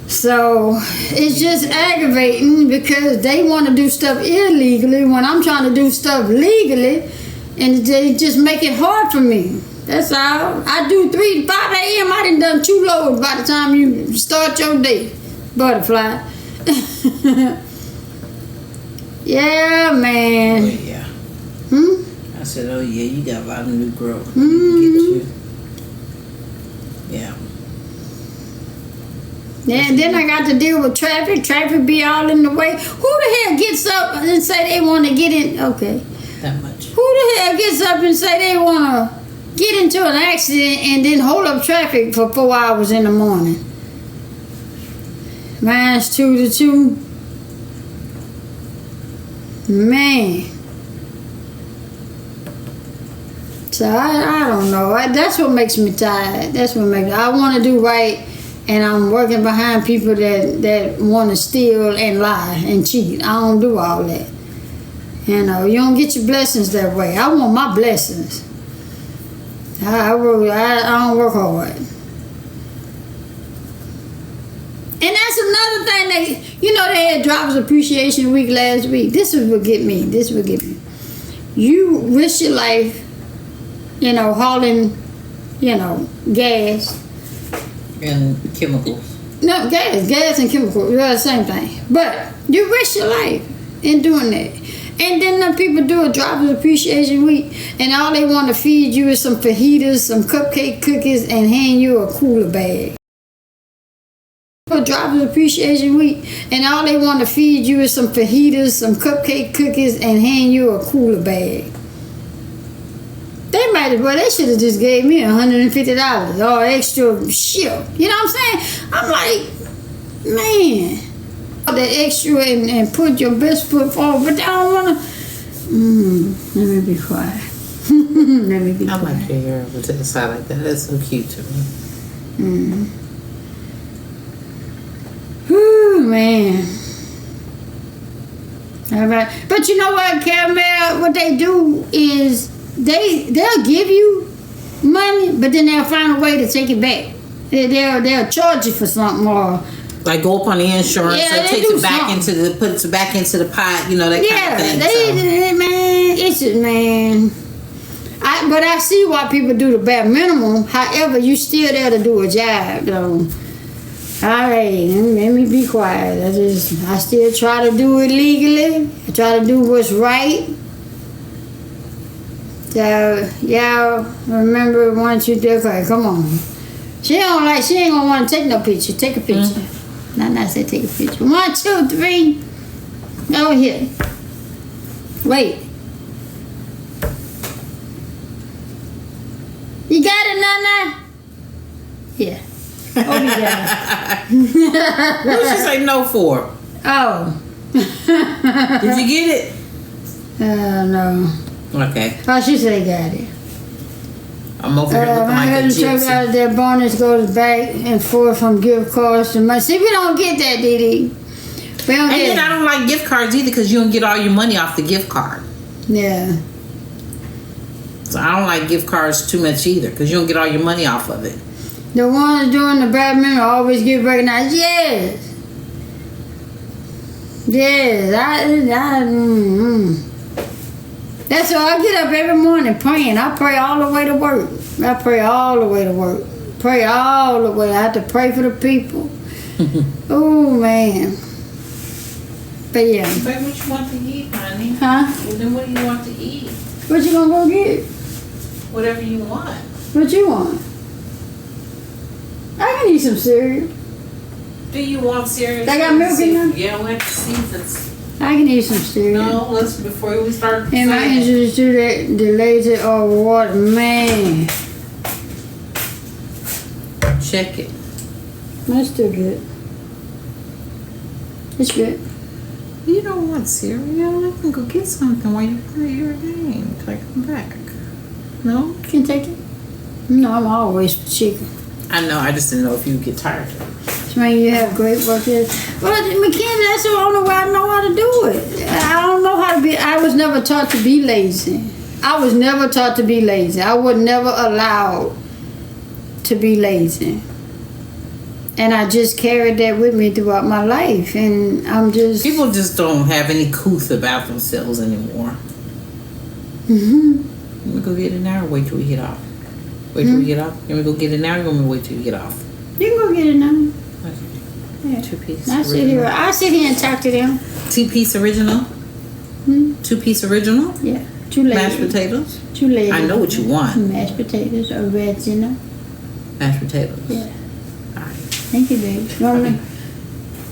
So it's just aggravating because they want to do stuff illegally when I'm trying to do stuff legally, and they just make it hard for me. That's all. I do 3 to 5 a.m. I done 2 loads by the time you start your day. Butterfly. Yeah, man. Oh, yeah. I said, oh, yeah, you got a lot of new growth. Mm-hmm. Get you. Yeah. Yeah, and then I got to deal with traffic. Traffic be all in the way. Who the hell gets up and say they want to get in? Okay. That much. Who the hell gets up and say they want to get into an accident and then hold up traffic for 4 hours in the morning? Mine's 2 to 2. Man. So I don't know. That's what makes me tired. That's what makes me. I want to do right, and I'm working behind people that want to steal and lie and cheat. I don't do all that. You know, you don't get your blessings that way. I want my blessings. I don't work hard. And that's another thing they had Drivers Appreciation Week last week. This is what get me. You risk your life, hauling, gas. And chemicals. No, gas and chemicals, they're the same thing. But you risk your life in doing that. And then the people do a Drivers Appreciation Week, and all they want to feed you is some fajitas, some cupcake cookies, and hand you a cooler bag. For Drivers Appreciation Week, and all they want to feed you is some fajitas, some cupcake cookies, and hand you a cooler bag. They should have just gave me $150 or extra shit. You know what I'm saying? I'm like, man, the extra and put your best foot forward, but I don't wanna. Let me be quiet. Let me be I quiet. like your hair over to the side like that. That's so cute to me. Whew, man. All right, but you know what, Caramel? What they do is they'll give you money, but then they'll find a way to take it back. They'll charge you for something or. Like go up on the insurance, Yeah, so it they takes do it back something. puts it back into the pot, you know, that kind Yeah, of thing. man, it's just, man. But I see why people do the bare minimum. However, you still there to do a job, though. All right, let me be quiet. I still try to do it legally. I try to do what's right. So, y'all remember once you do, okay, come on. She ain't gonna want to take no picture. Take a picture. Not say take a picture. 1, 2, 3. Over here. Wait. You got it, Nana? Yeah. Oh, you got it. What did she say no for? Oh. Did you get it? No. Okay. Oh, she said got it. I'm over here looking I like a heard the check gypsy. out of their bonus goes back and forth from gift cards to money. See, we don't get that, Didi. We don't And get then I it. don't like gift cards either because you don't get all your money off the gift card. Yeah. So I don't like gift cards too much either because you don't get all your money off of it. The ones doing the badminton always get recognized. Yes. Yes. That's why I get up every morning praying. I pray all the way to work. Pray all the way. I have to pray for the people. Oh, man. But yeah. Babe, what you want to eat, honey? Huh? Well, then what do you want to eat? What you gonna go get? Whatever you want. What you want? I can eat some cereal. Do you want cereal? They got milk in there? Yeah, we have to see if it's... I can eat some cereal. No, let's, before we start Am I saying- introduced to that the lazy or what? Man, Check it. that's still good. It's good. You don't want cereal? I can go get something while you play your game till I come back. No? Can take it. No, I'm always for chicken. I know, I just didn't know if you get tired of it. I mean, you have great work here. Well, Mackenzie, that's the only way I know how to do it. I don't know how to be. I was never taught to be lazy. I was never allowed to be lazy. And I just carried that with me throughout my life. And I'm just... People just don't have any couth about themselves anymore. Mm-hmm. Let me go get it now or wait till we get off? Wait till we get off? You want me to go get it now or you want me to wait till we get off? You can go get it now. Okay. Yeah. 2-piece I sit here and talk to them. 2-piece original? 2-piece original? Yeah. Two ladies. Mashed potatoes? Two ladies. I know what you want. Mashed potatoes or original. Mashed potatoes. Yeah. Alright. Thank you, baby. You want me?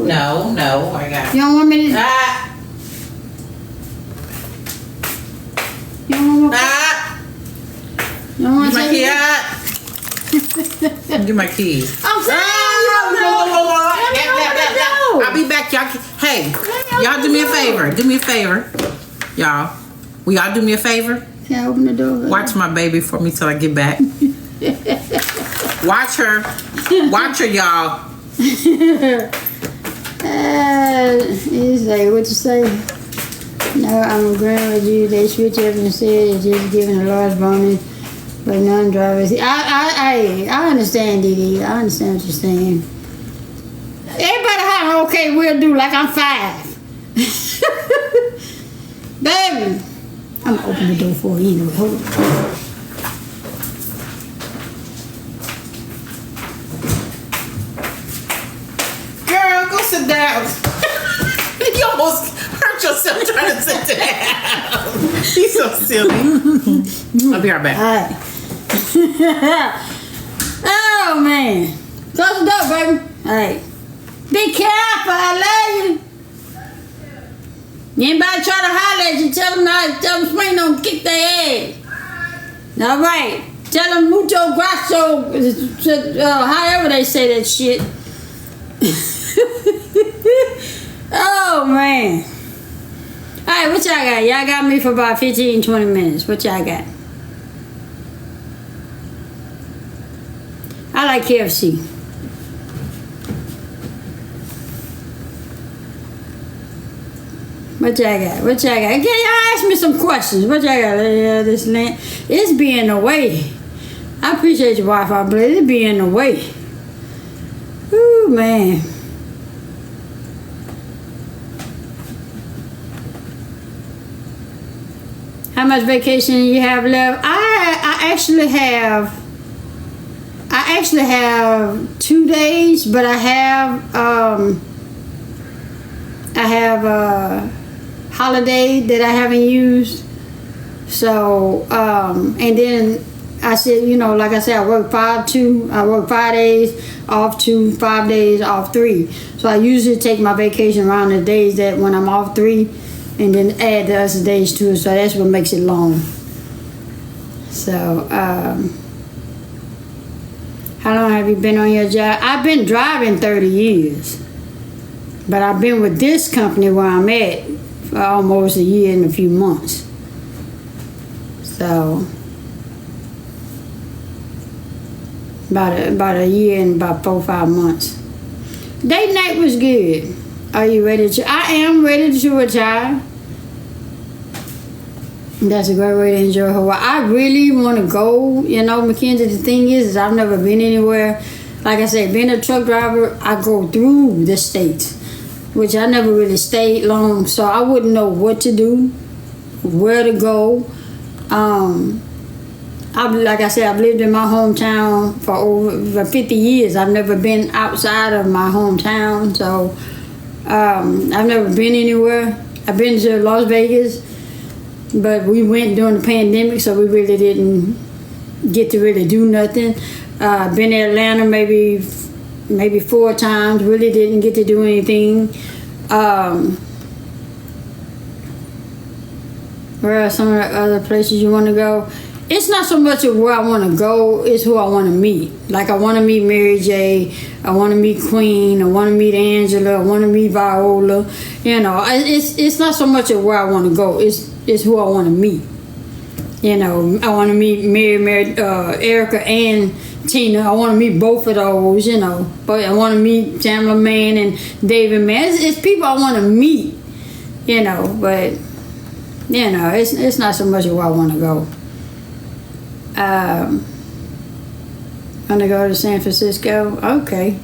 No, I got You don't want me to? Ah! You don't want me? Ah! You don't want Get my to? key out! Get my keys. I'm saying. I'll be back, y'all. Hey, y'all do me a favor. Do me a favor. Y'all. Will y'all do me a favor? Can I open the door? Watch my baby for me till I get back. Watch her. Watch her, y'all. He's like, what you say? No, I'm agreeing with you. They switch up and said it's just giving a large bonus, but non-drivers. I understand, Didi. I understand what you're saying. Everybody holler, okay, we'll do like I'm 5. Baby, I'm gonna open the door for you anyway. Hold on. Girl, go sit down. You almost hurt yourself trying to sit down. She's so silly. I'll be right back. All right. Oh, man. Close the door, baby. All right. Be careful, I love you. Anybody try to holler at you, tell them Spring don't kick their ass. All right. Tell them mucho grasso, however they say that shit. Oh man. Alright, what y'all got? Y'all got me for about 15, 20 minutes. What y'all got? I like KFC. What y'all got? What y'all got? Okay, y'all ask me some questions. What y'all got? This land, it's being the way. I appreciate your Wi-Fi, but it be in the way. Ooh, man. How much vacation you have left? I actually have 2 days, but I have a holiday that I haven't used. So and then I said, like I said, I work 5-2. I work 5 days, off 2, 5 days, off 3. So I usually take my vacation around the days that when I'm off 3, and then add the other days to it. So that's what makes it long. So how long have you been on your job? I've been driving 30 years, but I've been with this company where I'm at for almost a year and a few months. So about a year and about 4 or 5 months. Date night was good. Are you ready to? I am ready to retire. That's a great way to enjoy Hawaii. I really want to go. Mackenzie, the thing is I've never been anywhere. Like I said, being a truck driver, I go through the states, which I never really stayed long, so I wouldn't know what to do, where to go. Like I said, I've lived in my hometown for over 50 years. I've never been outside of my hometown, so I've never been anywhere. I've been to Las Vegas, but we went during the pandemic, so we really didn't get to really do nothing. Been to Atlanta maybe 4 times, really didn't get to do anything. Where are some of the other places you want to go? It's not so much of where I want to go, it's who I want to meet. Like, I want to meet Mary J., I want to meet Queen, I want to meet Angela, I want to meet Viola. It's not so much of where I want to go, it's who I want to meet. I want to meet Mary, Erica and Tina. I want to meet both of those, But I want to meet Tamla Man and David Man. It's people I want to meet, But, it's not so much of where I want to go. Want to go to San Francisco? Okay.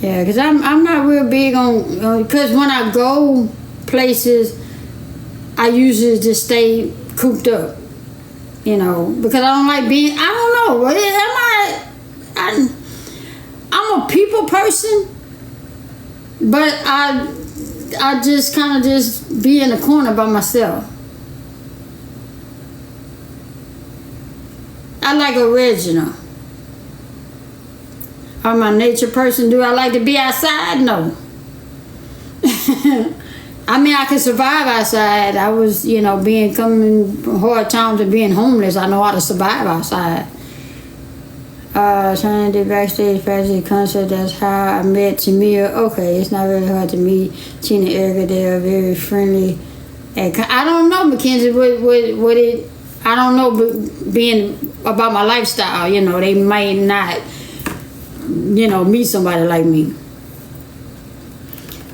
Yeah, because I'm not real big on, because when I go places, I usually just stay cooped up, because I don't like being, I don't know, I'm a people person, but I just kind of just be in a corner by myself. I like original. I'm a nature person. Do I like to be outside? No. I mean, I can survive outside. I was, coming hard times of being homeless. I know how to survive outside. Trying to do backstage fashion concert. That's how I met Tamia. Okay, it's not really hard to meet Tina, Erica. They are very friendly. I don't know, Mackenzie, what it. I don't know, but being about my lifestyle, they might not, meet somebody like me.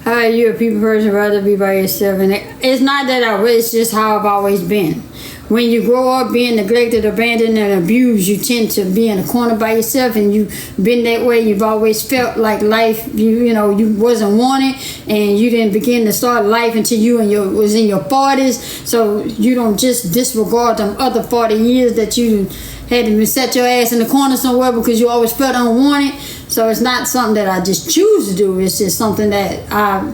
How are you a people person, rather be by yourself? And it's not that it's just how I've always been. When you grow up being neglected, abandoned, and abused, you tend to be in a corner by yourself, and you've been that way. You've always felt like life, you wasn't wanted, and you didn't begin to start life until you was in your 40s. So you don't just disregard them other 40 years that you had to set your ass in the corner somewhere because you always felt unwanted. So it's not something that I just choose to do. It's just something that I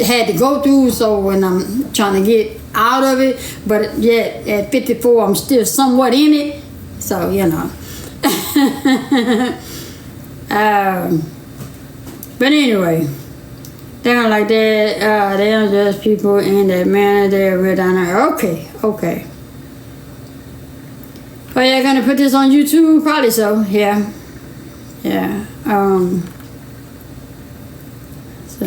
had to go through. So when I'm trying to get out of it, but yet at 54 I'm still somewhat in it, so but anyway, they don't like that. They don't judge people in that manner. They're real down there. Okay. Are you gonna put this on YouTube? Probably so. Yeah. So,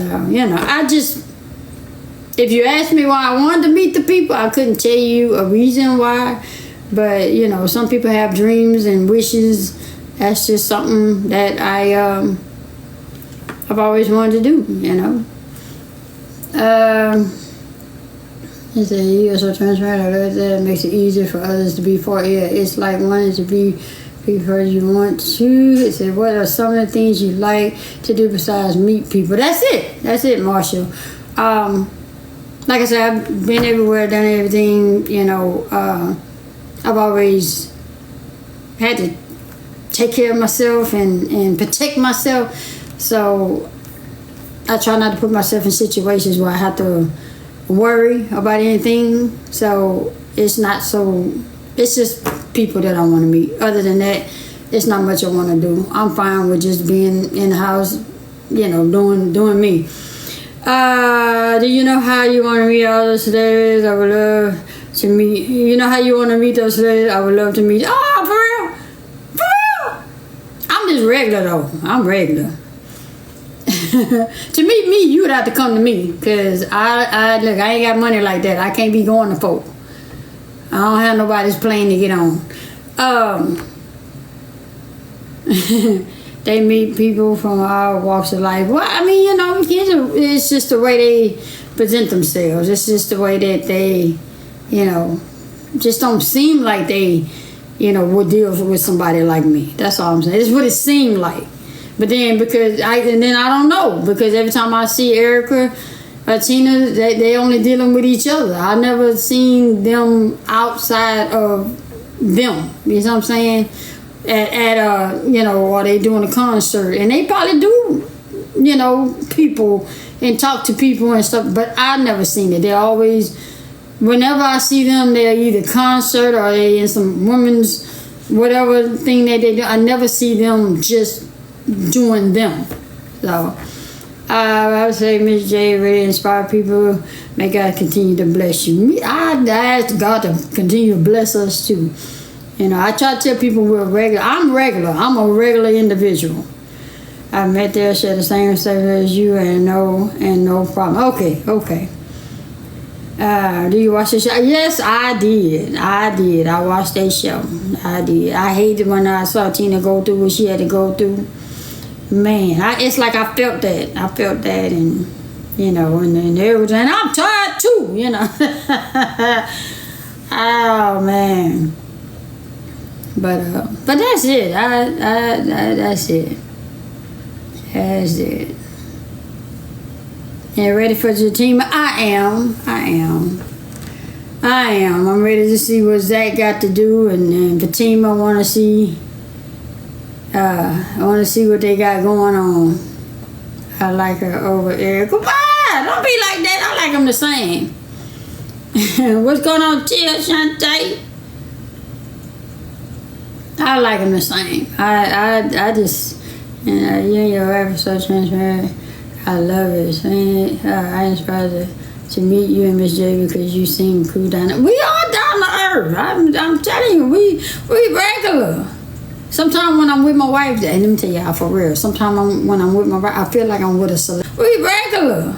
if you asked me why I wanted to meet the people, I couldn't tell you a reason why. But, some people have dreams and wishes. That's just something that I've always wanted to do, He said, you are so transparent. I love that. It makes it easier for others to be for. Yeah, it's like wanting to be first you want to. He said, what are some of the things you like to do besides meet people? That's it, Marshall. Like I said, I've been everywhere, done everything, I've always had to take care of myself and protect myself. So I try not to put myself in situations where I have to worry about anything. So it's just people that I want to meet. Other than that, it's not much I want to do. I'm fine with just being in the house, doing me. Do you know how you want to meet all those celebrities? I would love to meet. You know how you want to meet those celebrities? I would love to meet. Oh, for real? I'm just regular though. I'm regular. To meet me, you would have to come to me, because I ain't got money like that. I can't be going to folk. I don't have nobody's plane to get on. They meet people from all walks of life. Well, it's just the way they present themselves. It's just the way that they, just don't seem like they, would deal with somebody like me. That's all I'm saying. It's what it seemed like. But then I don't know, because every time I see Erica or Tina, they only dealing with each other. I never seen them outside of them. You know what I'm saying? Or they doing a concert, and they probably do, people and talk to people and stuff. But I never seen it. They always, whenever I see them, they're either concert or they in some women's whatever thing that they do. I never see them just doing them. So I would say Miss J really inspire people. May God continue to bless you. I ask God to continue to bless us too. I try to tell people we're regular. I'm regular. I'm a regular individual. I met there, share the same service as you, and no problem. Okay. Do you watch the show? Yes, I did. I watched that show. I did. I hated when I saw Tina go through what she had to go through. Man, it's like I felt that. And and everything. And I'm tired too. Oh man. But that's it. That's it. That's it. And ready for the team? I am. I'm ready to see what Zach got to do, and Fatima. I want to see what they got going on. I like her over Eric. Come on, don't be like that. I like them the same. What's going on, Tia, Shantae? I like them the same. I just, you're ever so transparent. I love it. I inspired to meet you and Miss J, because you seem cool down there. We all down to earth. I'm telling you, we regular. Sometimes when I'm with my wife, and let me tell y'all for real. Sometimes when I'm with my wife, I feel like I'm with a celebrity. We regular.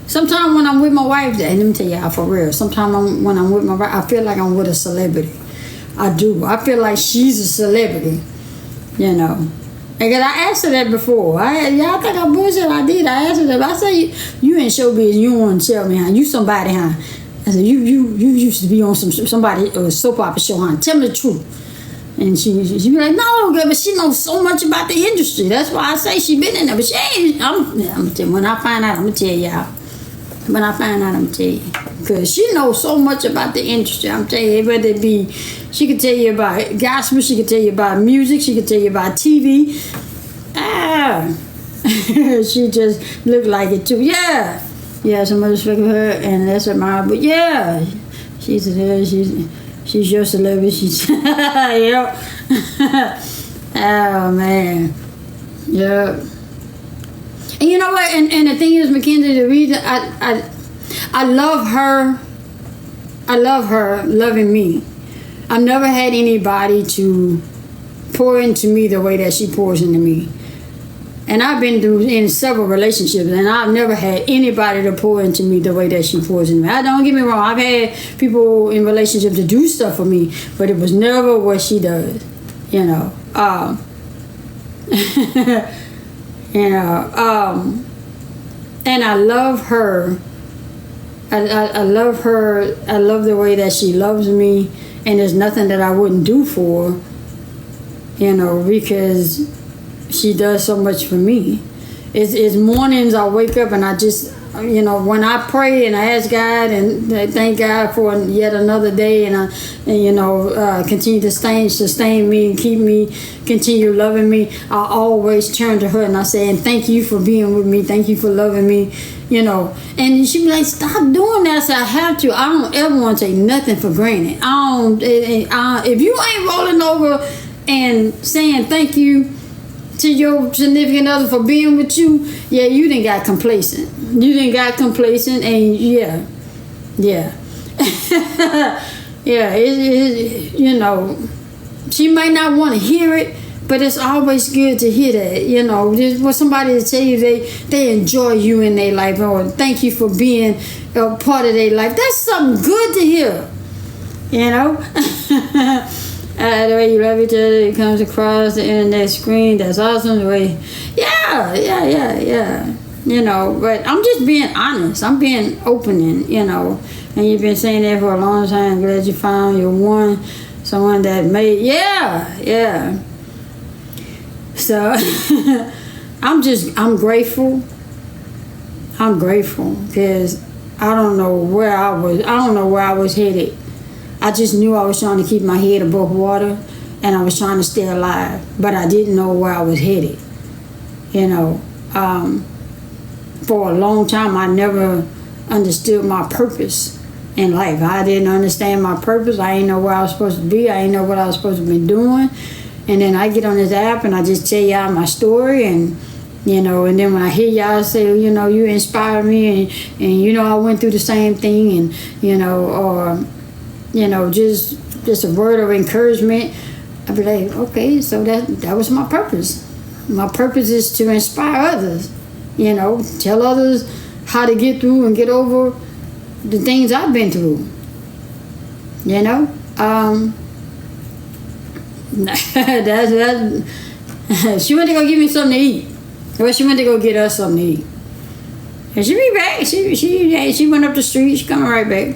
Sometimes when I'm with my wife, and let me tell y'all for real. Sometimes when I'm with my wife, I feel like I'm with a celebrity. I do. I feel like she's a celebrity, Because I asked her that before. Y'all think I bullshit? I did. I asked her that. I said, you in showbiz, you don't want to tell me, huh? You somebody, huh? I said, you used to be on somebody soap opera show, huh? Tell me the truth. And she be like, no, girl, but she knows so much about the industry. That's why I say she been in there. But she ain't. When I find out, I'm going to tell y'all. When I find out, I'm going to tell you. Because she knows so much about the industry. I'm telling you, whether it be, she could tell you about gospel, she could tell you about music, she could tell you about TV. She just looked like it too. Yeah, some respect for her, and that's her mom. But yeah, she's your celebrity. She's yep. Oh man, yep. And you know what? And the thing is, Mackenzie, the reason I love her. I love her loving me. I've never had anybody to pour into me the way that she pours into me. And I've been through in several relationships, and I've never had anybody to pour into me the way that she pours into me. I don't get me wrong. I've had people in relationships to do stuff for me, but it was never what she does. You know. And I love her. I love her. I love the way that she loves me, and there's nothing that I wouldn't do for her. You know, because she does so much for me. It's mornings I wake up and I just, you know, when I pray and I ask God and thank God for yet another day, and continue to sustain me and keep me, continue loving me, I always turn to her and I say, and thank you for being with me, thank you for loving me, you know. And she be like, stop doing that. I said, I have to. I don't ever want to take nothing for granted. If you ain't rolling over and saying thank you to your significant other for being with you, yeah, you done got complacent. You done got complacent, and yeah. Yeah, you know, she might not want to hear it, but it's always good to hear that, you know, just for somebody to tell you they enjoy you in their life, or thank you for being a part of their life. That's something good to hear, you know. The way you love each other, it comes across the internet screen. That's awesome. The way, yeah. You know, but I'm just being honest. I'm being opening, you know. And you've been saying that for a long time. Glad you found your one, someone that made, yeah. So, I'm grateful. I'm grateful because I don't know where I was headed. I just knew I was trying to keep my head above water, and I was trying to stay alive, but I didn't know where I was headed. You know, for a long time, I never understood my purpose in life. I didn't understand my purpose. I didn't know where I was supposed to be. I didn't know what I was supposed to be doing. And then I get on this app and I just tell y'all my story, and you know, and then when I hear y'all say, you know, you inspire me, and you know, I went through the same thing, and you know, or you know, just a word of encouragement, I'd be like, okay, so that was my purpose. My purpose is to inspire others, you know, tell others how to get through and get over the things I've been through, you know. She went to go give me something to eat. Well, she went to go get us something to eat, and she be back. She went up the street. She coming right back.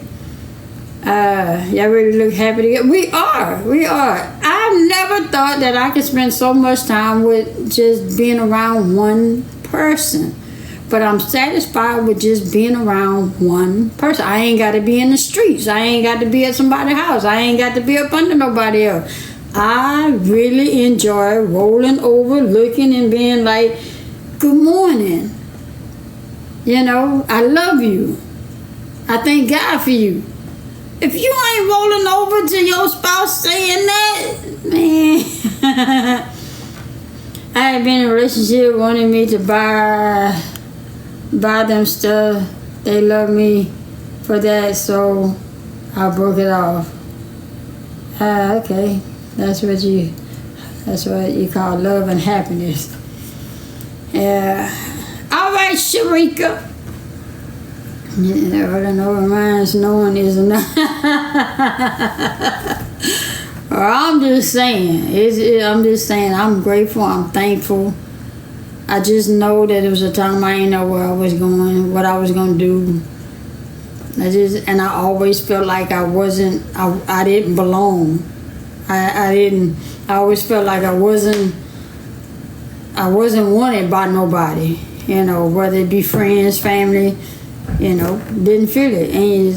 Y'all really look happy together. We are. I've never thought that I could spend so much time with just being around one person. But I'm satisfied with just being around one person. I ain't got to be in the streets. I ain't got to be at somebody's house. I ain't got to be up under nobody else. I really enjoy rolling over, looking, and being like, good morning. You know, I love you. I thank God for you. If you ain't rolling over to your spouse saying that, man. I had been in a relationship wanting me to buy them stuff. They love me for that, so I broke it off. Okay. That's what you call love and happiness. Yeah. All right, Sharika. Yeah, all I know reminds knowing is enough. I'm just saying, I'm grateful, I'm thankful. I just know that it was a time I didn't know where I was going, what I was going to do. I always felt like I didn't belong. I always felt like I wasn't wanted by nobody, you know, whether it be friends, family. You know, didn't feel it. And you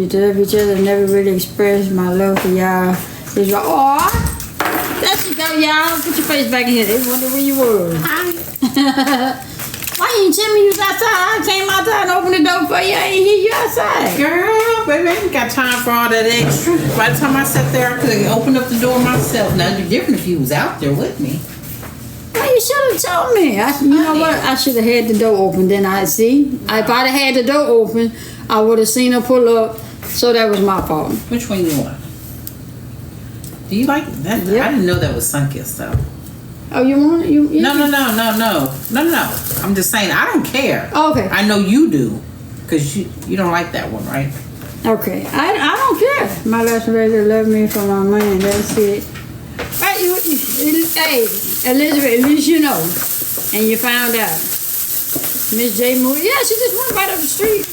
deserve each other. Never really expressed my love for y'all. It's like, aw, there you go, y'all. Put your face back in here. They wonder where you were. Hi. Why you didn't tell me you was outside? I came outside and opened the door for you. I ain't hear you outside. Girl, baby, I ain't got time for all that extra. By the time I sat there, I could open up the door myself. Now, it'd be different if you was out there with me. Well, you should have told me. You know what? I should have had the door open. Then I'd see. If I'd have had the door open, I would have seen her pull up. So that was my fault. Which one you want? Do you like that? Yep. I didn't know that was Sunkist, though. Oh, you want it? You No. I'm just saying I don't care. Okay. I know you do, because you don't like that one, right? Okay. I don't care. My last lady love me for my money. That's it. Hey, hey, Elizabeth, at least you know. And you found out. Miss J. Moore. Yeah, she just went right up the street.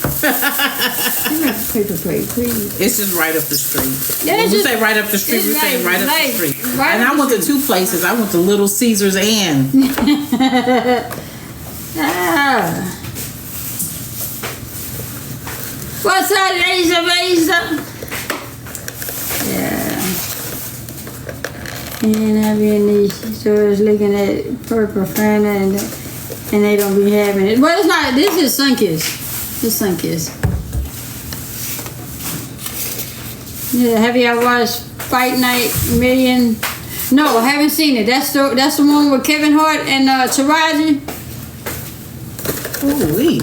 Paper plate, please. It's just right up the street. Yeah, When it's we just- say right up the street, it's we're saying right up right the street. right And up I went to 2 places. I went to Little Caesars and Ah. What's that, Lisa? Yeah. And I be in these stores looking at purple Fanta and they don't be having it. Well, it's not. This is Sunkiss. This Sunkiss. Yeah. Have you ever watched Fight Night Million? No, I haven't seen it. That's the one with Kevin Hart and Taraji. ooh wee.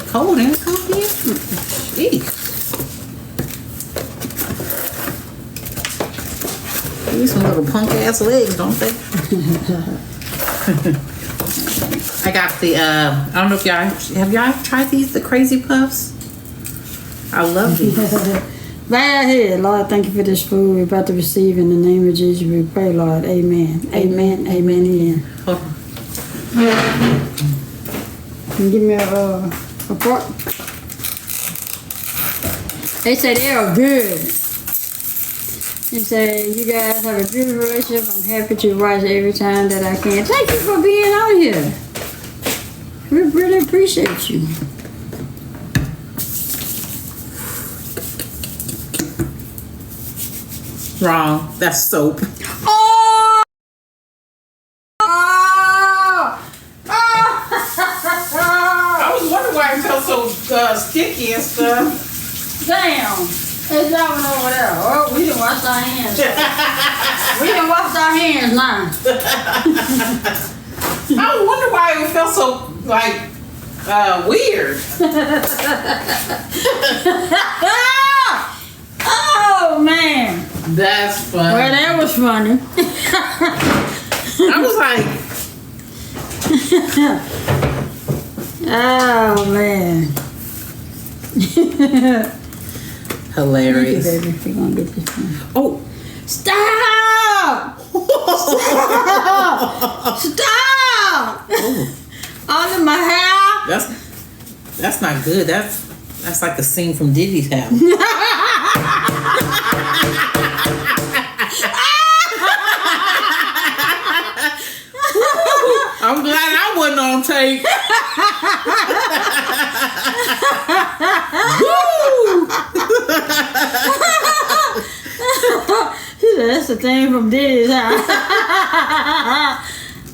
Cold, ain't it cold here? Eek. These some little punk ass legs, don't they? I got the I don't know if y'all tried these, the Crazy Puffs? I love these. Right here, Lord, thank you for this food we're about to receive in the name of Jesus. We pray, Lord. Amen. Amen. Amen. Amen. Hold on. Can you give me a fork? They say they are good. They say you guys have a beautiful relationship. I'm happy to watch every time that I can. Thank you for being out here. We really appreciate you. Wrong. That's soap. Oh! I was wondering why it felt so sticky and stuff. Damn! It's that one over there. Oh, we done washed our hands. We done washed our hands now. I wonder why it felt so like weird. Oh man! That's funny. Well, that was funny. I was like, Oh man! hilarious. Thank you, baby. We're gonna get this one. Oh, Stop! Stop! All in my hair. that's not good. That's like a scene from Diddy's house. I'm glad I wasn't on tape. That's the thing from Diddy's house.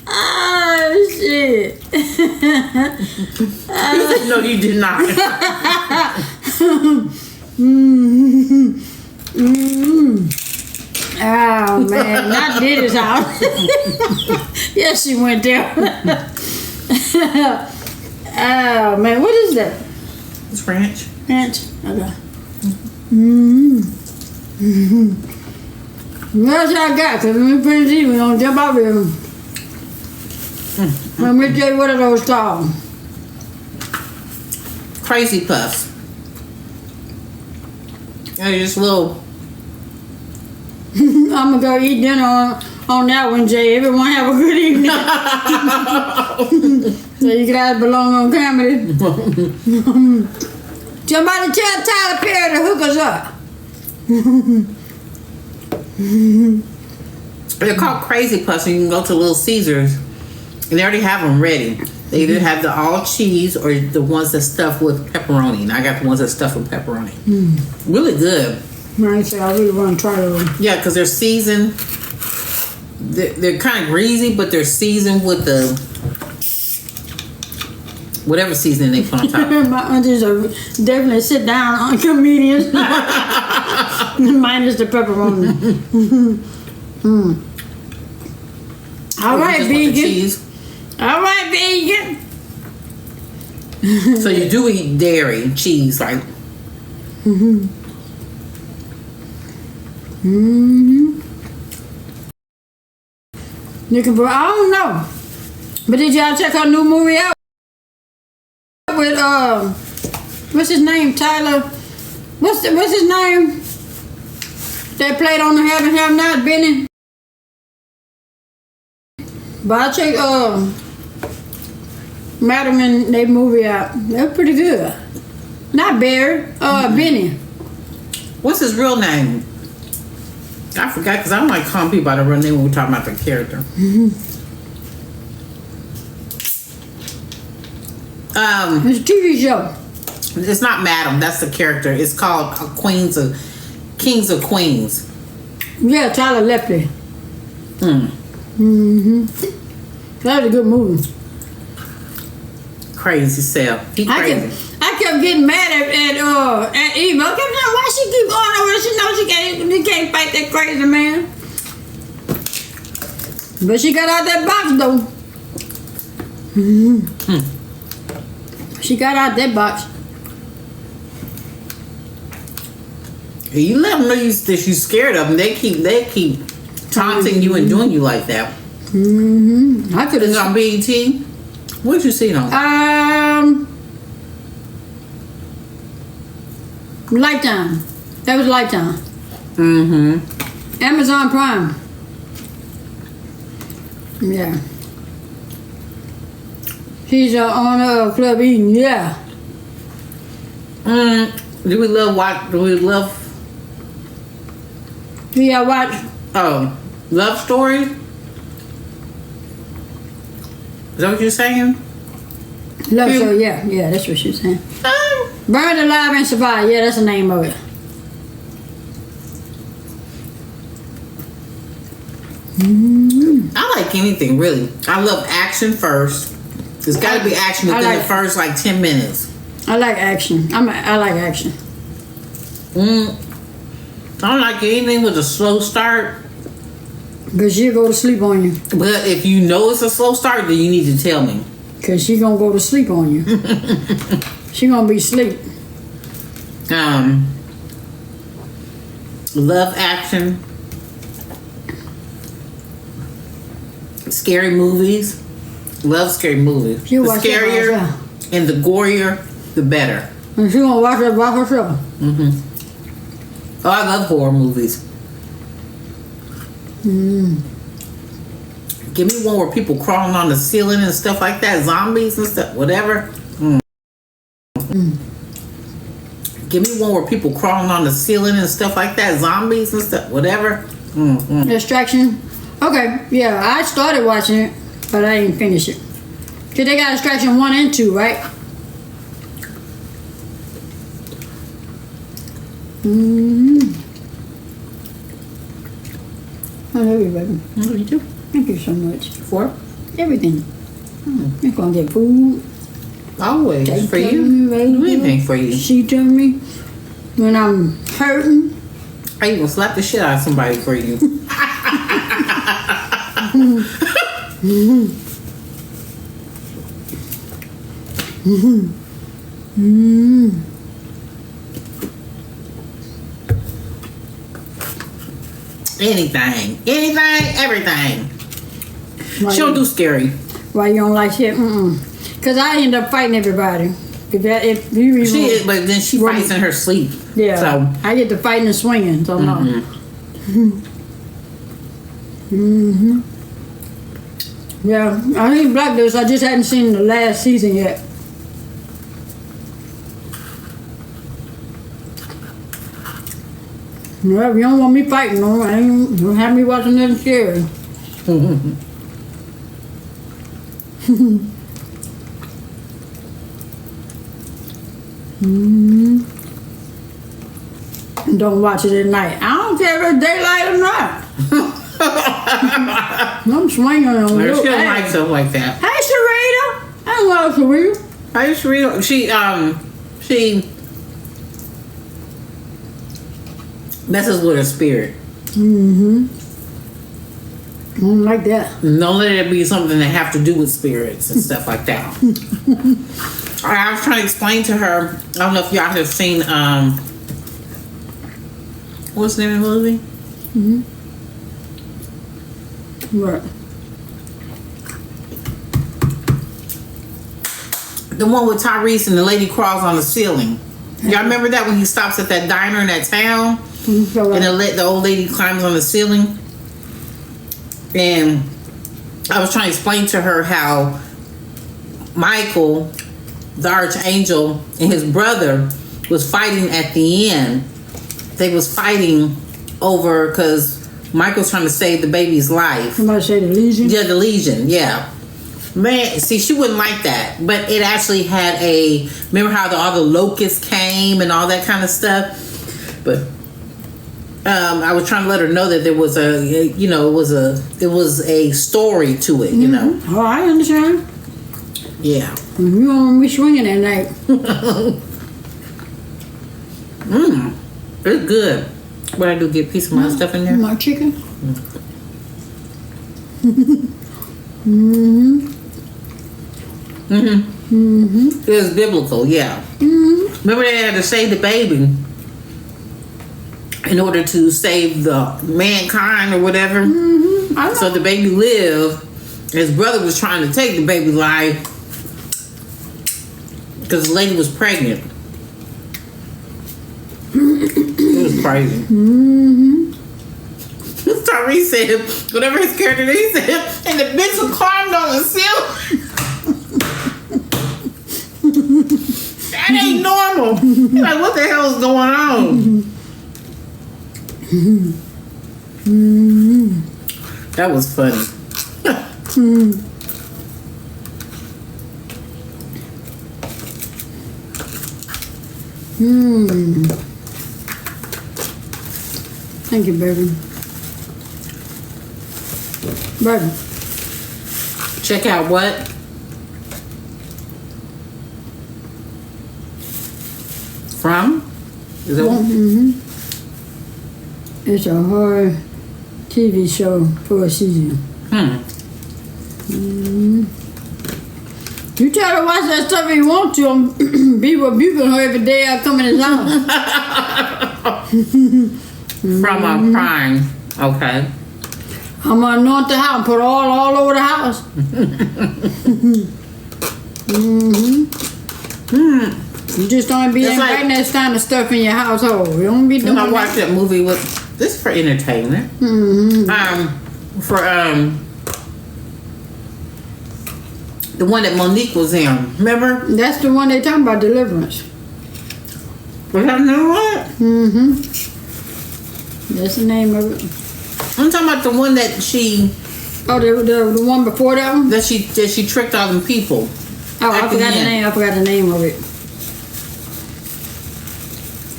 Oh shit! No, you did not. Oh man, not Diddy's house. Yes, she went there. Oh man, what is that? It's ranch. Ranch. Okay. What else y'all got? Cause when we finish eating, we gonna jump out here. Let me tell you what are those called. Crazy Puffs. They're just little. I'm gonna go eat dinner on that one, Jay. Everyone have a good evening. So you guys belong on comedy. Somebody tell Tyler Perry to hook us up. They're called Crazy Puffs, and you can go to Little Caesars, and they already have them ready. They either have the all cheese or the ones that stuff with pepperoni. And I got the ones that stuff with pepperoni. Really good. I really want to try those. Yeah, because they're seasoned. They're kind of greasy, but they're seasoned with the whatever seasoning they put on top. My aunties are definitely sit down on comedians. Minus the pepperoni. All right, Just with the vegan. cheese. All right, vegan. So you do eat dairy, cheese, like. Looking for, I don't know. But did y'all check her new movie out? With, what's his name? Tyler. What's his name? That played on the Have and Have Not, Benny. But I checked, Madam and they movie out. They're pretty good. Not Barry, Benny. What's his real name? I forgot because I don't like calling people by the real name when we're talking about the character. It's a TV show. It's not Madam. That's the character. It's called Kings of Queens. Yeah, Tyler Lepley. That was a good movie. Crazy self. He crazy. I kept getting mad at Eva. I kept saying, why she keep going over there? She knows she can't fight that crazy man. But she got out that box though. She got out that box. You let them know that you're scared of them. They keep taunting you and doing you like that. I could Is it have. on BET? What'd you see it on? Lifetime. That was Lifetime. Amazon Prime. Yeah. She's on Club Eden. Yeah. Do we love? Yeah, watch. Love Story? Is that what you're saying? Love Story. Yeah, that's what she's saying. Burned Alive and Survive. Yeah, that's the name of it. I like anything really. I love action first. There's got to be action within the first like 10 minutes. I like action. I like action. I don't like anything with a slow start. Because she'll go to sleep on you. But if you know it's a slow start, then you need to tell me. Because she going to go to sleep on you. She going to be asleep. Love action. Scary movies. Love scary movies. The watch that by scarier herself. and the gorier, the better. And she going to watch that by herself. Oh, I love horror movies. Give me one where people crawling on the ceiling and stuff like that, zombies and stuff, whatever. Give me one where people crawling on the ceiling and stuff like that, zombies and stuff, whatever. Extraction. Okay, yeah, I started watching it, but I didn't finish it. Because they got Extraction 1 and 2, right? I love you, baby. I love you too. Thank you so much. For Everything. You're going to get food. always Take for care you. of me, baby. Do anything for you. She to me when I'm hurting. I even slap the shit out of somebody for you. Anything, everything. She don't do scary. Why you don't like shit? Because I end up fighting everybody. If you even, She is, but then she fights in her sleep. yeah, So I get to fighting and swinging. So no. Yeah, I ain't Black Dose. I just hadn't seen the last season yet. Well, if you don't want me fighting, no, I ain't, you don't have me watching nothing scary. Don't watch it at night. I don't care if it's daylight or not. I'm swinging on she your don't like ass. stuff like that. Hey, Sharita. I love Sharita. I used to read. She messes with her spirit. I don't like that. Don't let it be something that have to do with spirits and stuff like that. I was trying to explain to her. I don't know if y'all have seen what's the name of the movie? What? The one with Tyrese and the lady crawls on the ceiling. Y'all remember that when he stops at that diner in that town? And the old lady climbs on the ceiling? And I was trying to explain to her how Michael, the archangel, and his brother was fighting at the end. They was fighting over, because Michael's trying to save the baby's life. Somebody say the lesion? Yeah, the lesion, yeah. Man, see, she wouldn't like that. But it actually had a... Remember how all the locusts came and all that kind of stuff? But I was trying to let her know that there was a... You know, it was a story to it, you know? Oh, I understand. Yeah. You want me swinging that night. It's good. What I do, get a piece of my stuff in there? My chicken. It was biblical, yeah. Remember they had to save the baby in order to save the mankind or whatever. So the baby lived. His brother was trying to take the baby life because the lady was pregnant. It was crazy. Tyrese said, whatever his character he said, and the bitch who climbed on the ceiling. That ain't normal. You're like, what the hell is going on? That was funny. Thank you, baby. Baby. Check out what? From? Is it It's a horror TV show for a season. You tell her to watch that stuff if you want to. I'm be rebuking her every day I come in his house. From Prime. Okay. I'm gonna anoint the house and put all over the house. You just don't be It's inviting like- that kind of stuff in your household. You don't be doing I that. watched that movie with this is for entertainment. The one that Monique was in. Remember? That's the one they talking about, Deliverance. Was that new one? That's the name of it. I'm talking about the one that she Oh, the one before that one? that she tricked all them people. Oh, I At the forgot the end. name. I forgot the name of it.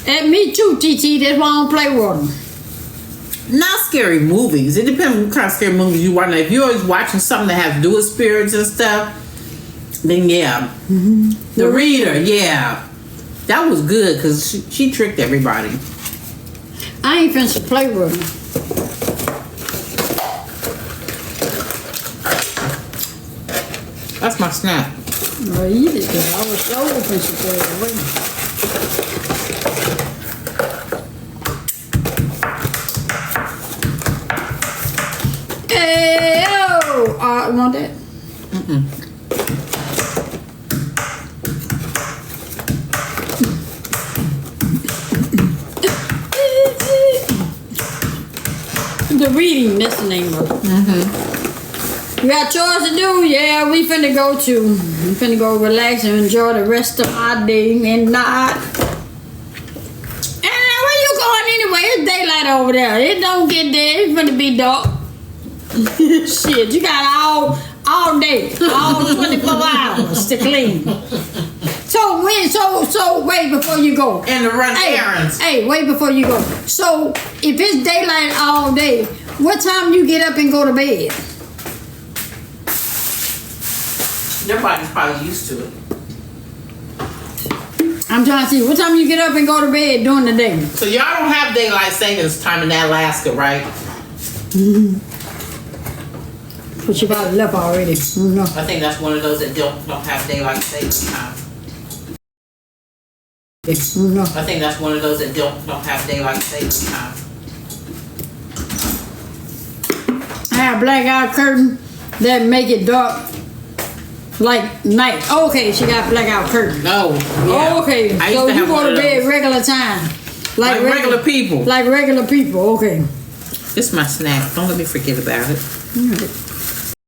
And me too, TT. That's why I don't play with them. Not scary movies. It depends on what kind of scary movies you watch. Now, if you're always watching something that has to do with spirits and stuff, then yeah. The Reader, yeah. That was good because she tricked everybody. I ain't finished to play with them. That's my snack. Oh, you did that. I was so finished to play with them. Hey, oh! Want that? The Reading, that's the name of it. We got chores to do, yeah, we finna go relax and enjoy the rest of our day and night. And where you going anyway? It's daylight over there. It don't get there, it's finna be dark. Shit, you got all day, all 24 hours to clean. So wait before you go. And to run errands. Hey, wait before you go. So if it's daylight all day, what time you get up and go to bed? Their body's probably used to it. I'm trying to see what time you get up and go to bed during the day. So y'all don't have daylight savings time in Alaska, right? But you probably left already. No. I think that's one of those that don't have daylight savings time. No. I think that's one of those that don't have daylight savings time. I have a blackout curtain that make it dark Like night. Oh, okay, she got blackout curtains. No. Yeah. Oh, okay. I used So to you have go one to of bed those. regular time. Like regular people. Like regular people, okay. This is my snack. Don't let me forget about it. All right.